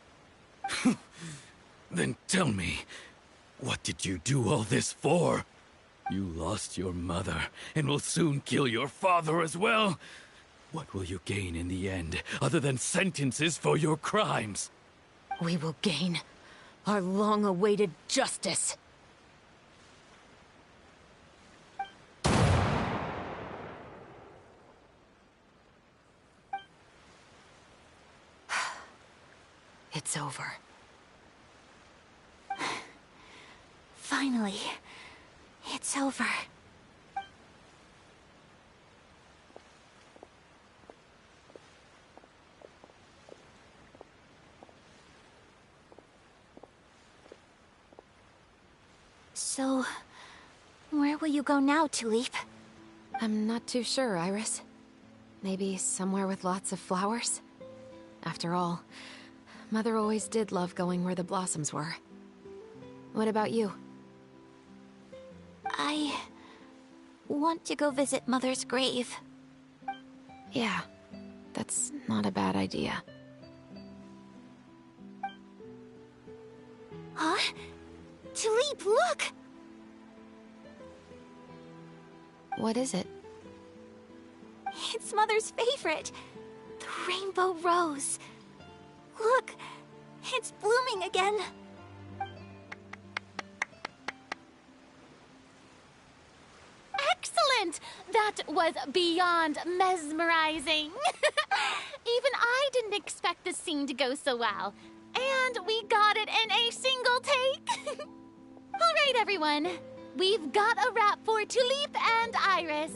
Then tell me, what did you do all this for? You lost your mother, and will soon kill your father as well. What will you gain in the end, other than sentences for your crimes? We will gain our long-awaited justice. It's over. Finally, it's over. So, where will you go now, Tulip? I'm not too sure, Iris. Maybe somewhere with lots of flowers? After all, Mother always did love going where the blossoms were. What about you? I want to go visit Mother's grave. Yeah, that's not a bad idea. Huh? Tulip, look! What is it? It's Mother's favorite. The rainbow rose. Look, it's blooming again. Excellent! That was beyond mesmerizing. Even I didn't expect this scene to go so well. And we got it in a single take. All right, everyone. We've got a wrap for Tulip and Iris.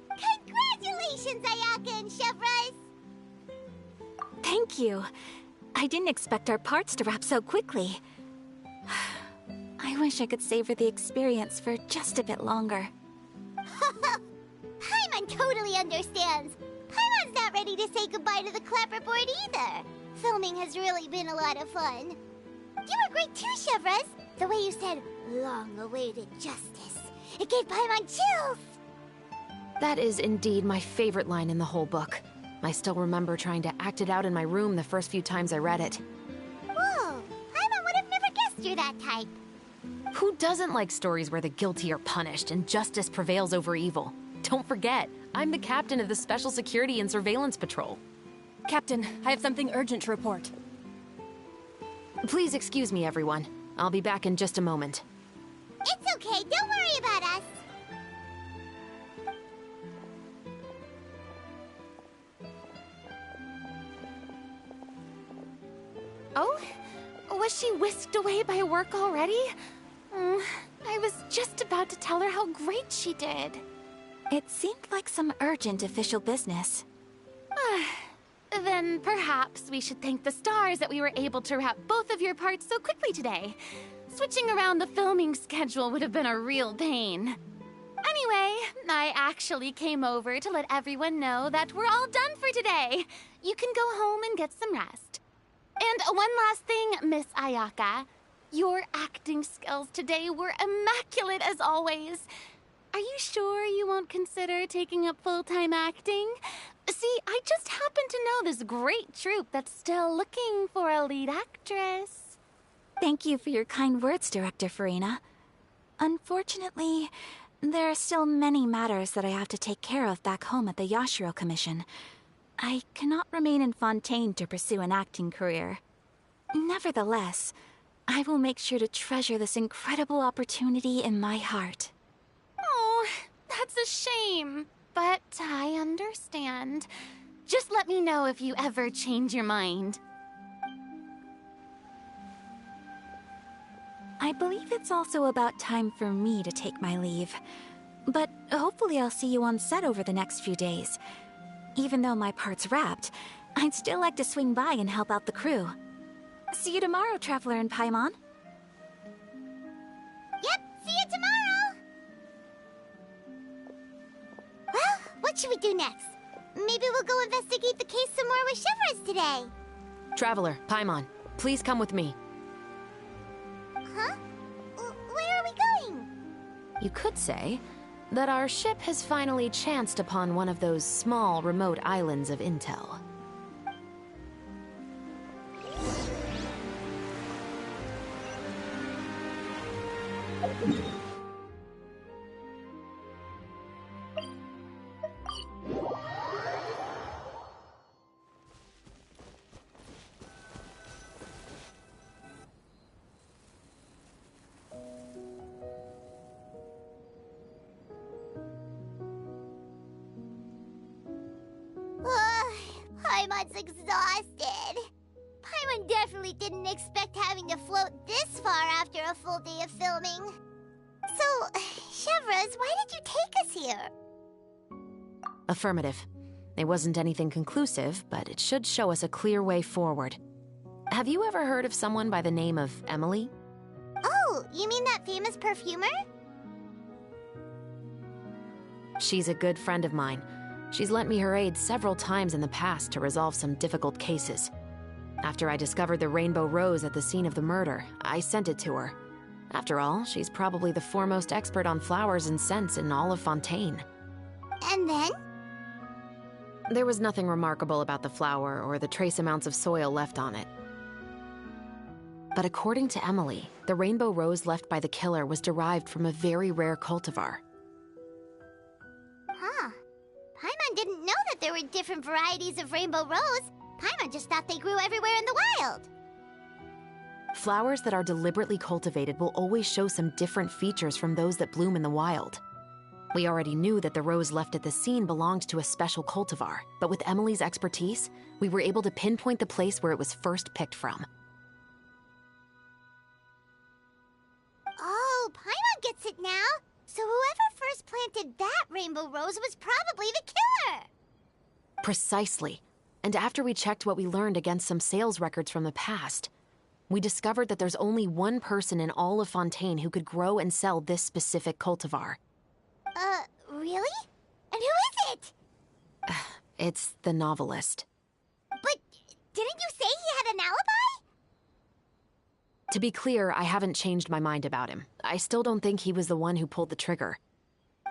Congratulations, Ayaka and Chevrolet! Thank you. I didn't expect our parts to wrap so quickly. I wish I could savor the experience for just a bit longer. Paimon totally understands. Paimon's not ready to say goodbye to the clapperboard either. Filming has really been a lot of fun. You were great too, Chevrolet. The way you said, long-awaited justice. It gave Paimon chills. That is indeed my favorite line in the whole book. I still remember trying to act it out in my room the first few times I read it. Whoa, Paimon would have never guessed you're that type. Who doesn't like stories where the guilty are punished and justice prevails over evil? Don't forget, I'm the captain of the Special Security and Surveillance Patrol. Captain, I have something urgent to report. Please excuse me, everyone. I'll be back in just a moment. It's okay, don't worry about us. Oh? Was she whisked away by work already? I was just about to tell her how great she did. It seemed like some urgent official business. Then perhaps we should thank the stars that we were able to wrap both of your parts so quickly today. Switching around the filming schedule would have been a real pain. Anyway, I actually came over to let everyone know that we're all done for today. You can go home and get some rest. And one last thing, Miss Ayaka. Your acting skills today were immaculate as always. Are you sure you won't consider taking up full-time acting? See, I just happen to know this great troupe that's still looking for a lead actress. Thank you for your kind words, Director Farina. Unfortunately, there are still many matters that I have to take care of back home at the Yashiro Commission. I cannot remain in Fontaine to pursue an acting career. Nevertheless, I will make sure to treasure this incredible opportunity in my heart. Oh, that's a shame. But I understand. Just let me know if you ever change your mind. I believe it's also about time for me to take my leave. But hopefully I'll see you on set over the next few days. Even though my part's wrapped, I'd still like to swing by and help out the crew. See you tomorrow, Traveler and Paimon. Yep, see you tomorrow! Well, what should we do next? Maybe we'll go investigate the case some more with Shivers today. Traveler, Paimon, please come with me. Huh? Where are we going? You could say that our ship has finally chanced upon one of those small, remote islands of intel. Paimon's exhausted. Paimon definitely didn't expect having to float this far after a full day of filming. So, Chevres, why did you take us here? Affirmative. It wasn't anything conclusive, but it should show us a clear way forward. Have you ever heard of someone by the name of Emily? Oh, you mean that famous perfumer? She's a good friend of mine. She's lent me her aid several times in the past to resolve some difficult cases. After I discovered the rainbow rose at the scene of the murder, I sent it to her. After all, she's probably the foremost expert on flowers and scents in all of Fontaine. And then? There was nothing remarkable about the flower or the trace amounts of soil left on it. But according to Emily, the rainbow rose left by the killer was derived from a very rare cultivar. Huh. Paimon didn't know that there were different varieties of rainbow rose. Paimon just thought they grew everywhere in the wild. Flowers that are deliberately cultivated will always show some different features from those that bloom in the wild. We already knew that the rose left at the scene belonged to a special cultivar, but with Emily's expertise, we were able to pinpoint the place where it was first picked from. Oh, Paimon gets it now. So whoever first planted that rainbow rose was probably the killer. Precisely. And after we checked what we learned against some sales records from the past, we discovered that there's only one person in all of Fontaine who could grow and sell this specific cultivar. Really? And who is it? It's the novelist. But didn't you say he had an alibi? To be clear, I haven't changed my mind about him. I still don't think he was the one who pulled the trigger.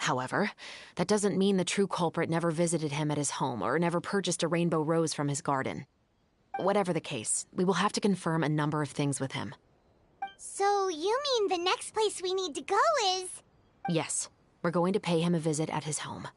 However, that doesn't mean the true culprit never visited him at his home or never purchased a rainbow rose from his garden. Whatever the case, we will have to confirm a number of things with him. So you mean the next place we need to go is... Yes, we're going to pay him a visit at his home.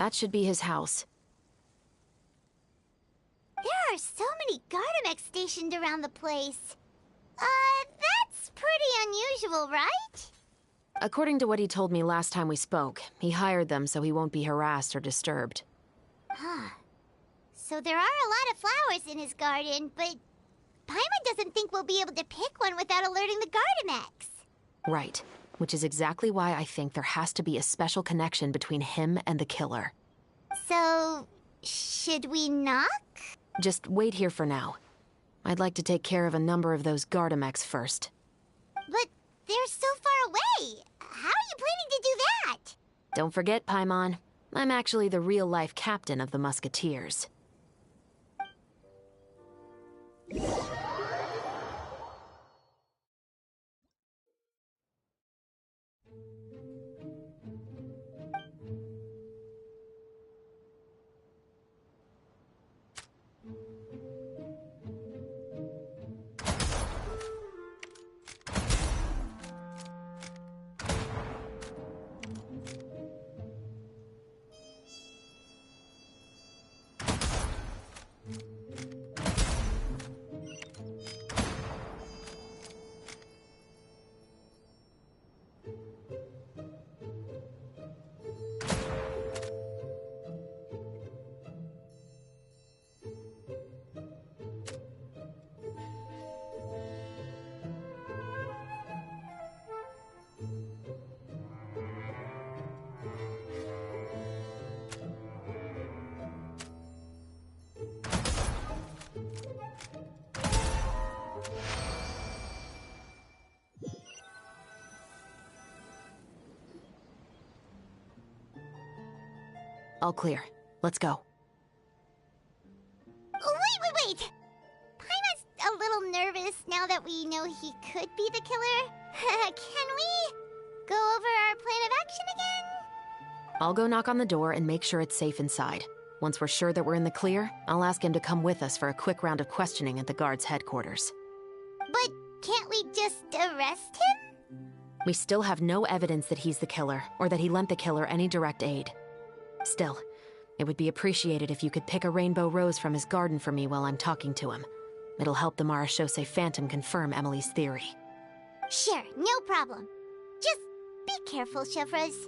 That should be his house. There are so many Gardamex stationed around the place. That's pretty unusual, right? According to what he told me last time we spoke, he hired them so he won't be harassed or disturbed. Huh. So there are a lot of flowers in his garden, but Paimon doesn't think we'll be able to pick one without alerting the Gardamex. Right. Which is exactly why I think there has to be a special connection between him and the killer. So, should we knock? Just wait here for now. I'd like to take care of a number of those Gardamex first. But they're so far away. How are you planning to do that? Don't forget, Paimon. I'm actually the real-life captain of the Musketeers. All clear. Let's go. Wait! Paimon's a little nervous now that we know he could be the killer. Can we go over our plan of action again? I'll go knock on the door and make sure it's safe inside. Once we're sure that we're in the clear, I'll ask him to come with us for a quick round of questioning at the guard's headquarters. But can't we just arrest him? We still have no evidence that he's the killer, or that he lent the killer any direct aid. Still, it would be appreciated if you could pick a rainbow rose from his garden for me while I'm talking to him. It'll help the Marashose Phantom confirm Emily's theory. Sure, no problem. Just be careful, Chevros.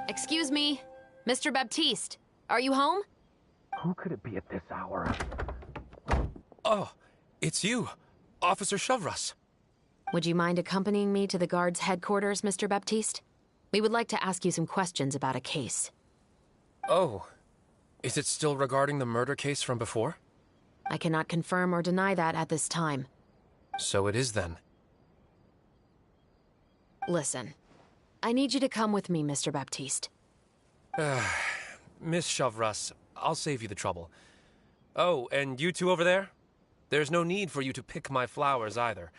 Excuse me, Mr. Baptiste, are you home? Who could it be at this hour? Oh, it's you, Officer Chevros. Would you mind accompanying me to the guard's headquarters, Mr. Baptiste? We would like to ask you some questions about a case. Oh, is it still regarding the murder case from before? I cannot confirm or deny that at this time. So it is then. Listen, I need you to come with me, Mr. Baptiste. Miss Chevros, I'll save you the trouble. Oh, and you two over there? There's no need for you to pick my flowers either.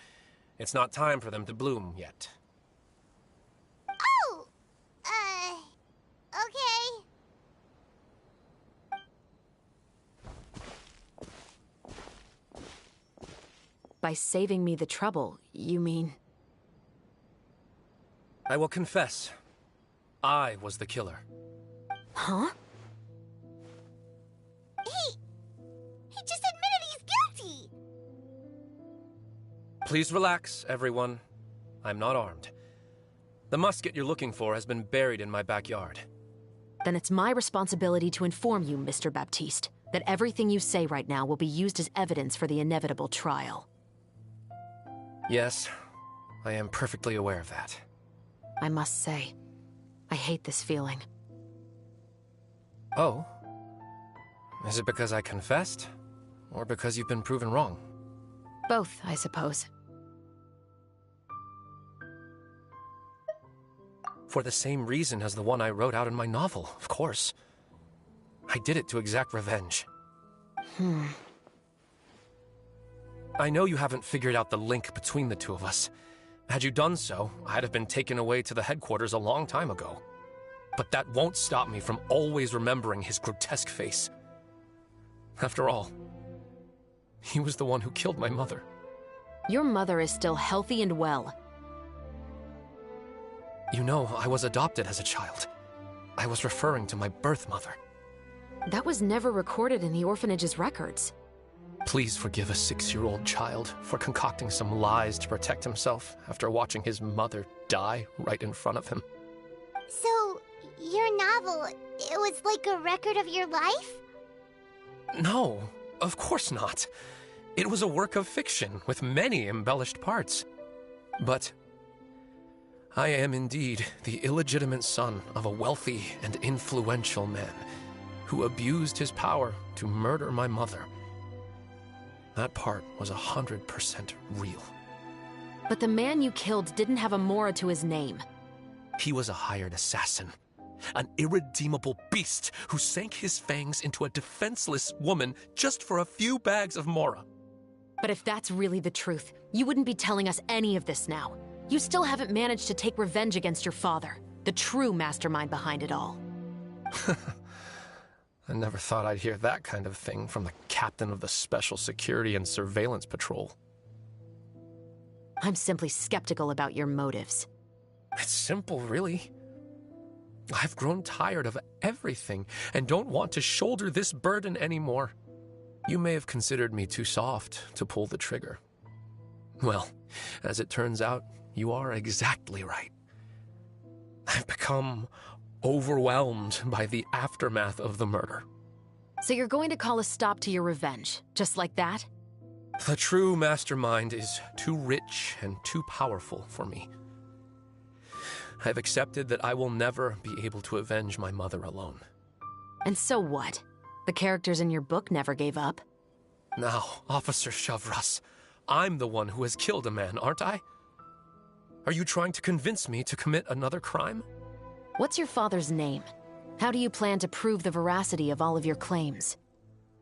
It's not time for them to bloom yet. Oh! Okay. By saving me the trouble, you mean... I will confess. I was the killer. Huh? He just admitted he's guilty! Please relax, everyone. I'm not armed. The musket you're looking for has been buried in my backyard. Then it's my responsibility to inform you, Mr. Baptiste, that everything you say right now will be used as evidence for the inevitable trial. Yes, I am perfectly aware of that. I must say, I hate this feeling. Oh? Is it because I confessed? Or because you've been proven wrong? Both, I suppose. For the same reason as the one I wrote out in my novel, of course. I did it to exact revenge. I know you haven't figured out the link between the two of us. Had you done so, I'd have been taken away to the headquarters a long time ago. But that won't stop me from always remembering his grotesque face. After all, he was the one who killed my mother. Your mother is still healthy and well. You know, I was adopted as a child. I was referring to my birth mother. That was never recorded in the orphanage's records. Please forgive a 6-year-old child for concocting some lies to protect himself after watching his mother die right in front of him. So, your novel, it was like a record of your life? No, of course not. It was a work of fiction with many embellished parts. But I am indeed the illegitimate son of a wealthy and influential man who abused his power to murder my mother. That part was 100% real. But the man you killed didn't have a Mora to his name. He was a hired assassin. An irredeemable beast who sank his fangs into a defenseless woman just for a few bags of Mora. But if that's really the truth, you wouldn't be telling us any of this now. You still haven't managed to take revenge against your father, the true mastermind behind it all. I never thought I'd hear that kind of thing from the captain of the Special Security and Surveillance Patrol. I'm simply skeptical about your motives. It's simple, really. I've grown tired of everything and don't want to shoulder this burden anymore. You may have considered me too soft to pull the trigger. Well, as it turns out, you are exactly right. I've become overwhelmed by the aftermath of the murder. So you're going to call a stop to your revenge, just like that? The true mastermind is too rich and too powerful for me. I've accepted that I will never be able to avenge my mother alone. And so what? The characters in your book never gave up? Now, Officer Shavras, I'm the one who has killed a man, aren't I? Are you trying to convince me to commit another crime? What's your father's name? How do you plan to prove the veracity of all of your claims?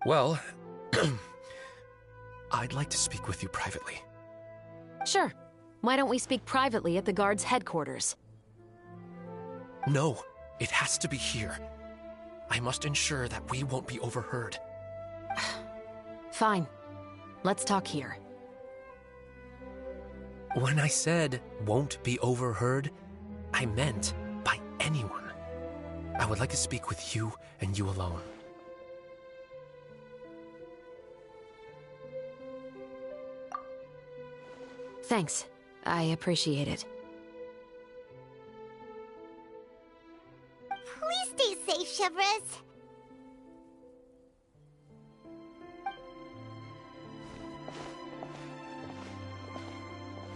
Well, I'd like to speak with you privately. Sure. Why don't we speak privately at the guard's headquarters? No, it has to be here. I must ensure that we won't be overheard. Fine. Let's talk here. When I said won't be overheard, I meant by anyone. I would like to speak with you and you alone. Thanks. I appreciate it. Please stay safe, Shavras.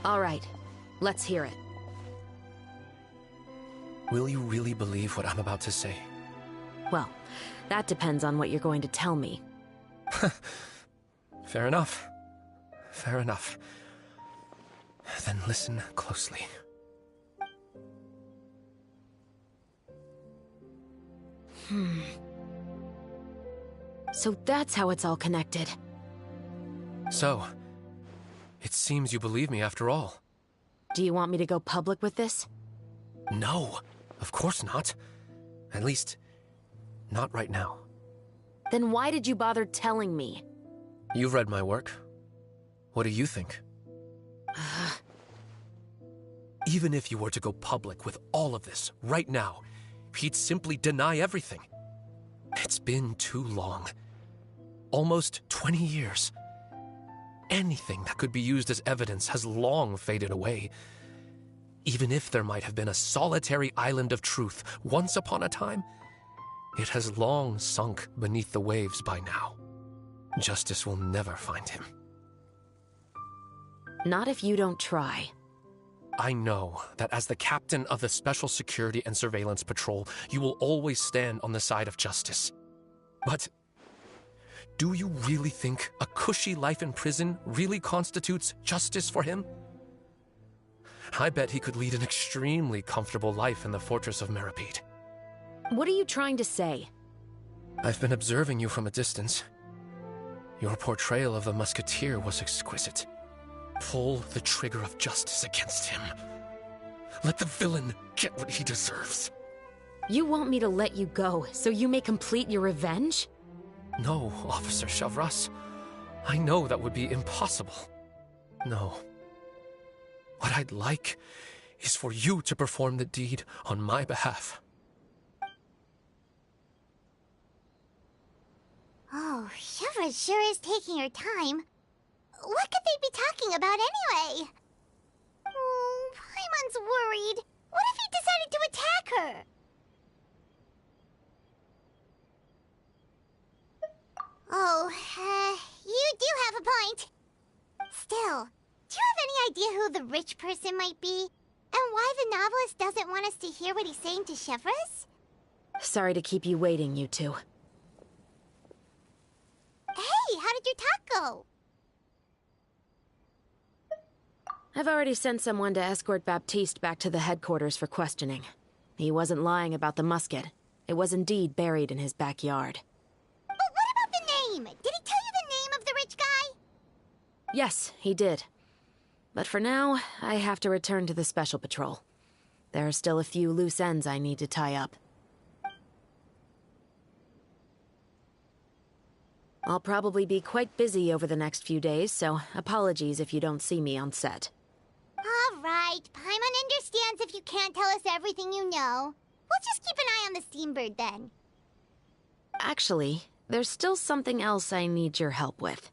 All right. Let's hear it. Will you really believe what I'm about to say? Well, that depends on what you're going to tell me. Fair enough. Fair enough. Then listen closely. So that's how it's all connected. So, it seems you believe me after all. Do you want me to go public with this? No, of course not. At least, not right now. Then why did you bother telling me? You've read my work. What do you think? Even if you were to go public with all of this right now, he'd simply deny everything. It's been too long. Almost 20 years. Anything that could be used as evidence has long faded away. Even if there might have been a solitary island of truth once upon a time, it has long sunk beneath the waves by now. Justice will never find him. Not if you don't try. I know that as the captain of the Special Security and Surveillance Patrol, you will always stand on the side of justice. But do you really think a cushy life in prison really constitutes justice for him? I bet he could lead an extremely comfortable life in the fortress of Meripede. What are you trying to say? I've been observing you from a distance. Your portrayal of the Musketeer was exquisite. Pull the trigger of justice against him. Let the villain get what he deserves. You want me to let you go so you may complete your revenge? No, Officer Chavras. I know that would be impossible. No. What I'd like is for you to perform the deed on my behalf. Oh, Shiva sure is taking her time. What could they be talking about anyway? Oh, Paimon's worried. What if he decided to attack her? Oh, you do have a point. Still, do you have any idea who the rich person might be? And why the novelist doesn't want us to hear what he's saying to Chevres? Sorry to keep you waiting, you two. Hey, how did your talk go? I've already sent someone to escort Baptiste back to the headquarters for questioning. He wasn't lying about the musket. It was indeed buried in his backyard. But what about the name? Did he tell you the name of the rich guy? Yes, he did. But for now, I have to return to the Special Patrol. There are still a few loose ends I need to tie up. I'll probably be quite busy over the next few days, so apologies if you don't see me on set. All right, Paimon understands if you can't tell us everything you know. We'll just keep an eye on the Steambird then. Actually, there's still something else I need your help with.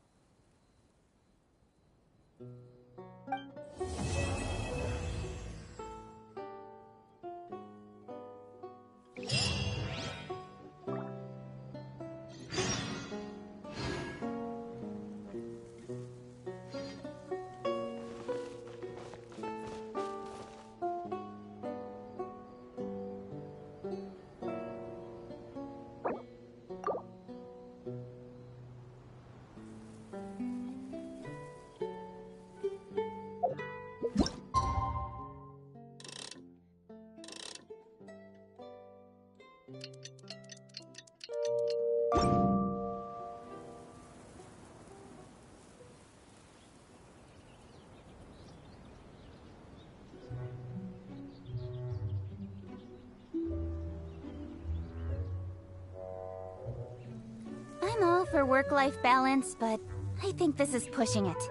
I'm all for work-life balance, but I think this is pushing it.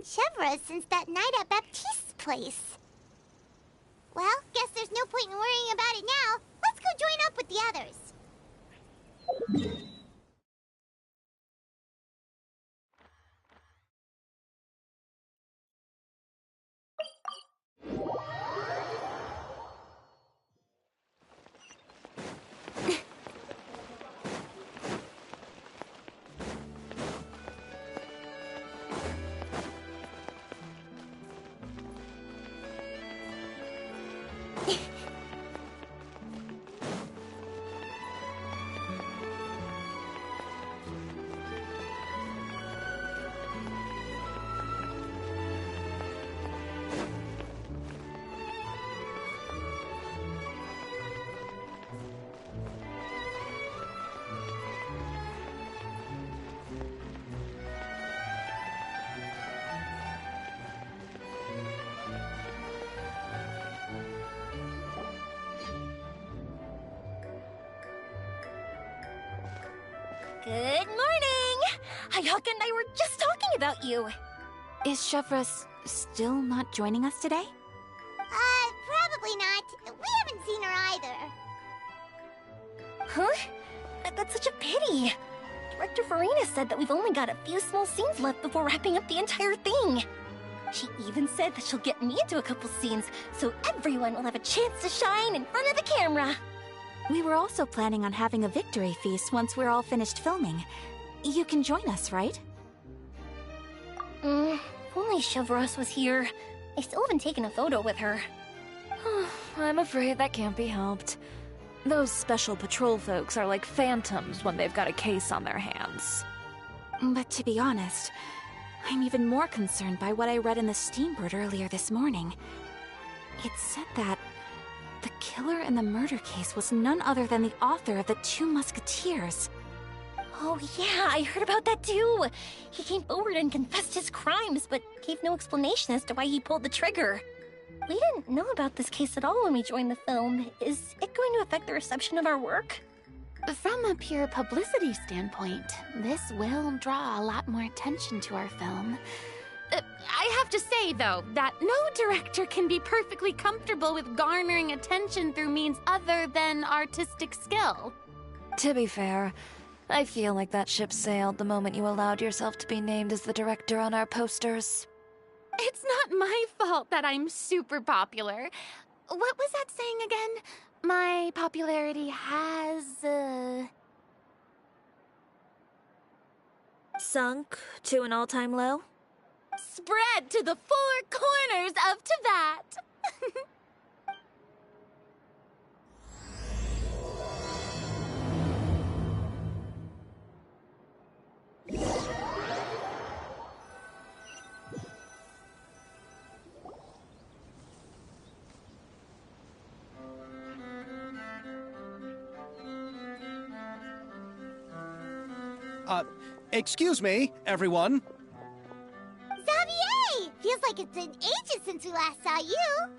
Chevres since that night at Baptiste's place. Well, guess there's no point in worrying about it now. Let's go join up with the others. Good morning! Hayaka and I were just talking about you. Is Chevres still not joining us today? Probably not. We haven't seen her either. Huh? That's such a pity. Director Farina said that we've only got a few small scenes left before wrapping up the entire thing. She even said that she'll get me into a couple scenes, so everyone will have a chance to shine in front of the camera. We were also planning on having a victory feast once we're all finished filming. You can join us, right? If only Chevros was here. I still haven't taken a photo with her. I'm afraid that can't be helped. Those special patrol folks are like phantoms when they've got a case on their hands. But to be honest, I'm even more concerned by what I read in the Steambird earlier this morning. It said that the killer in the murder case was none other than the author of the 2 Musketeers. Oh yeah, I heard about that too. He came forward and confessed his crimes, but gave no explanation as to why he pulled the trigger. We didn't know about this case at all when we joined the film. Is it going to affect the reception of our work? From a pure publicity standpoint, this will draw a lot more attention to our film. I have to say, though, that no director can be perfectly comfortable with garnering attention through means other than artistic skill. To be fair, I feel like that ship sailed the moment you allowed yourself to be named as the director on our posters. It's not my fault that I'm super popular. What was that saying again? My popularity has, Sunk to an all-time low? spread to the 4 corners of Teyvat. Excuse me, everyone. Xavier! Feels like it's been ages since we last saw you.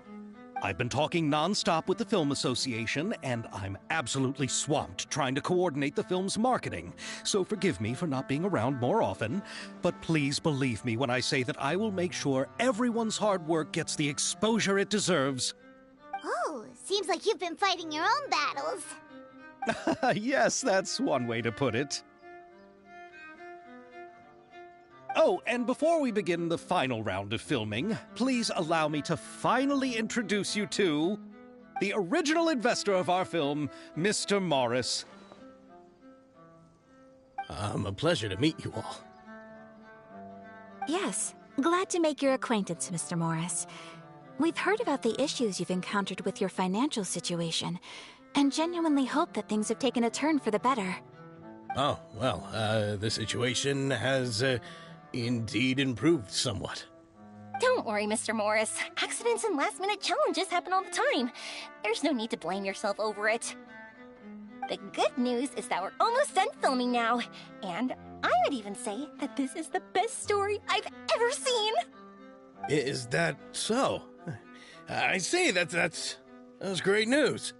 I've been talking non-stop with the Film Association, and I'm absolutely swamped trying to coordinate the film's marketing. So forgive me for not being around more often, but please believe me when I say that I will make sure everyone's hard work gets the exposure it deserves. Oh, seems like you've been fighting your own battles. Yes, that's one way to put it. Oh, and before we begin the final round of filming, please allow me to finally introduce you to the original investor of our film, Mr. Morris. A pleasure to meet you all. Yes, glad to make your acquaintance, Mr. Morris. We've heard about the issues you've encountered with your financial situation, and genuinely hope that things have taken a turn for the better. Oh, well, the situation has, indeed improved somewhat. Don't worry, Mr. Morris. Accidents and last-minute challenges happen all the time. There's no need to blame yourself over it. The good news is that we're almost done filming now, and I would even say that this is the best story I've ever seen. Is that so? I see, that's great news.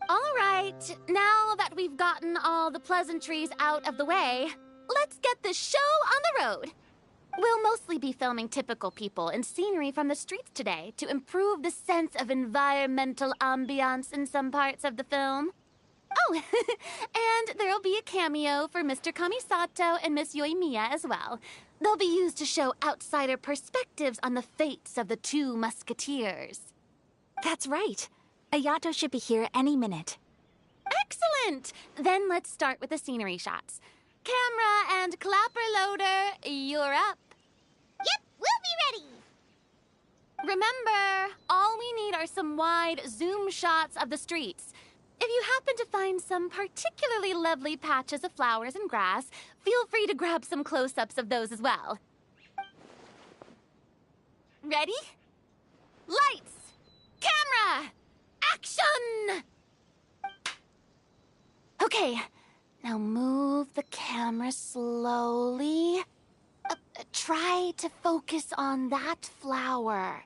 All right, now that we've gotten all the pleasantries out of the way, let's get this show on the road. We'll mostly be filming typical people and scenery from the streets today to improve the sense of environmental ambiance in some parts of the film. Oh, and there'll be a cameo for Mr. Kamisato and Miss Yoimiya as well. They'll be used to show outsider perspectives on the fates of the 2 Musketeers. That's right. Ayato should be here any minute. Excellent! Then let's start with the scenery shots. Camera and clapper loader, you're up. Yep, we'll be ready. Remember, all we need are some wide zoom shots of the streets. If you happen to find some particularly lovely patches of flowers and grass, feel free to grab some close-ups of those as well. Ready? Lights! Camera! Action! Okay, now move the camera slowly. Try to focus on that flower.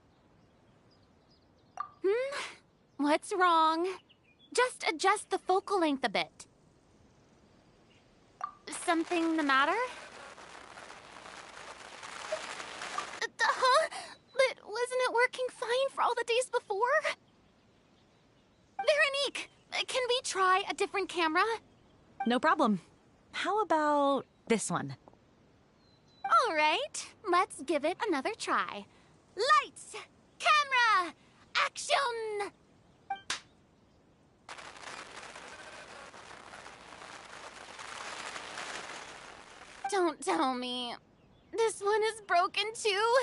What's wrong? Just adjust the focal length a bit. something the matter? Huh? But wasn't it working fine for all the days before? Veronique, can we try a different camera? No problem. How about this one? All right, let's give it another try. Lights, camera, action! Don't tell me. This one is broken too?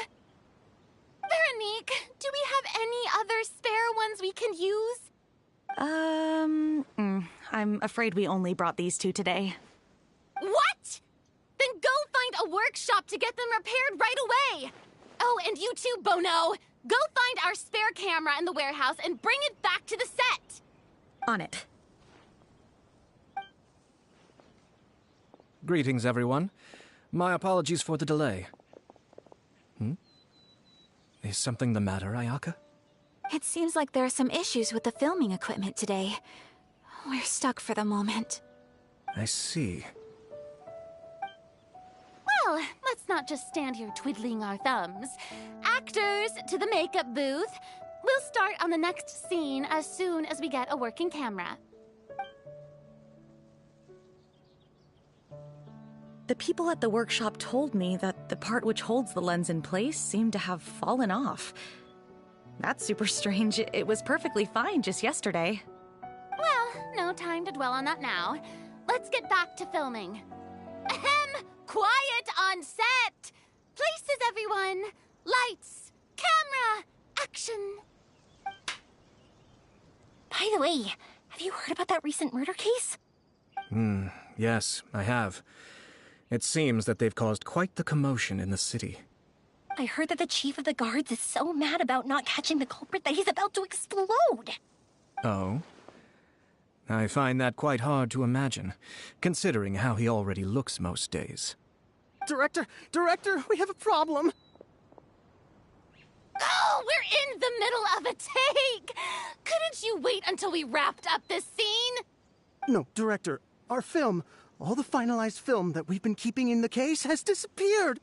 Veronique, do we have any other spare ones we can use? I'm afraid we only brought these two today. What? Then go find a workshop to get them repaired right away. Oh, and you too, Bono. Go find our spare camera in the warehouse and bring it back to the set. On it. Greetings, everyone. My apologies for the delay. Is something the matter, Ayaka? It seems like there are some issues with the filming equipment today. We're stuck for the moment. I see. Well, let's not just stand here twiddling our thumbs. Actors, to the makeup booth. We'll start on the next scene as soon as we get a working camera. The people at the workshop told me that the part which holds the lens in place seemed to have fallen off. That's super strange. It was perfectly fine just yesterday. Well, no time to dwell on that now. Let's get back to filming. Ahem! Quiet on set! Places, everyone! Lights! Camera! Action! By the way, have you heard about that recent murder case? Yes, I have. It seems that they've caused quite the commotion in the city. I heard that the chief of the guards is so mad about not catching the culprit that he's about to explode. Oh? I find that quite hard to imagine, considering how he already looks most days. Director, we have a problem. Oh, we're in the middle of a take! Couldn't you wait until we wrapped up this scene? No, Director, our film, all the finalized film that we've been keeping in the case has disappeared.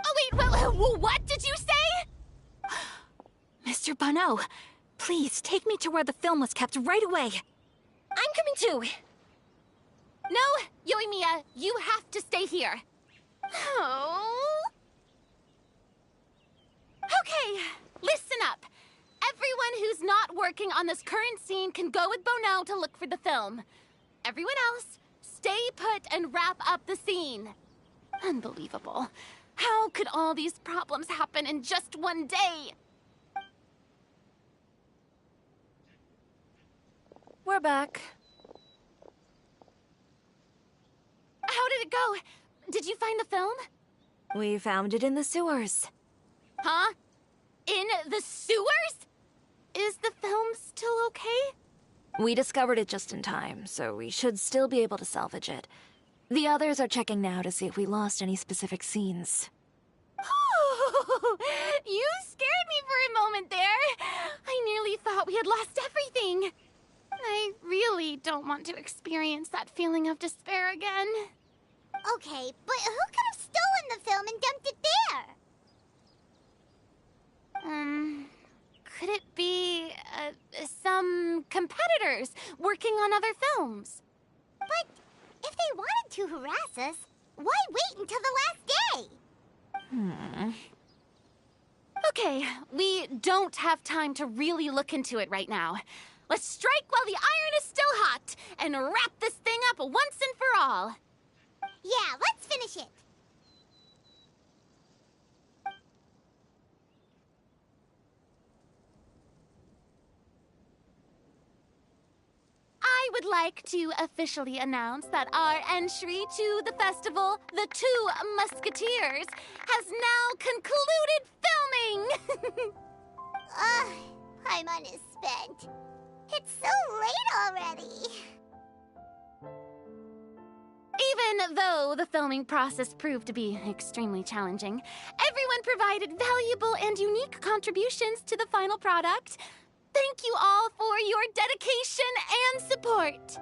Oh, wait, what did you say? Mr. Bono, please take me to where the film was kept right away. I'm coming too. No, Yoimiya, you have to stay here. Oh. Okay, listen up. Everyone who's not working on this current scene can go with Bono to look for the film. Everyone else, stay put and wrap up the scene. Unbelievable. How could all these problems happen in just one day? We're back. How did it go? Did you find the film? We found it in the sewers. Huh? In the sewers? Is the film still okay? We discovered it just in time, so we should still be able to salvage it. The others are checking now to see if we lost any specific scenes. You scared me for a moment there. I nearly thought we had lost everything. I really don't want to experience that feeling of despair again. Okay, but who could have stolen the film and dumped it there? Could it be, some competitors working on other films? But if they wanted to harass us, why wait until the last day? Okay, we don't have time to really look into it right now. Let's strike while the iron is still hot and wrap this thing up once and for all. Yeah, let's finish it. I would like to officially announce that our entry to the festival, The Two Musketeers, has now concluded filming! Paimon is spent. It's so late already. Even though the filming process proved to be extremely challenging, everyone provided valuable and unique contributions to the final product. Thank you all for your dedication and support.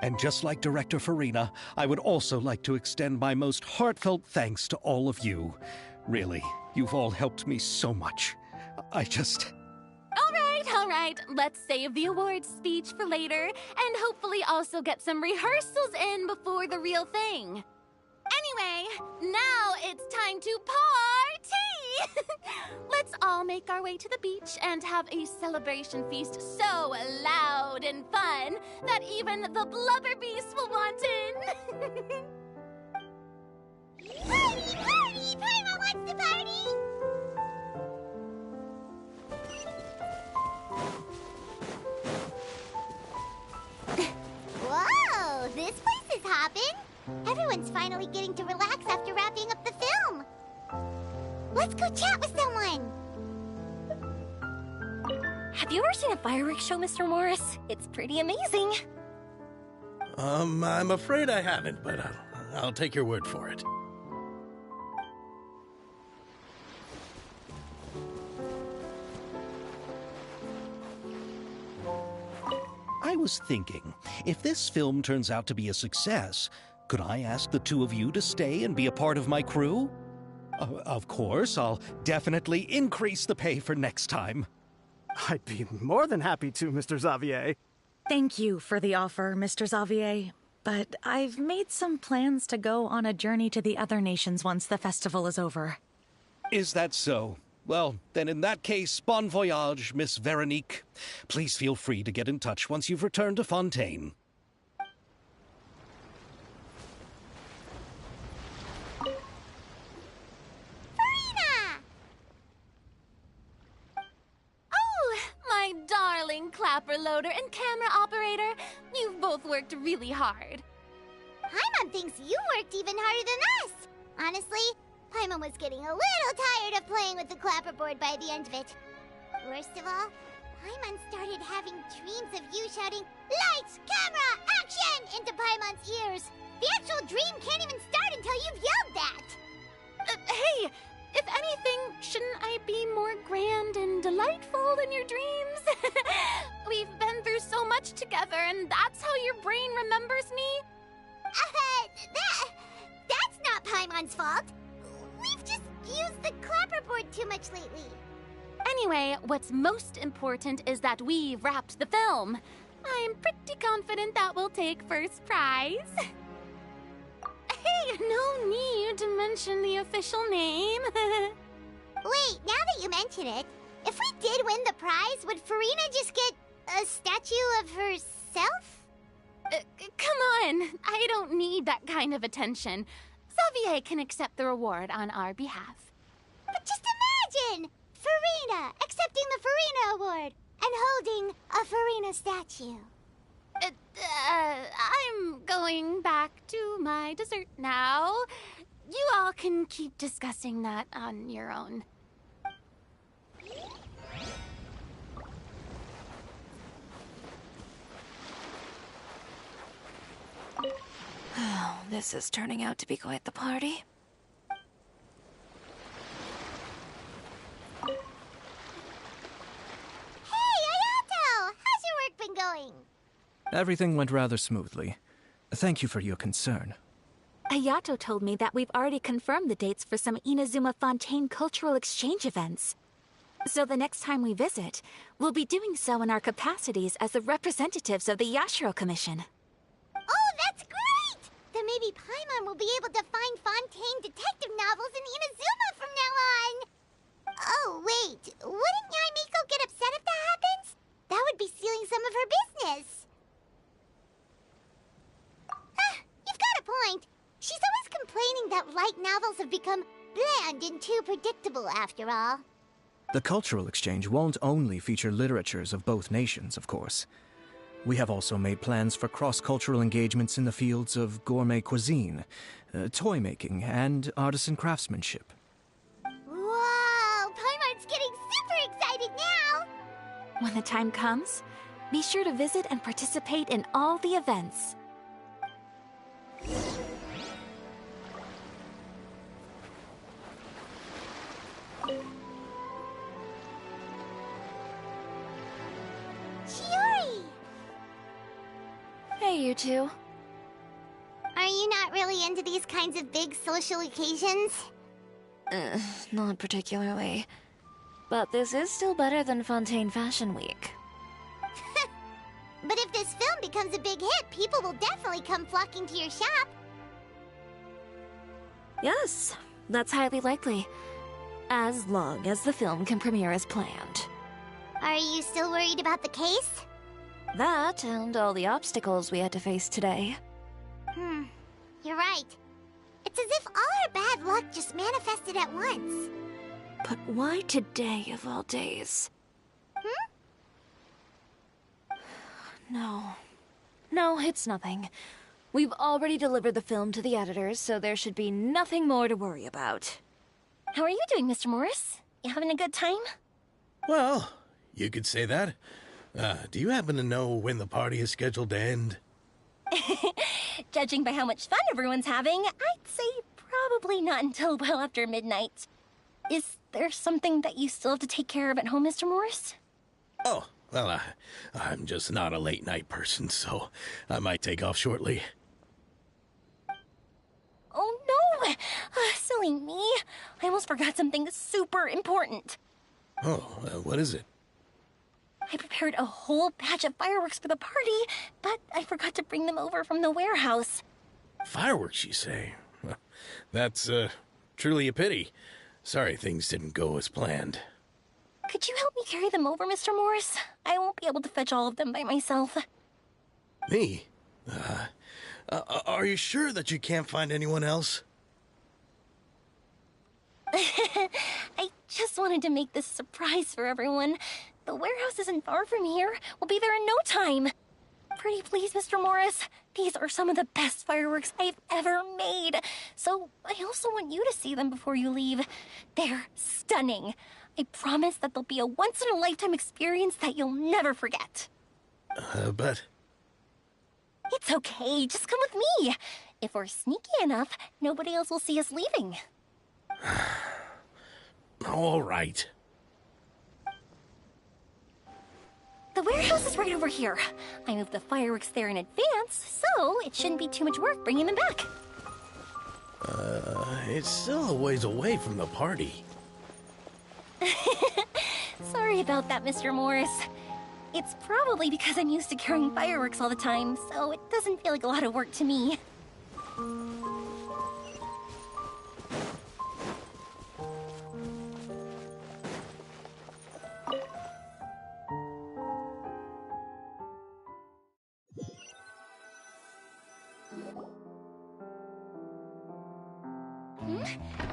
And just like Director Farina, I would also like to extend my most heartfelt thanks to all of you. Really, you've all helped me so much. All right, let's save the awards speech for later, and hopefully also get some rehearsals in before the real thing. Anyway, now it's time to party! Let's all make our way to the beach and have a celebration feast so loud and fun that even the blubber beast will want in. Party, party! Paimon wants to party! Whoa, this place is hopping. Everyone's finally getting to relax after wrapping up the film. Let's go chat with someone. Have you ever seen a fireworks show, Mr. Morris? It's pretty amazing. I'm afraid I haven't, but I'll take your word for it. I was thinking, if this film turns out to be a success, could I ask the two of you to stay and be a part of my crew? Of course, I'll definitely increase the pay for next time. I'd be more than happy to, Mr. Xavier. Thank you for the offer, Mr. Xavier. But I've made some plans to go on a journey to the other nations once the festival is over. Is that so? Well, then in that case, bon voyage, Miss Veronique. Please feel free to get in touch once you've returned to Fontaine. Oh, my darling clapper loader and camera operator. You've both worked really hard. Paimon thinks you worked even harder than us. Honestly, Paimon was getting a little tired of playing with the clapperboard by the end of it. Worst of all, Paimon started having dreams of you shouting, "Lights, camera, action!" into Paimon's ears. The actual dream can't even start until you've yelled that. Hey, if anything, shouldn't I be more grand and delightful than your dreams? We've been through so much together, and that's how your brain remembers me? That's not Paimon's fault. We've just used the clapperboard too much lately. Anyway, what's most important is that we've wrapped the film. I'm pretty confident that we'll take first prize. Hey, no need to mention the official name. Wait, now that you mention it, if we did win the prize, would Farina just get a statue of herself? Come on, I don't need that kind of attention. Xavier can accept the reward on our behalf. But just imagine! Farina accepting the Farina Award and holding a Farina statue. I'm going back to my dessert now. You all can keep discussing that on your own. Oh, this is turning out to be quite the party. Hey, Ayato! How's your work been going? Everything went rather smoothly. Thank you for your concern. Ayato told me that we've already confirmed the dates for some Inazuma Fontaine cultural exchange events. So the next time we visit, we'll be doing so in our capacities as the representatives of the Yashiro Commission. Oh, that's great! Then maybe Paimon will be able to find Fontaine detective novels in Inazuma from now on! Oh, wait. Wouldn't Yae Miko get upset if that happens? That would be stealing some of her business. You've got a point. She's always complaining that light novels have become bland and too predictable after all. The cultural exchange won't only feature literatures of both nations, of course. We have also made plans for cross-cultural engagements in the fields of gourmet cuisine, toy making, and artisan craftsmanship. Whoa! Paimon's getting super excited now! When the time comes, be sure to visit and participate in all the events. Chiori! Hey, Hey, you two. Are you not really into these kinds of big social occasions? Not particularly. But this is still better than Fontaine Fashion Week. But if this film becomes a big hit, people will definitely come flocking to your shop. Yes, that's highly likely. As long as the film can premiere as planned. Are you still worried about the case? That and all the obstacles we had to face today. You're right. It's as if all our bad luck just manifested at once. But why today of all days? No, it's nothing. We've already delivered the film to the editors, so there should be nothing more to worry about. How are you doing, Mr. Morris? You having a good time? Well, you could say that. Do you happen to know when the party is scheduled to end? Judging by how much fun everyone's having, I'd say probably not until well after midnight. Is there something that you still have to take care of at home, Mr. Morris? Oh, well, I'm just not a late-night person, so I might take off shortly. Oh, no! Silly me. I almost forgot something super important. Oh, what is it? I prepared a whole batch of fireworks for the party, but I forgot to bring them over from the warehouse. Fireworks, you say? Well, that's, truly a pity. Sorry things didn't go as planned. Could you help me carry them over, Mr. Morris? I won't be able to fetch all of them by myself. Me? Are you sure that you can't find anyone else? I just wanted to make this surprise for everyone. The warehouse isn't far from here. We'll be there in no time. Pretty please, Mr. Morris. These are some of the best fireworks I've ever made. So I also want you to see them before you leave. They're stunning. I promise that they'll be a once-in-a-lifetime experience that you'll never forget. But... It's okay. Just come with me. If we're sneaky enough, nobody else will see us leaving. All right. The warehouse is right over here. I moved the fireworks there in advance, so it shouldn't be too much work bringing them back. It's still a ways away from the party. Sorry about that, Mr. Morris. It's probably because I'm used to carrying fireworks all the time, so it doesn't feel like a lot of work to me.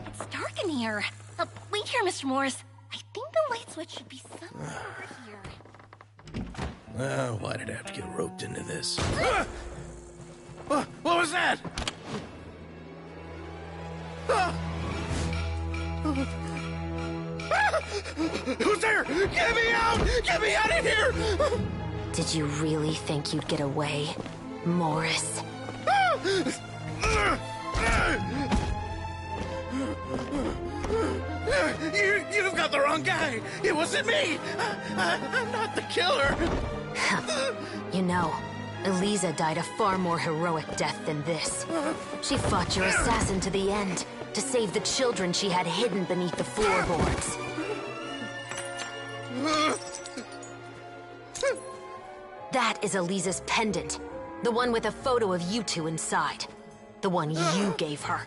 It's dark in here. Wait here, Mr. Morris. I think the light switch should be somewhere over here. Why did I have to get roped into this? What was that? Who's there? Get me out! Get me out of here! Did you really think you'd get away, Morris? You've got the wrong guy. It wasn't me. I'm not the killer. You know, Eliza died a far more heroic death than this. She fought your assassin to the end, to save the children she had hidden beneath the floorboards. That is Eliza's pendant. The one with a photo of you two inside. The one you gave her.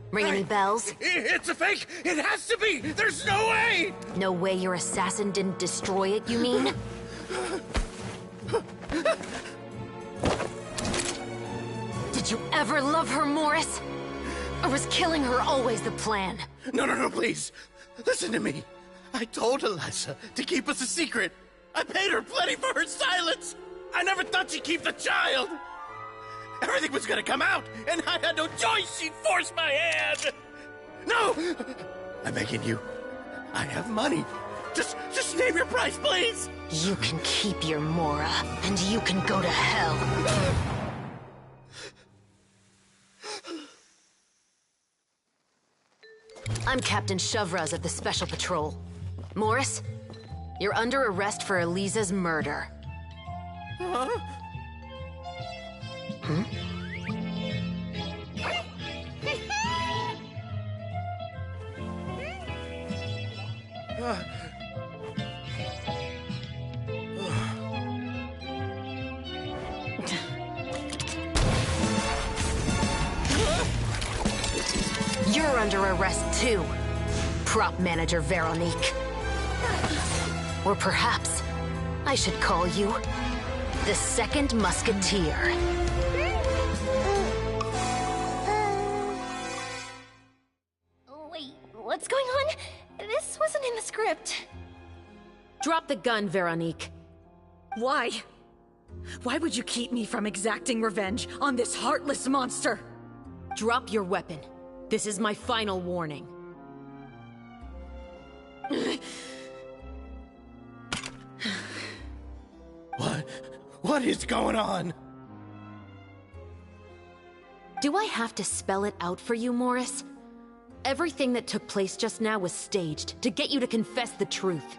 Ring any bells? It's a fake! It has to be! There's no way! No way your assassin didn't destroy it, you mean? Did you ever love her, Morris? Or was killing her always the plan? No, please. Listen to me. I told Eliza to keep us a secret. I paid her plenty for her silence. I never thought she'd keep the child. Everything was gonna come out, and I had no choice. She'd force my hand. No! I'm begging you. I have money. Just name your price, please. You can keep your Mora, and you can go to hell. I'm Captain Shovraz of the Special Patrol. Morris, you're under arrest for Eliza's murder. Huh? You're under arrest too, prop manager Veronique. Or perhaps I should call you the Second Musketeer. Wait, what's going on? This wasn't in the script. Drop the gun, Veronique. Why? Why would you keep me from exacting revenge on this heartless monster? Drop your weapon. This is my final warning. What is going on? Do I have to spell it out for you, Morris? Everything that took place just now was staged to get you to confess the truth.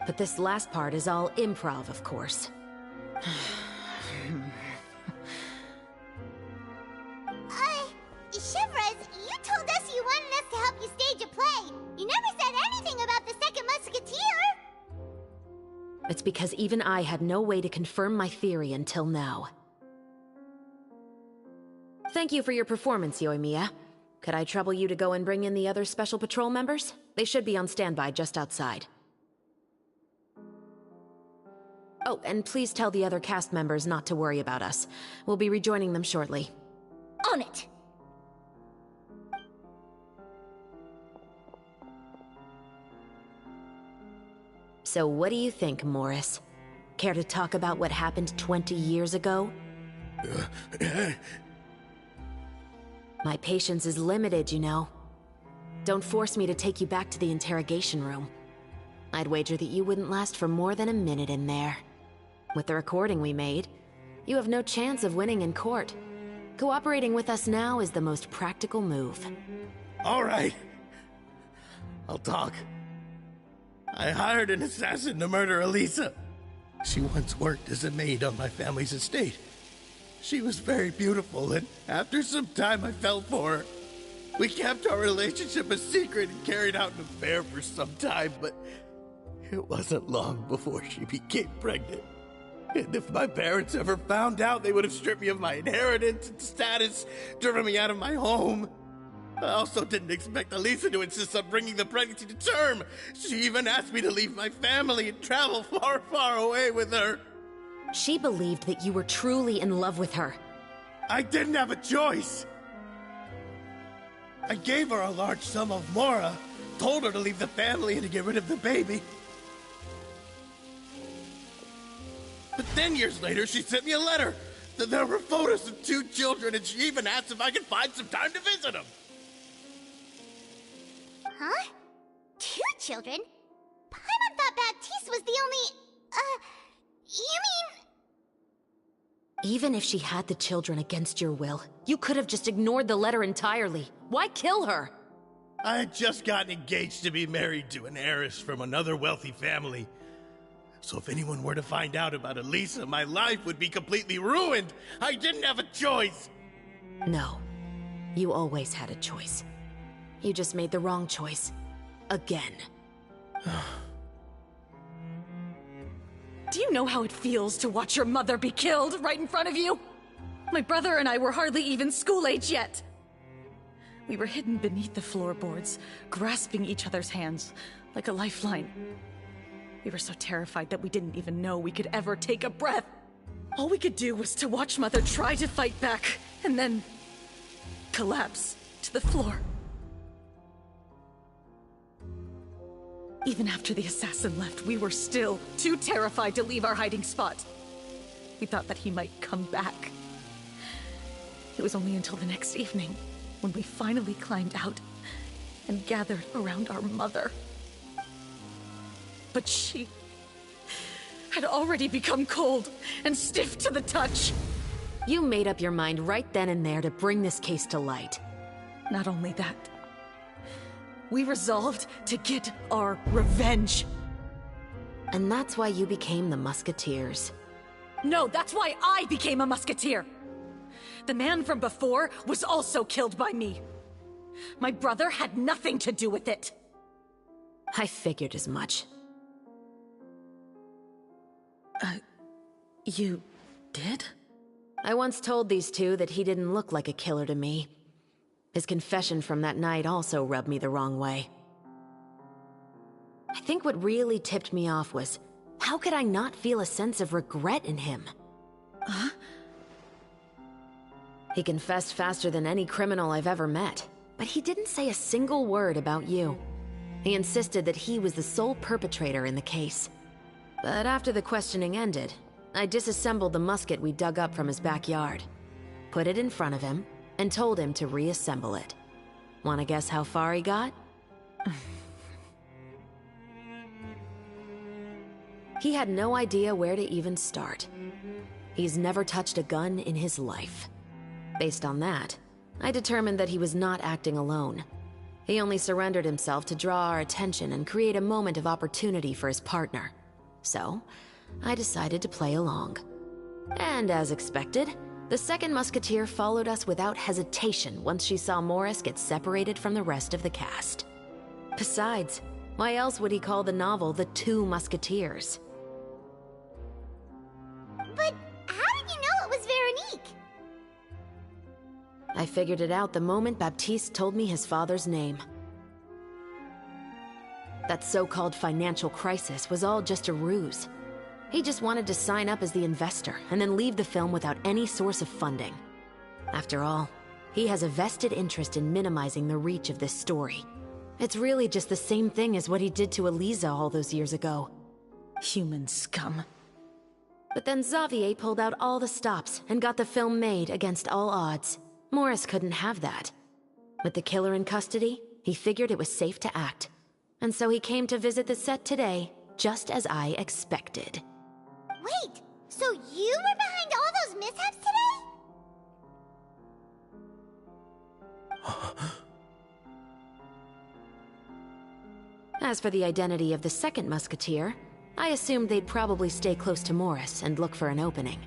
But this last part is all improv, of course. Shivers, you told us you wanted us to help you stage a play. You never said anything about the Second Musketeer. It's because even I had no way to confirm my theory until now. Thank you for your performance, Yoimiya. Could I trouble you to go and bring in the other Special Patrol members? They should be on standby just outside. Oh, and please tell the other cast members not to worry about us. We'll be rejoining them shortly. On it! So what do you think, Morris? Care to talk about what happened 20 years ago? My patience is limited, you know. Don't force me to take you back to the interrogation room. I'd wager that you wouldn't last for more than a minute in there. With the recording we made, you have no chance of winning in court. Cooperating with us now is the most practical move. All right. I'll talk. I hired an assassin to murder Elisa. She once worked as a maid on my family's estate. She was very beautiful, and after some time I fell for her. We kept our relationship a secret and carried out an affair for some time, but it wasn't long before she became pregnant. And if my parents ever found out, they would have stripped me of my inheritance and status, driven me out of my home. I also didn't expect Elisa to insist on bringing the pregnancy to term. She even asked me to leave my family and travel far, far away with her. She believed that you were truly in love with her. I didn't have a choice. I gave her a large sum of mora, told her to leave the family and to get rid of the baby. But then years later, she sent me a letter. There were photos of 2 children, and she even asked if I could find some time to visit them. Huh? 2 children? Paimon thought Baptiste was the only... you mean... Even if she had the children against your will, you could have just ignored the letter entirely. Why kill her? I had just gotten engaged to be married to an heiress from another wealthy family. So if anyone were to find out about Elisa, my life would be completely ruined. I didn't have a choice. No. You always had a choice. You just made the wrong choice. Again. Do you know how it feels to watch your mother be killed right in front of you? My brother and I were hardly even school age yet. We were hidden beneath the floorboards, grasping each other's hands like a lifeline. We were so terrified that we didn't even know we could ever take a breath. All we could do was to watch Mother try to fight back, and then collapse to the floor. Even after the assassin left, we were still too terrified to leave our hiding spot. We thought that he might come back. It was only until the next evening when we finally climbed out and gathered around our mother. But she had already become cold and stiff to the touch. You made up your mind right then and there to bring this case to light. Not only that, we resolved to get our revenge. And that's why you became the Musketeers. No, that's why I became a Musketeer. The man from before was also killed by me. My brother had nothing to do with it. I figured as much. You did? I once told these two that he didn't look like a killer to me. His confession from that night also rubbed me the wrong way. I think what really tipped me off was, how could I not feel a sense of regret in him? Huh? He confessed faster than any criminal I've ever met, but he didn't say a single word about you. He insisted that he was the sole perpetrator in the case. But after the questioning ended, I disassembled the musket we dug up from his backyard, put it in front of him, and told him to reassemble it. Wanna guess how far he got? He had no idea where to even start. He's never touched a gun in his life. Based on that, I determined that he was not acting alone. He only surrendered himself to draw our attention and create a moment of opportunity for his partner. So, I decided to play along. And as expected, the second musketeer followed us without hesitation once she saw Morris get separated from the rest of the cast. Besides, why else would he call the novel The Two Musketeers? But how did you know it was Veronique? I figured it out the moment Baptiste told me his father's name. That so-called financial crisis was all just a ruse. He just wanted to sign up as the investor and then leave the film without any source of funding. After all, he has a vested interest in minimizing the reach of this story. It's really just the same thing as what he did to Eliza all those years ago. Human scum. But then Xavier pulled out all the stops and got the film made against all odds. Morris couldn't have that. With the killer in custody, he figured it was safe to act. And so he came to visit the set today, just as I expected. Wait, so you were behind all those mishaps today? As for the identity of the second musketeer, I assumed they'd probably stay close to Morris and look for an opening.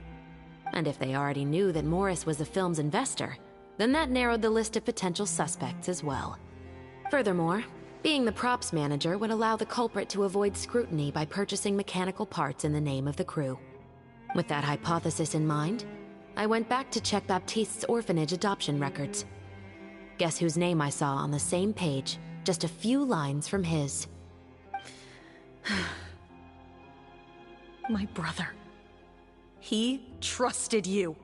And if they already knew that Morris was the film's investor, then that narrowed the list of potential suspects as well. Furthermore, being the props manager would allow the culprit to avoid scrutiny by purchasing mechanical parts in the name of the crew. With that hypothesis in mind, I went back to check Baptiste's orphanage adoption records. Guess whose name I saw on the same page, just a few lines from his. My brother. He trusted you.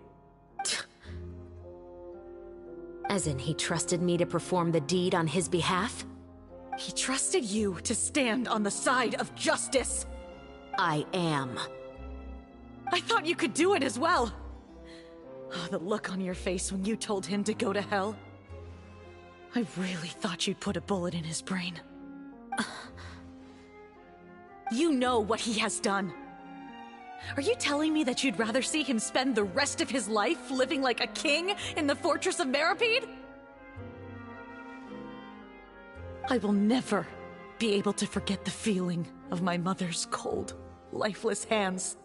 As in, he trusted me to perform the deed on his behalf? He trusted you to stand on the side of justice. I am. I thought you could do it as well. Oh, the look on your face when you told him to go to hell. I really thought you'd put a bullet in his brain. You know what he has done. Are you telling me that you'd rather see him spend the rest of his life living like a king in the fortress of Meripede? I will never be able to forget the feeling of my mother's cold, lifeless hands.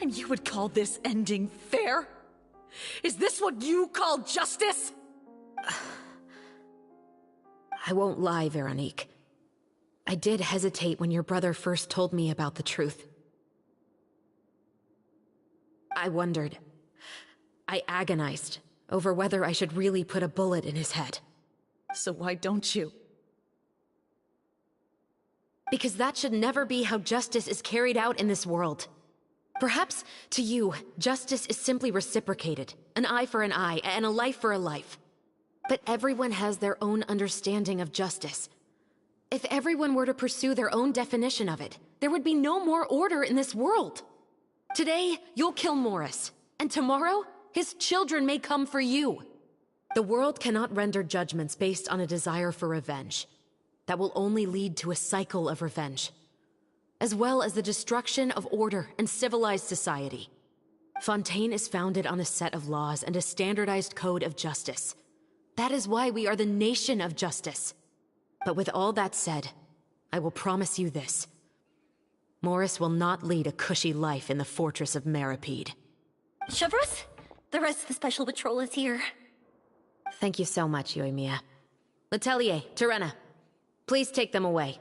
And you would call this ending fair? Is this what you call justice? I won't lie, Veronique. I did hesitate when your brother first told me about the truth. I wondered. I agonized over whether I should really put a bullet in his head. So why don't you? Because that should never be how justice is carried out in this world. Perhaps, to you, justice is simply reciprocated. An eye for an eye, and a life for a life. But everyone has their own understanding of justice. If everyone were to pursue their own definition of it, there would be no more order in this world. Today, you'll kill Morris, and tomorrow, his children may come for you. The world cannot render judgments based on a desire for revenge. That will only lead to a cycle of revenge, as well as the destruction of order and civilized society. Fontaine is founded on a set of laws and a standardized code of justice. That is why we are the nation of justice. But with all that said, I will promise you this. Morris will not lead a cushy life in the fortress of Meripede. Chevrus? The rest of the Special Patrol is here. Thank you so much, Yoimiya. Letelier, Terena, please take them away.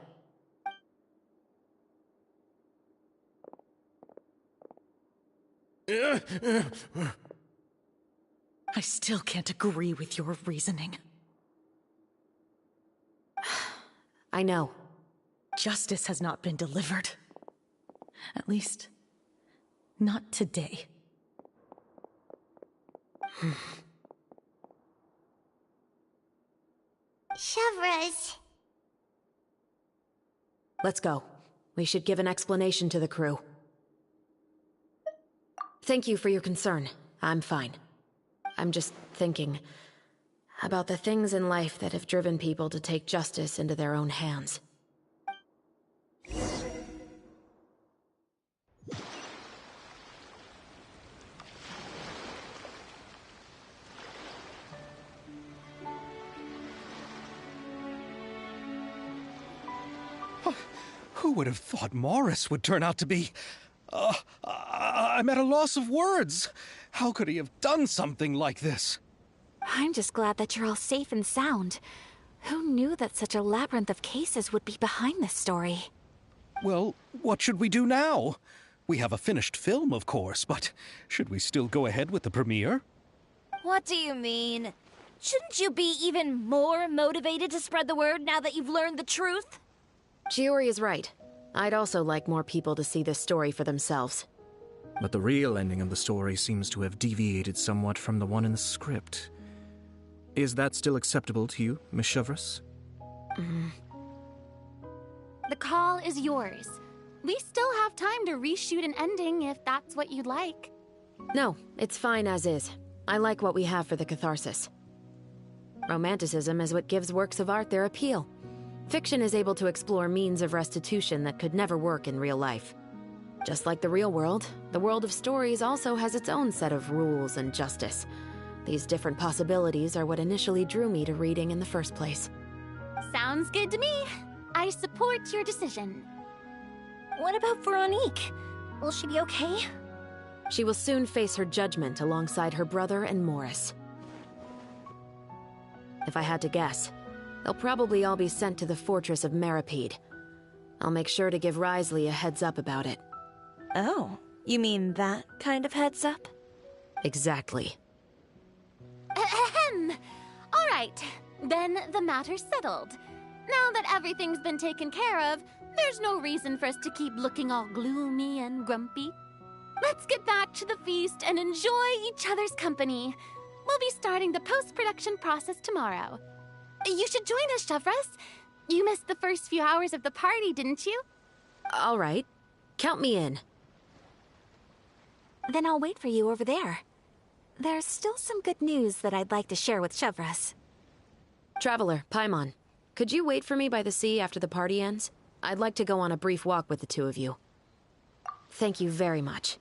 I still can't agree with your reasoning. I know. Justice has not been delivered. At least, not today. Chevres. Let's go. We should give an explanation to the crew. Thank you for your concern. I'm fine. I'm just thinking about the things in life that have driven people to take justice into their own hands. Who would have thought Morris would turn out to be... I'm at a loss of words. How could he have done something like this? I'm just glad that you're all safe and sound. Who knew that such a labyrinth of cases would be behind this story? Well, what should we do now? We have a finished film, of course, but should we still go ahead with the premiere? What do you mean? Shouldn't you be even more motivated to spread the word now that you've learned the truth? Chiori is right. I'd also like more people to see this story for themselves. But the real ending of the story seems to have deviated somewhat from the one in the script. Is that still acceptable to you, Miss Chevres? The call is yours. We still have time to reshoot an ending if that's what you'd like. No, it's fine as is. I like what we have for the catharsis. Romanticism is what gives works of art their appeal. Fiction is able to explore means of restitution that could never work in real life. Just like the real world, the world of stories also has its own set of rules and justice. These different possibilities are what initially drew me to reading in the first place. Sounds good to me. I support your decision. What about Veronique? Will she be okay? She will soon face her judgment alongside her brother and Morris. If I had to guess, they'll probably all be sent to the fortress of Meripede. I'll make sure to give Risley a heads up about it. Oh, you mean that kind of heads up? Exactly. Ahem. All right, then the matter's settled. Now that everything's been taken care of, there's no reason for us to keep looking all gloomy and grumpy. Let's get back to the feast and enjoy each other's company. We'll be starting the post-production process tomorrow. You should join us, Chevres. You missed the first few hours of the party, didn't you? All right. Count me in. Then I'll wait for you over there. There's still some good news that I'd like to share with Chevres. Traveler, Paimon, could you wait for me by the sea after the party ends? I'd like to go on a brief walk with the two of you. Thank you very much.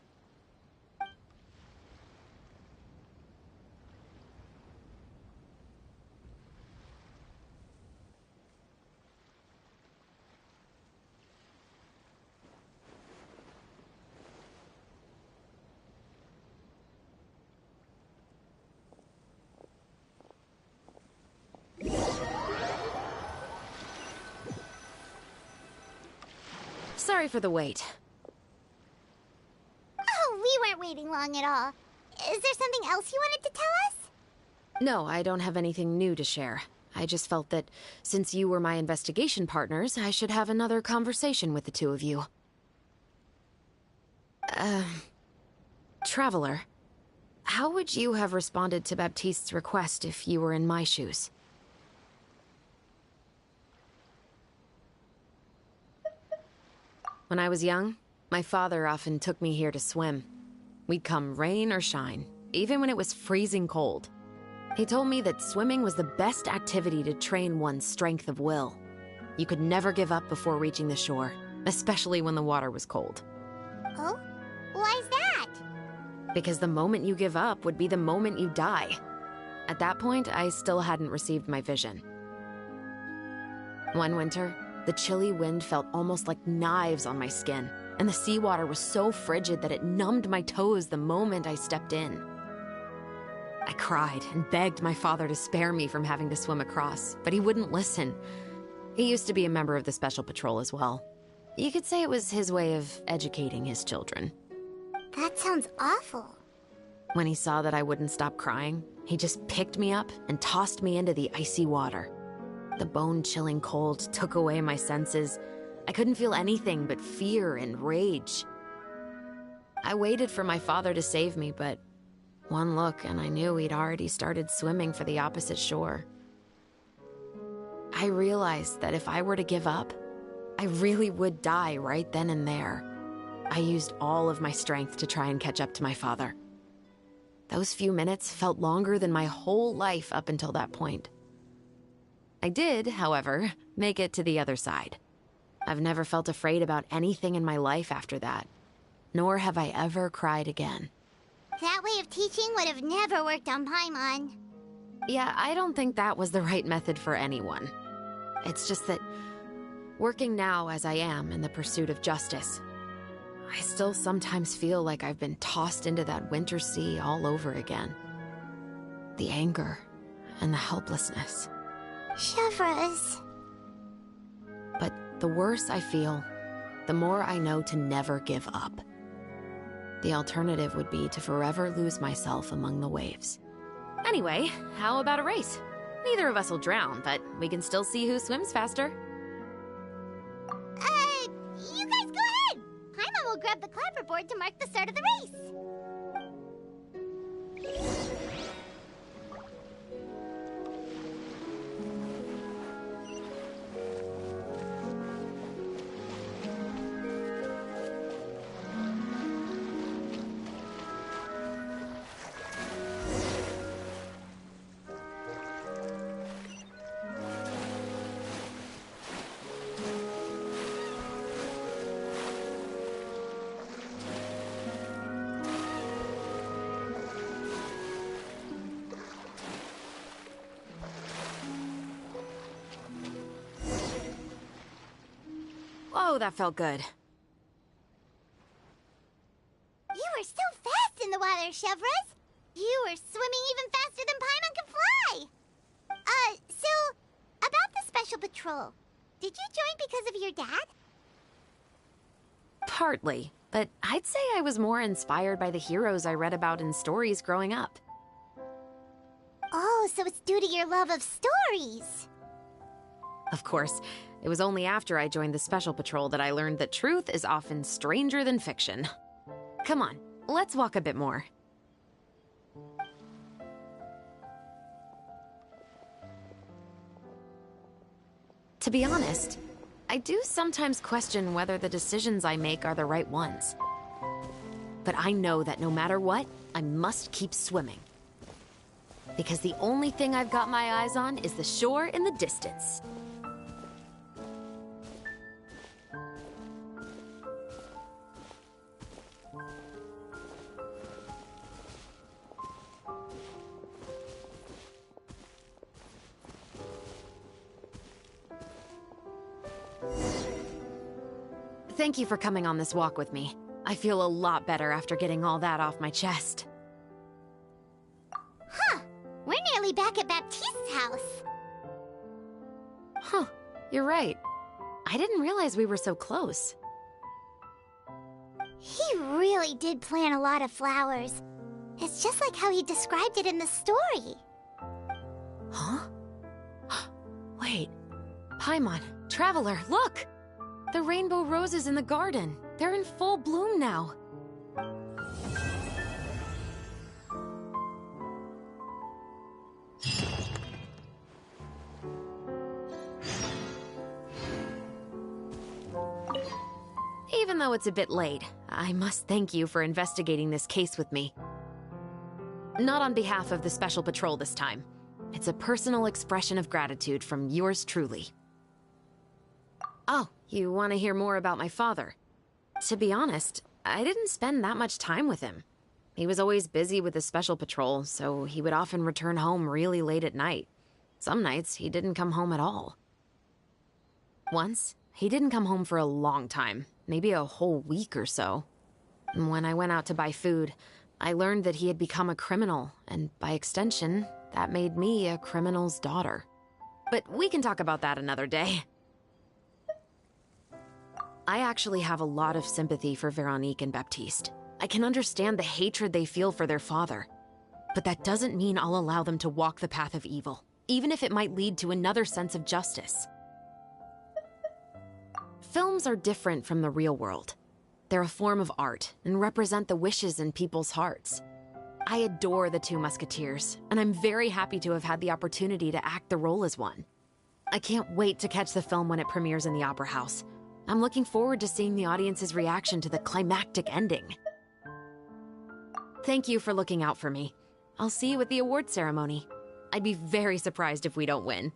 Sorry for the wait. Oh, we weren't waiting long at all. Is there something else you wanted to tell us? No, I don't have anything new to share. I just felt that since you were my investigation partners, I should have another conversation with the two of you. Traveler, how would you have responded to Baptiste's request if you were in my shoes? When I was young, my father often took me here to swim. We'd come rain or shine, even when it was freezing cold. He told me that swimming was the best activity to train one's strength of will. You could never give up before reaching the shore, especially when the water was cold. Oh? Why's that? Because the moment you give up would be the moment you die. At that point, I still hadn't received my vision. One winter, the chilly wind felt almost like knives on my skin, and the seawater was so frigid that it numbed my toes the moment I stepped in. I cried and begged my father to spare me from having to swim across, but he wouldn't listen. He used to be a member of the Special Patrol as well. You could say it was his way of educating his children. That sounds awful. When he saw that I wouldn't stop crying, he just picked me up and tossed me into the icy water. The bone-chilling cold took away my senses. I couldn't feel anything but fear and rage. I waited for my father to save me, but one look and I knew he'd already started swimming for the opposite shore. I realized that if I were to give up, I really would die right then and there. I used all of my strength to try and catch up to my father. Those few minutes felt longer than my whole life up until that point. I did, however, make it to the other side. I've never felt afraid about anything in my life after that, nor have I ever cried again. That way of teaching would have never worked on Paimon. Yeah, I don't think that was the right method for anyone. It's just that, working now as I am in the pursuit of justice, I still sometimes feel like I've been tossed into that winter sea all over again. The anger and the helplessness. Chevreuse. But the worse I feel, the more I know to never give up. The alternative would be to forever lose myself among the waves. Anyway, how about a race? Neither of us will drown, but we can still see who swims faster. You guys go ahead! Paimon will grab the clapperboard to mark the start of the race. Oh, that felt good. You were so fast in the water, Chevreuse. You were swimming even faster than Paimon can fly. So, about the Special Patrol, did you join because of your dad? Partly, but I'd say I was more inspired by the heroes I read about in stories growing up. Oh, so it's due to your love of stories. Of course, it was only after I joined the Special Patrol that I learned that truth is often stranger than fiction. Come on, let's walk a bit more. To be honest, I do sometimes question whether the decisions I make are the right ones. But I know that no matter what, I must keep swimming. Because the only thing I've got my eyes on is the shore in the distance. Thank you for coming on this walk with me. I feel a lot better after getting all that off my chest. Huh. We're nearly back at Baptiste's house. Huh. You're right. I didn't realize we were so close. He really did plant a lot of flowers. It's just like how he described it in the story. Huh? Wait. Paimon, Traveler, look! The rainbow roses in the garden. They're in full bloom now. Even though it's a bit late, I must thank you for investigating this case with me. Not on behalf of the Special Patrol this time. It's a personal expression of gratitude from yours truly. Oh, you want to hear more about my father? To be honest, I didn't spend that much time with him. He was always busy with the Special Patrol, so he would often return home really late at night. Some nights, he didn't come home at all. Once, he didn't come home for a long time, maybe a whole week or so. When I went out to buy food, I learned that he had become a criminal, and by extension, that made me a criminal's daughter. But we can talk about that another day. I actually have a lot of sympathy for Veronique and Baptiste. I can understand the hatred they feel for their father. But that doesn't mean I'll allow them to walk the path of evil, even if it might lead to another sense of justice. Films are different from the real world. They're a form of art and represent the wishes in people's hearts. I adore the two Musketeers, and I'm very happy to have had the opportunity to act the role as one. I can't wait to catch the film when it premieres in the Opera House. I'm looking forward to seeing the audience's reaction to the climactic ending. Thank you for looking out for me. I'll see you at the award ceremony. I'd be very surprised if we don't win.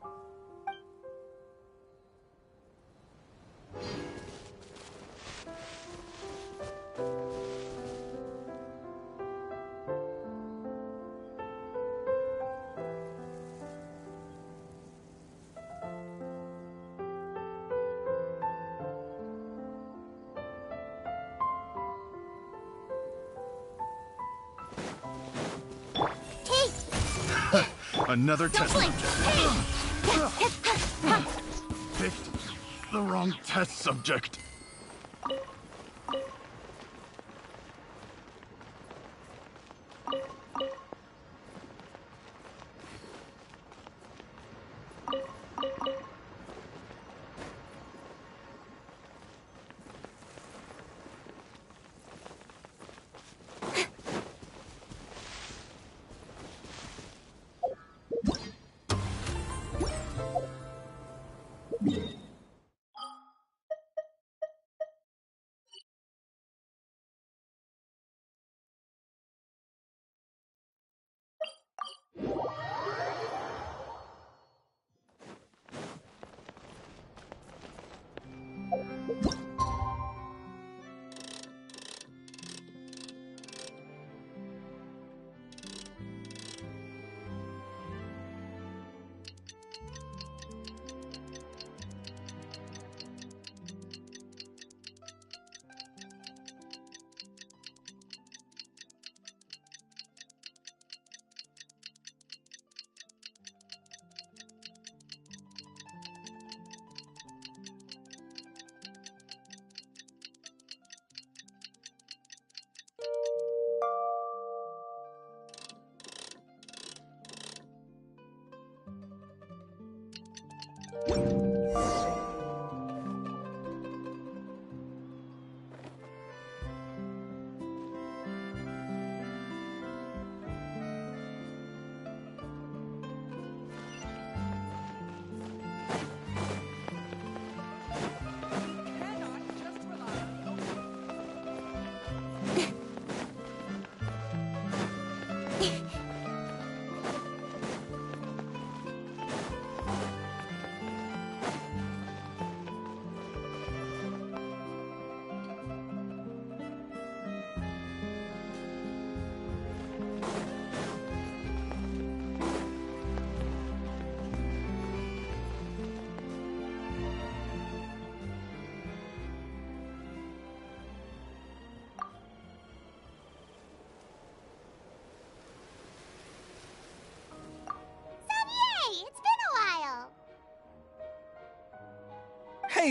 Another test blink. subject. Picked the wrong test subject.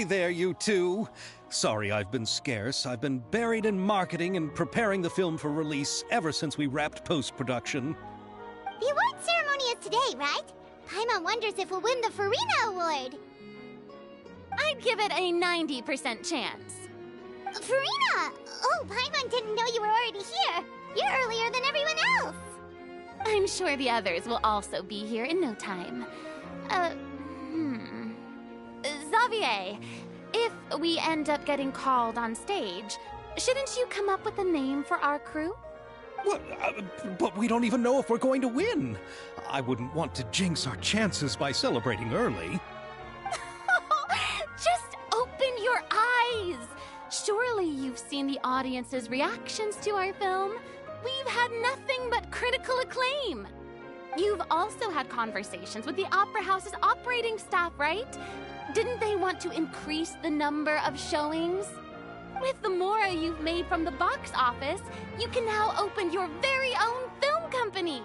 Hey there, you two! Sorry I've been scarce. I've been buried in marketing and preparing the film for release ever since we wrapped post-production. The award ceremony is today, right? Paimon wonders if we'll win the Farina Award. I'd give it a 90% chance. Farina! Oh, Paimon didn't know you were already here. You're earlier than everyone else. I'm sure the others will also be here in no time. Xavier, if we end up getting called on stage, shouldn't you come up with a name for our crew? What? But we don't even know if we're going to win. I wouldn't want to jinx our chances by celebrating early. Just open your eyes! Surely you've seen the audience's reactions to our film. We've had nothing but critical acclaim. You've also had conversations with the Opera House's operating staff, right? Didn't they want to increase the number of showings? With the mora you've made from the box office, you can now open your very own film company.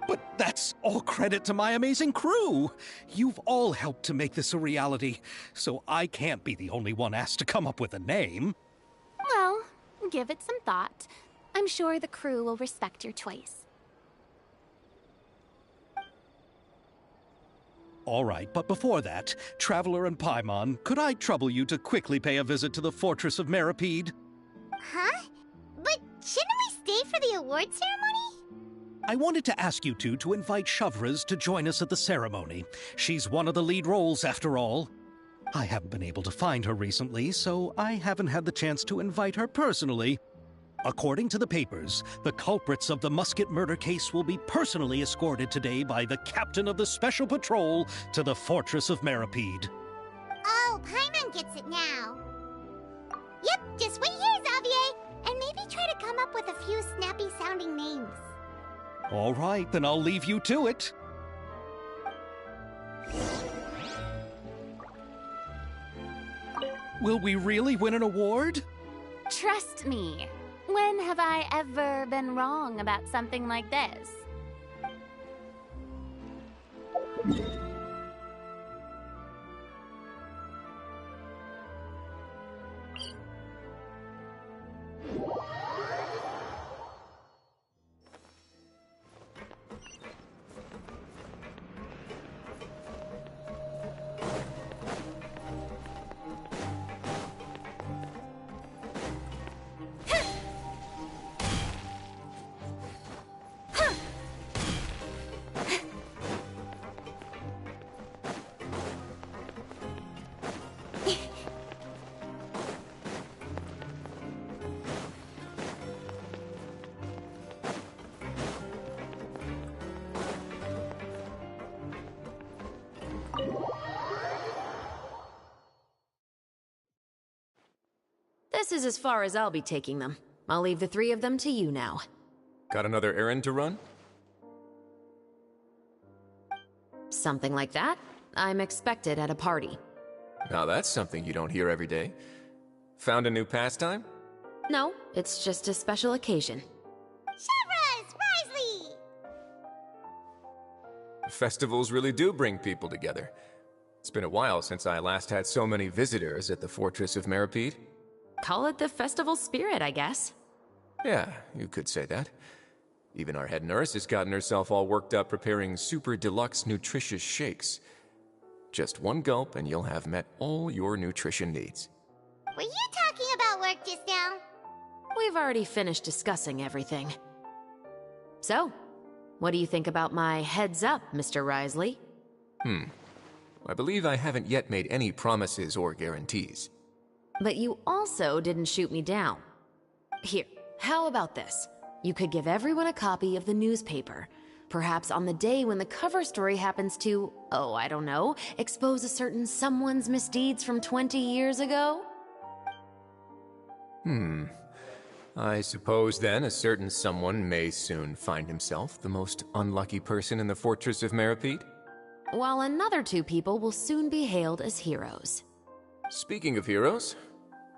But that's all credit to my amazing crew. You've all helped to make this a reality, so I can't be the only one asked to come up with a name. Well, give it some thought. I'm sure the crew will respect your choice. All right, but before that, Traveler and Paimon, could I trouble you to quickly pay a visit to the Fortress of Meripede? Huh? But shouldn't we stay for the award ceremony? I wanted to ask you two to invite Shavraz to join us at the ceremony. She's one of the lead roles, after all. I haven't been able to find her recently, so I haven't had the chance to invite her personally. According to the papers, the culprits of the Musket murder case will be personally escorted today by the captain of the Special Patrol to the Fortress of Meripede. Oh, Paimon gets it now. Yep, just wait here, Xavier, and maybe try to come up with a few snappy-sounding names. All right, then I'll leave you to it. Will we really win an award? Trust me. When have I ever been wrong about something like this? This is as far as I'll be taking them. I'll leave the three of them to you now. Got another errand to run? Something like that. I'm expected at a party. Now that's something you don't hear every day. Found a new pastime? No, it's just a special occasion. Shavraz! Risley! Festivals really do bring people together. It's been a while since I last had so many visitors at the Fortress of Meripede. Call it the festival spirit, I guess. Yeah, you could say that. Even our head nurse has gotten herself all worked up preparing super deluxe nutritious shakes. Just one gulp and you'll have met all your nutrition needs. Were you talking about work just now? We've already finished discussing everything. So, what do you think about my heads up, Mr. Risley? I believe I haven't yet made any promises or guarantees. But you also didn't shoot me down. Here, how about this? You could give everyone a copy of the newspaper. Perhaps on the day when the cover story happens to, oh, I don't know, expose a certain someone's misdeeds from 20 years ago? I suppose then a certain someone may soon find himself the most unlucky person in the Fortress of Meripede? While another two people will soon be hailed as heroes. Speaking of heroes,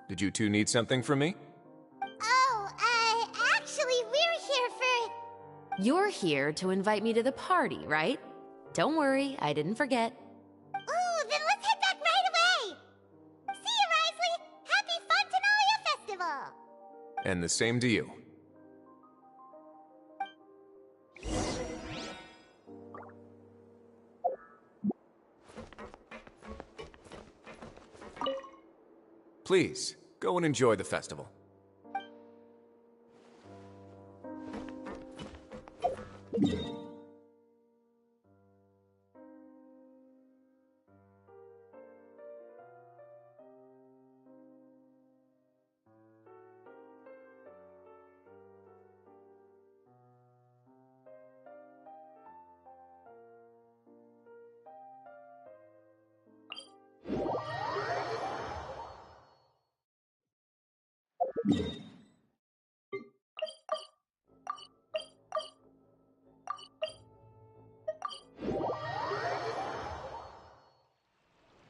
did you two need something from me? Oh, actually, we're here for... You're here to invite me to the party, right? Don't worry, I didn't forget. Ooh, then let's head back right away! See you, Risley! Happy Fontanalia Festival! And the same to you. Please, go and enjoy the festival.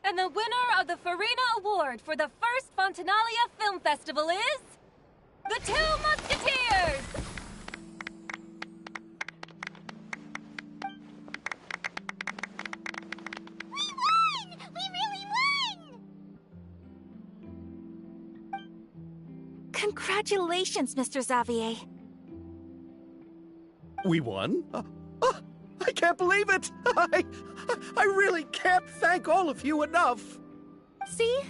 And the the winner of the Farina Award for the first Fontanalia Film Festival is... the Two Musketeers! We won! We really won! Congratulations, Mr. Xavier. We won? I can't believe it! I really can't thank all of you enough! See?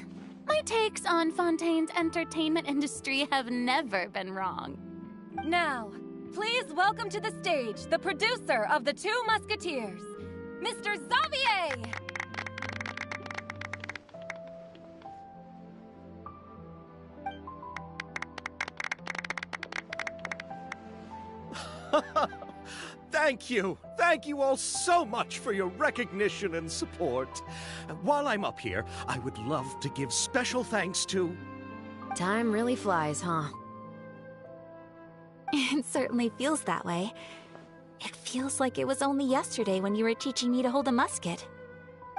My takes on Fontaine's entertainment industry have never been wrong. Now, please welcome to the stage the producer of the Two Musketeers, Mr. Xavier! Thank you! Thank you all so much for your recognition and support. While I'm up here, I would love to give special thanks to... Time really flies, huh? It certainly feels that way. It feels like it was only yesterday when you were teaching me to hold a musket.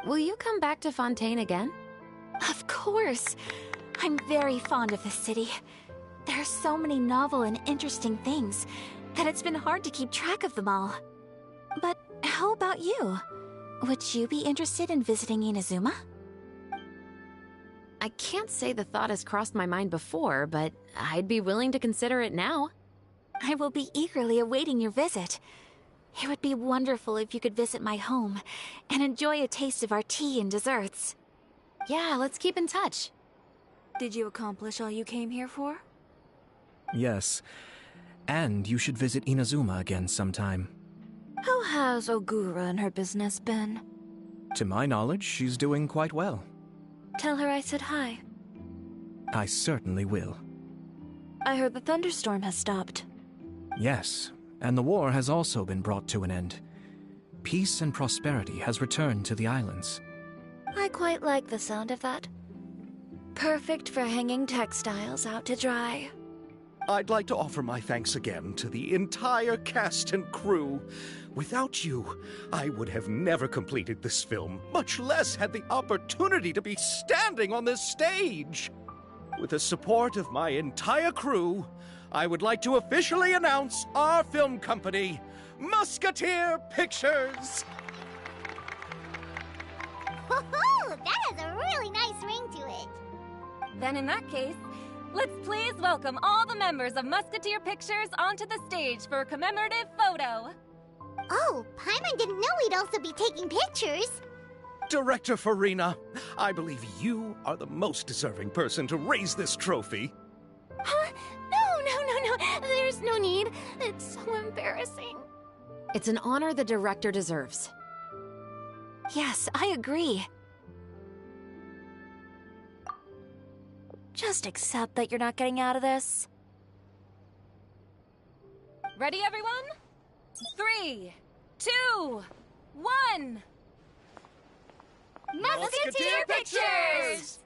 Will you come back to Fontaine again? Of course! I'm very fond of this city. There are so many novel and interesting things that it's been hard to keep track of them all. But how about you? Would you be interested in visiting Inazuma? I can't say the thought has crossed my mind before, but I'd be willing to consider it now. I will be eagerly awaiting your visit. It would be wonderful if you could visit my home and enjoy a taste of our tea and desserts. Yeah, let's keep in touch. Did you accomplish all you came here for? Yes. And you should visit Inazuma again sometime. How has Ogura and her business been? To my knowledge, she's doing quite well. Tell her I said hi. I certainly will. I heard the thunderstorm has stopped. Yes, and the war has also been brought to an end. Peace and prosperity has returned to the islands. I quite like the sound of that. Perfect for hanging textiles out to dry. I'd like to offer my thanks again to the entire cast and crew. Without you, I would have never completed this film, much less had the opportunity to be standing on this stage. With the support of my entire crew, I would like to officially announce our film company, Musketeer Pictures! Woohoo! That has a really nice ring to it. Then in that case, let's please welcome all the members of Musketeer Pictures onto the stage for a commemorative photo. Oh, Paimon didn't know we'd also be taking pictures. Director Farina, I believe you are the most deserving person to raise this trophy. Huh? No. There's no need. It's so embarrassing. It's an honor the director deserves. Yes, I agree. Just accept that you're not getting out of this. Ready, everyone? 3, 2, 1! Musketeer Pictures!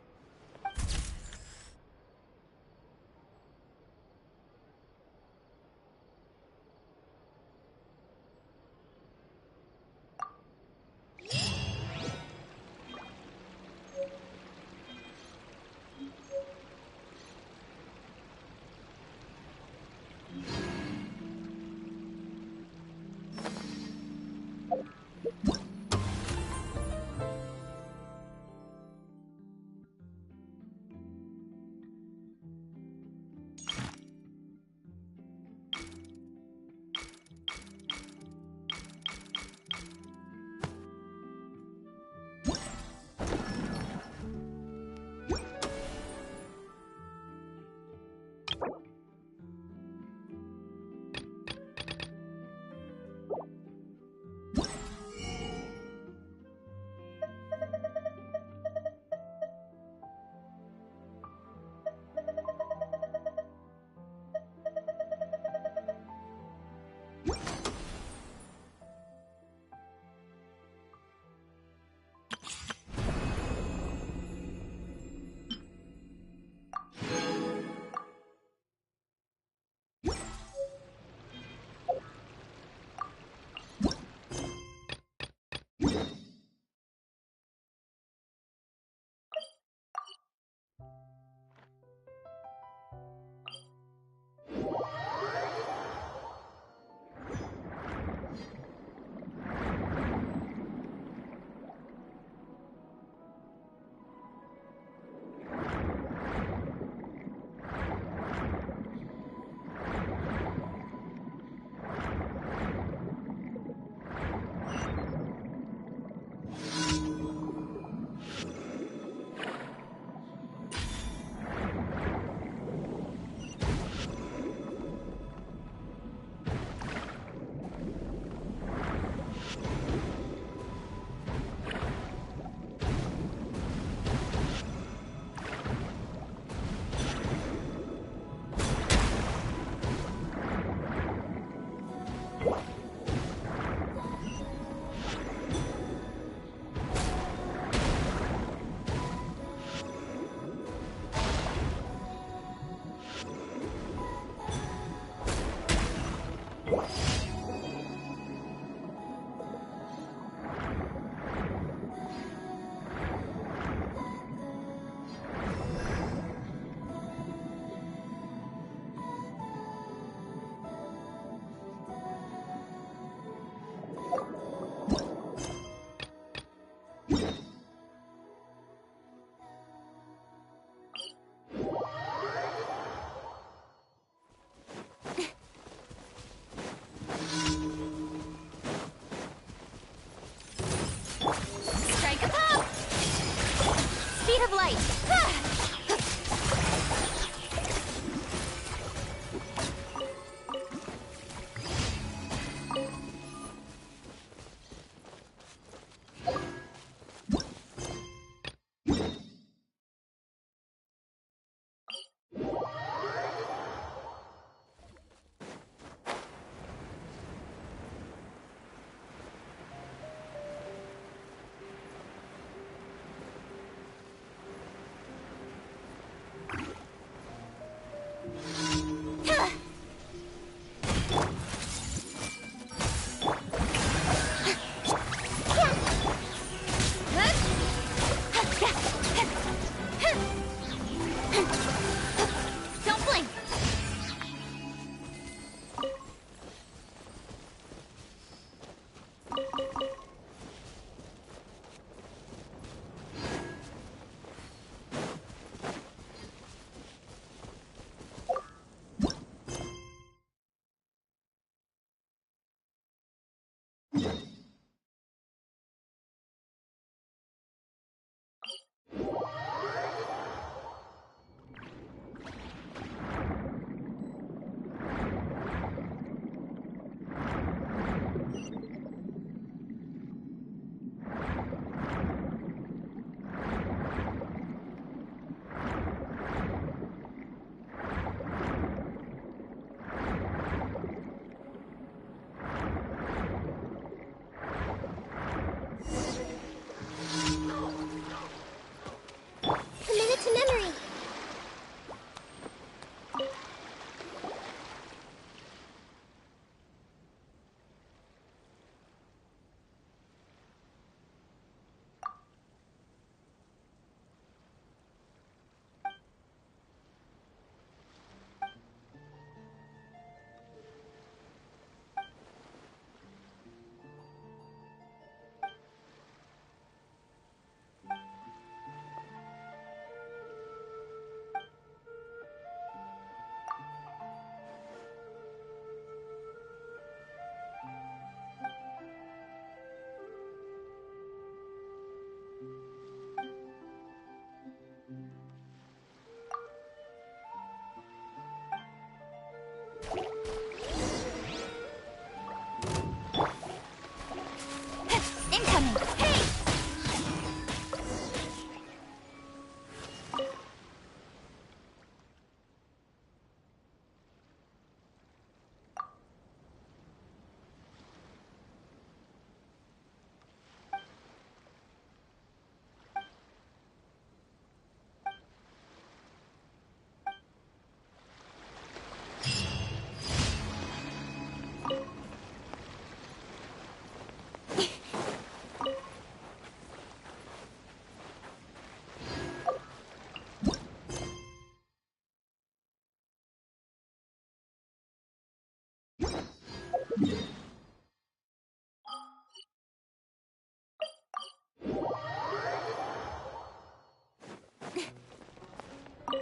coming. Hey!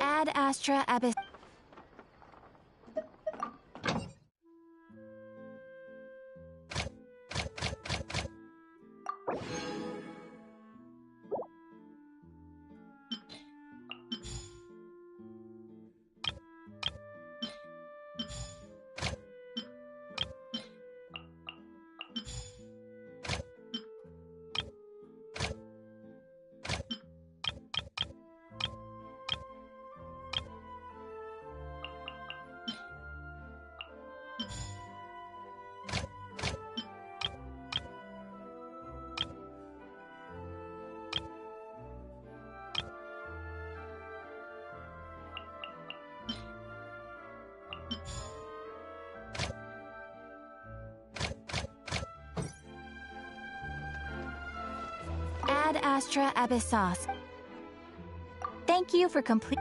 Ad Astra Abyss. Ad Astra Abyssos. Thank you for complete.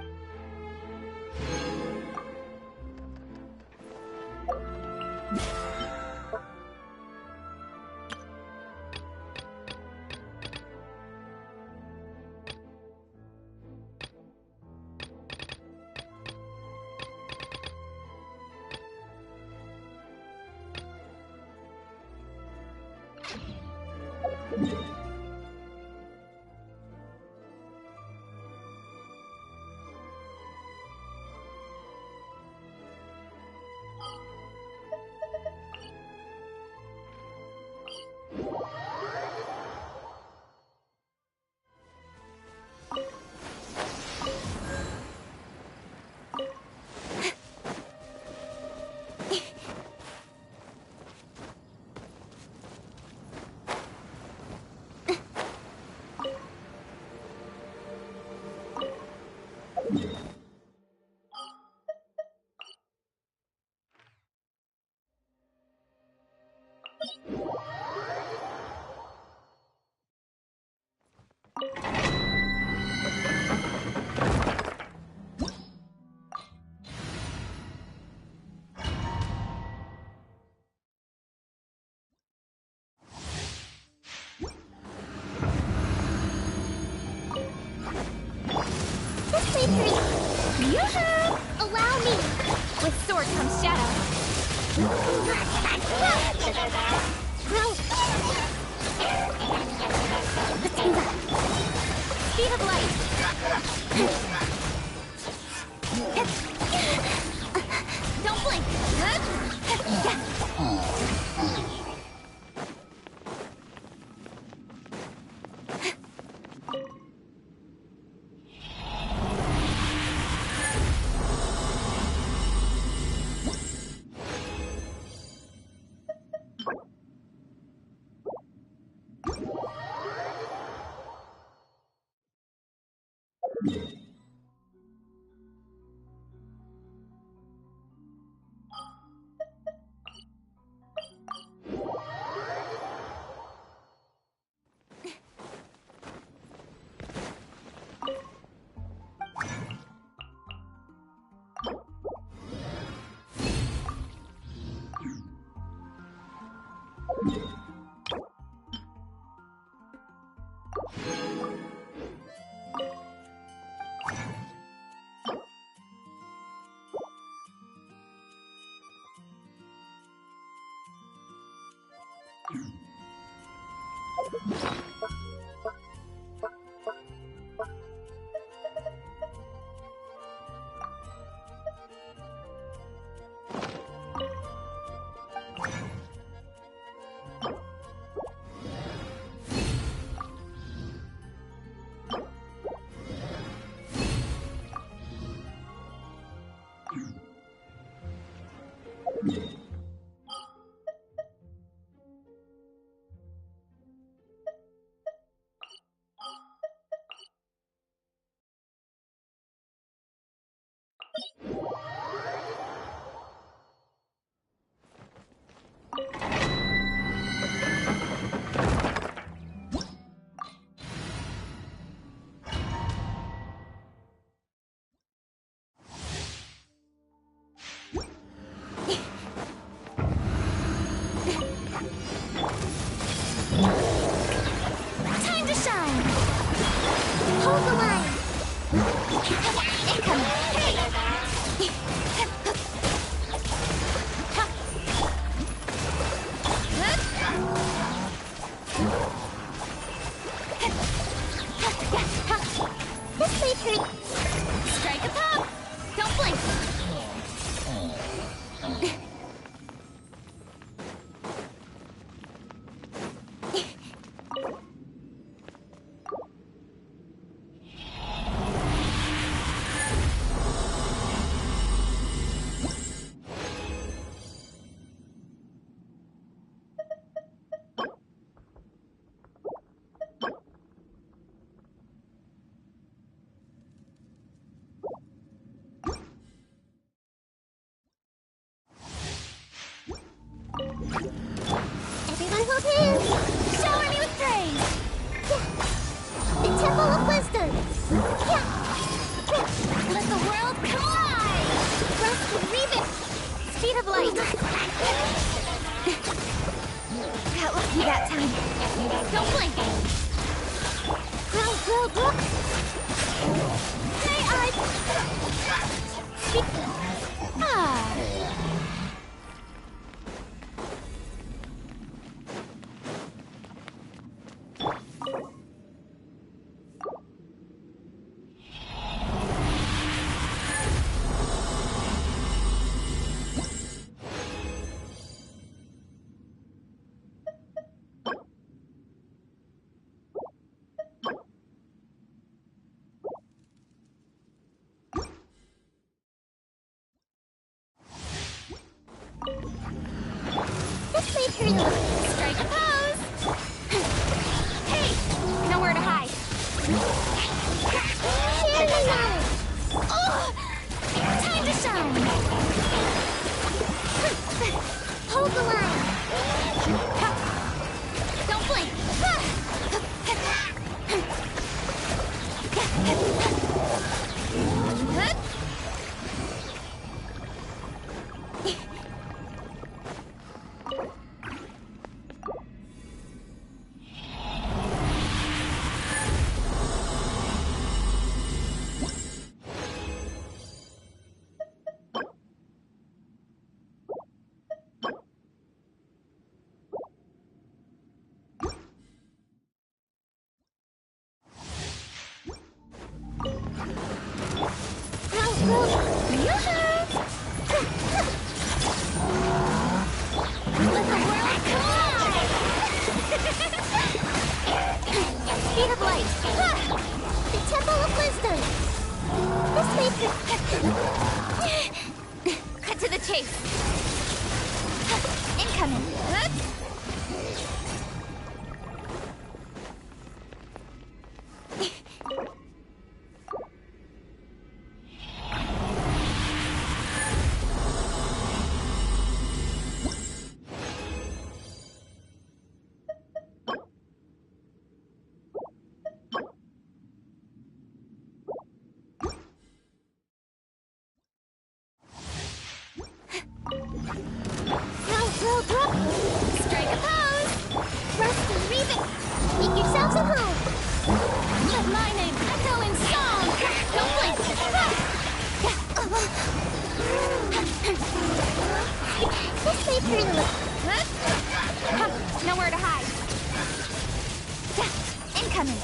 Yoo-hoo! Allow me! With sword comes shadow. Speed of light! Don't blink! through. Strike a pop. Don't blink. Everyone hold hands! Shower me with praise! The Temple of Wisdom! Let the world collide! Rust and Reviv! Speed of light! Got lucky that time. Don't blink! Grow! Hey, This way through the strike a pose! Hey! Nowhere to hide! Share the knowledge! Oh! Time to shine! Hold the line! Don't blink! Speed of light! The Temple of Wisdom! This way through... Cut to the chase! Incoming! Grow! Strike a pose! Rust and Reviv! Make yourselves at home! Let my name echo in song! Don't blink! This way through the... Nowhere to hide! Incoming!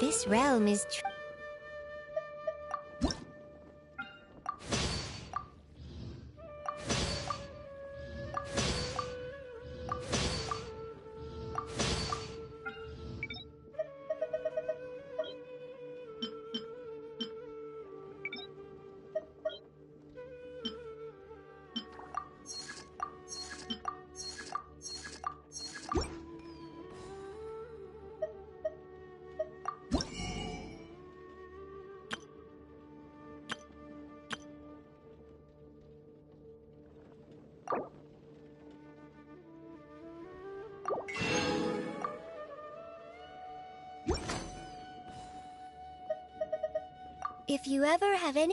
This realm is If you ever have any...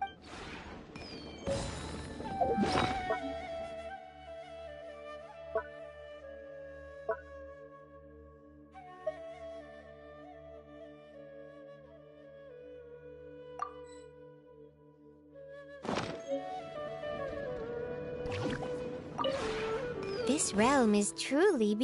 This realm is truly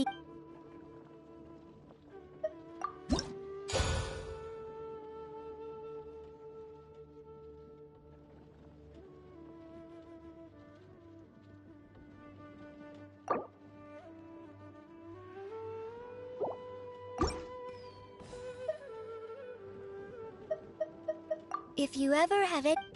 If you ever have it...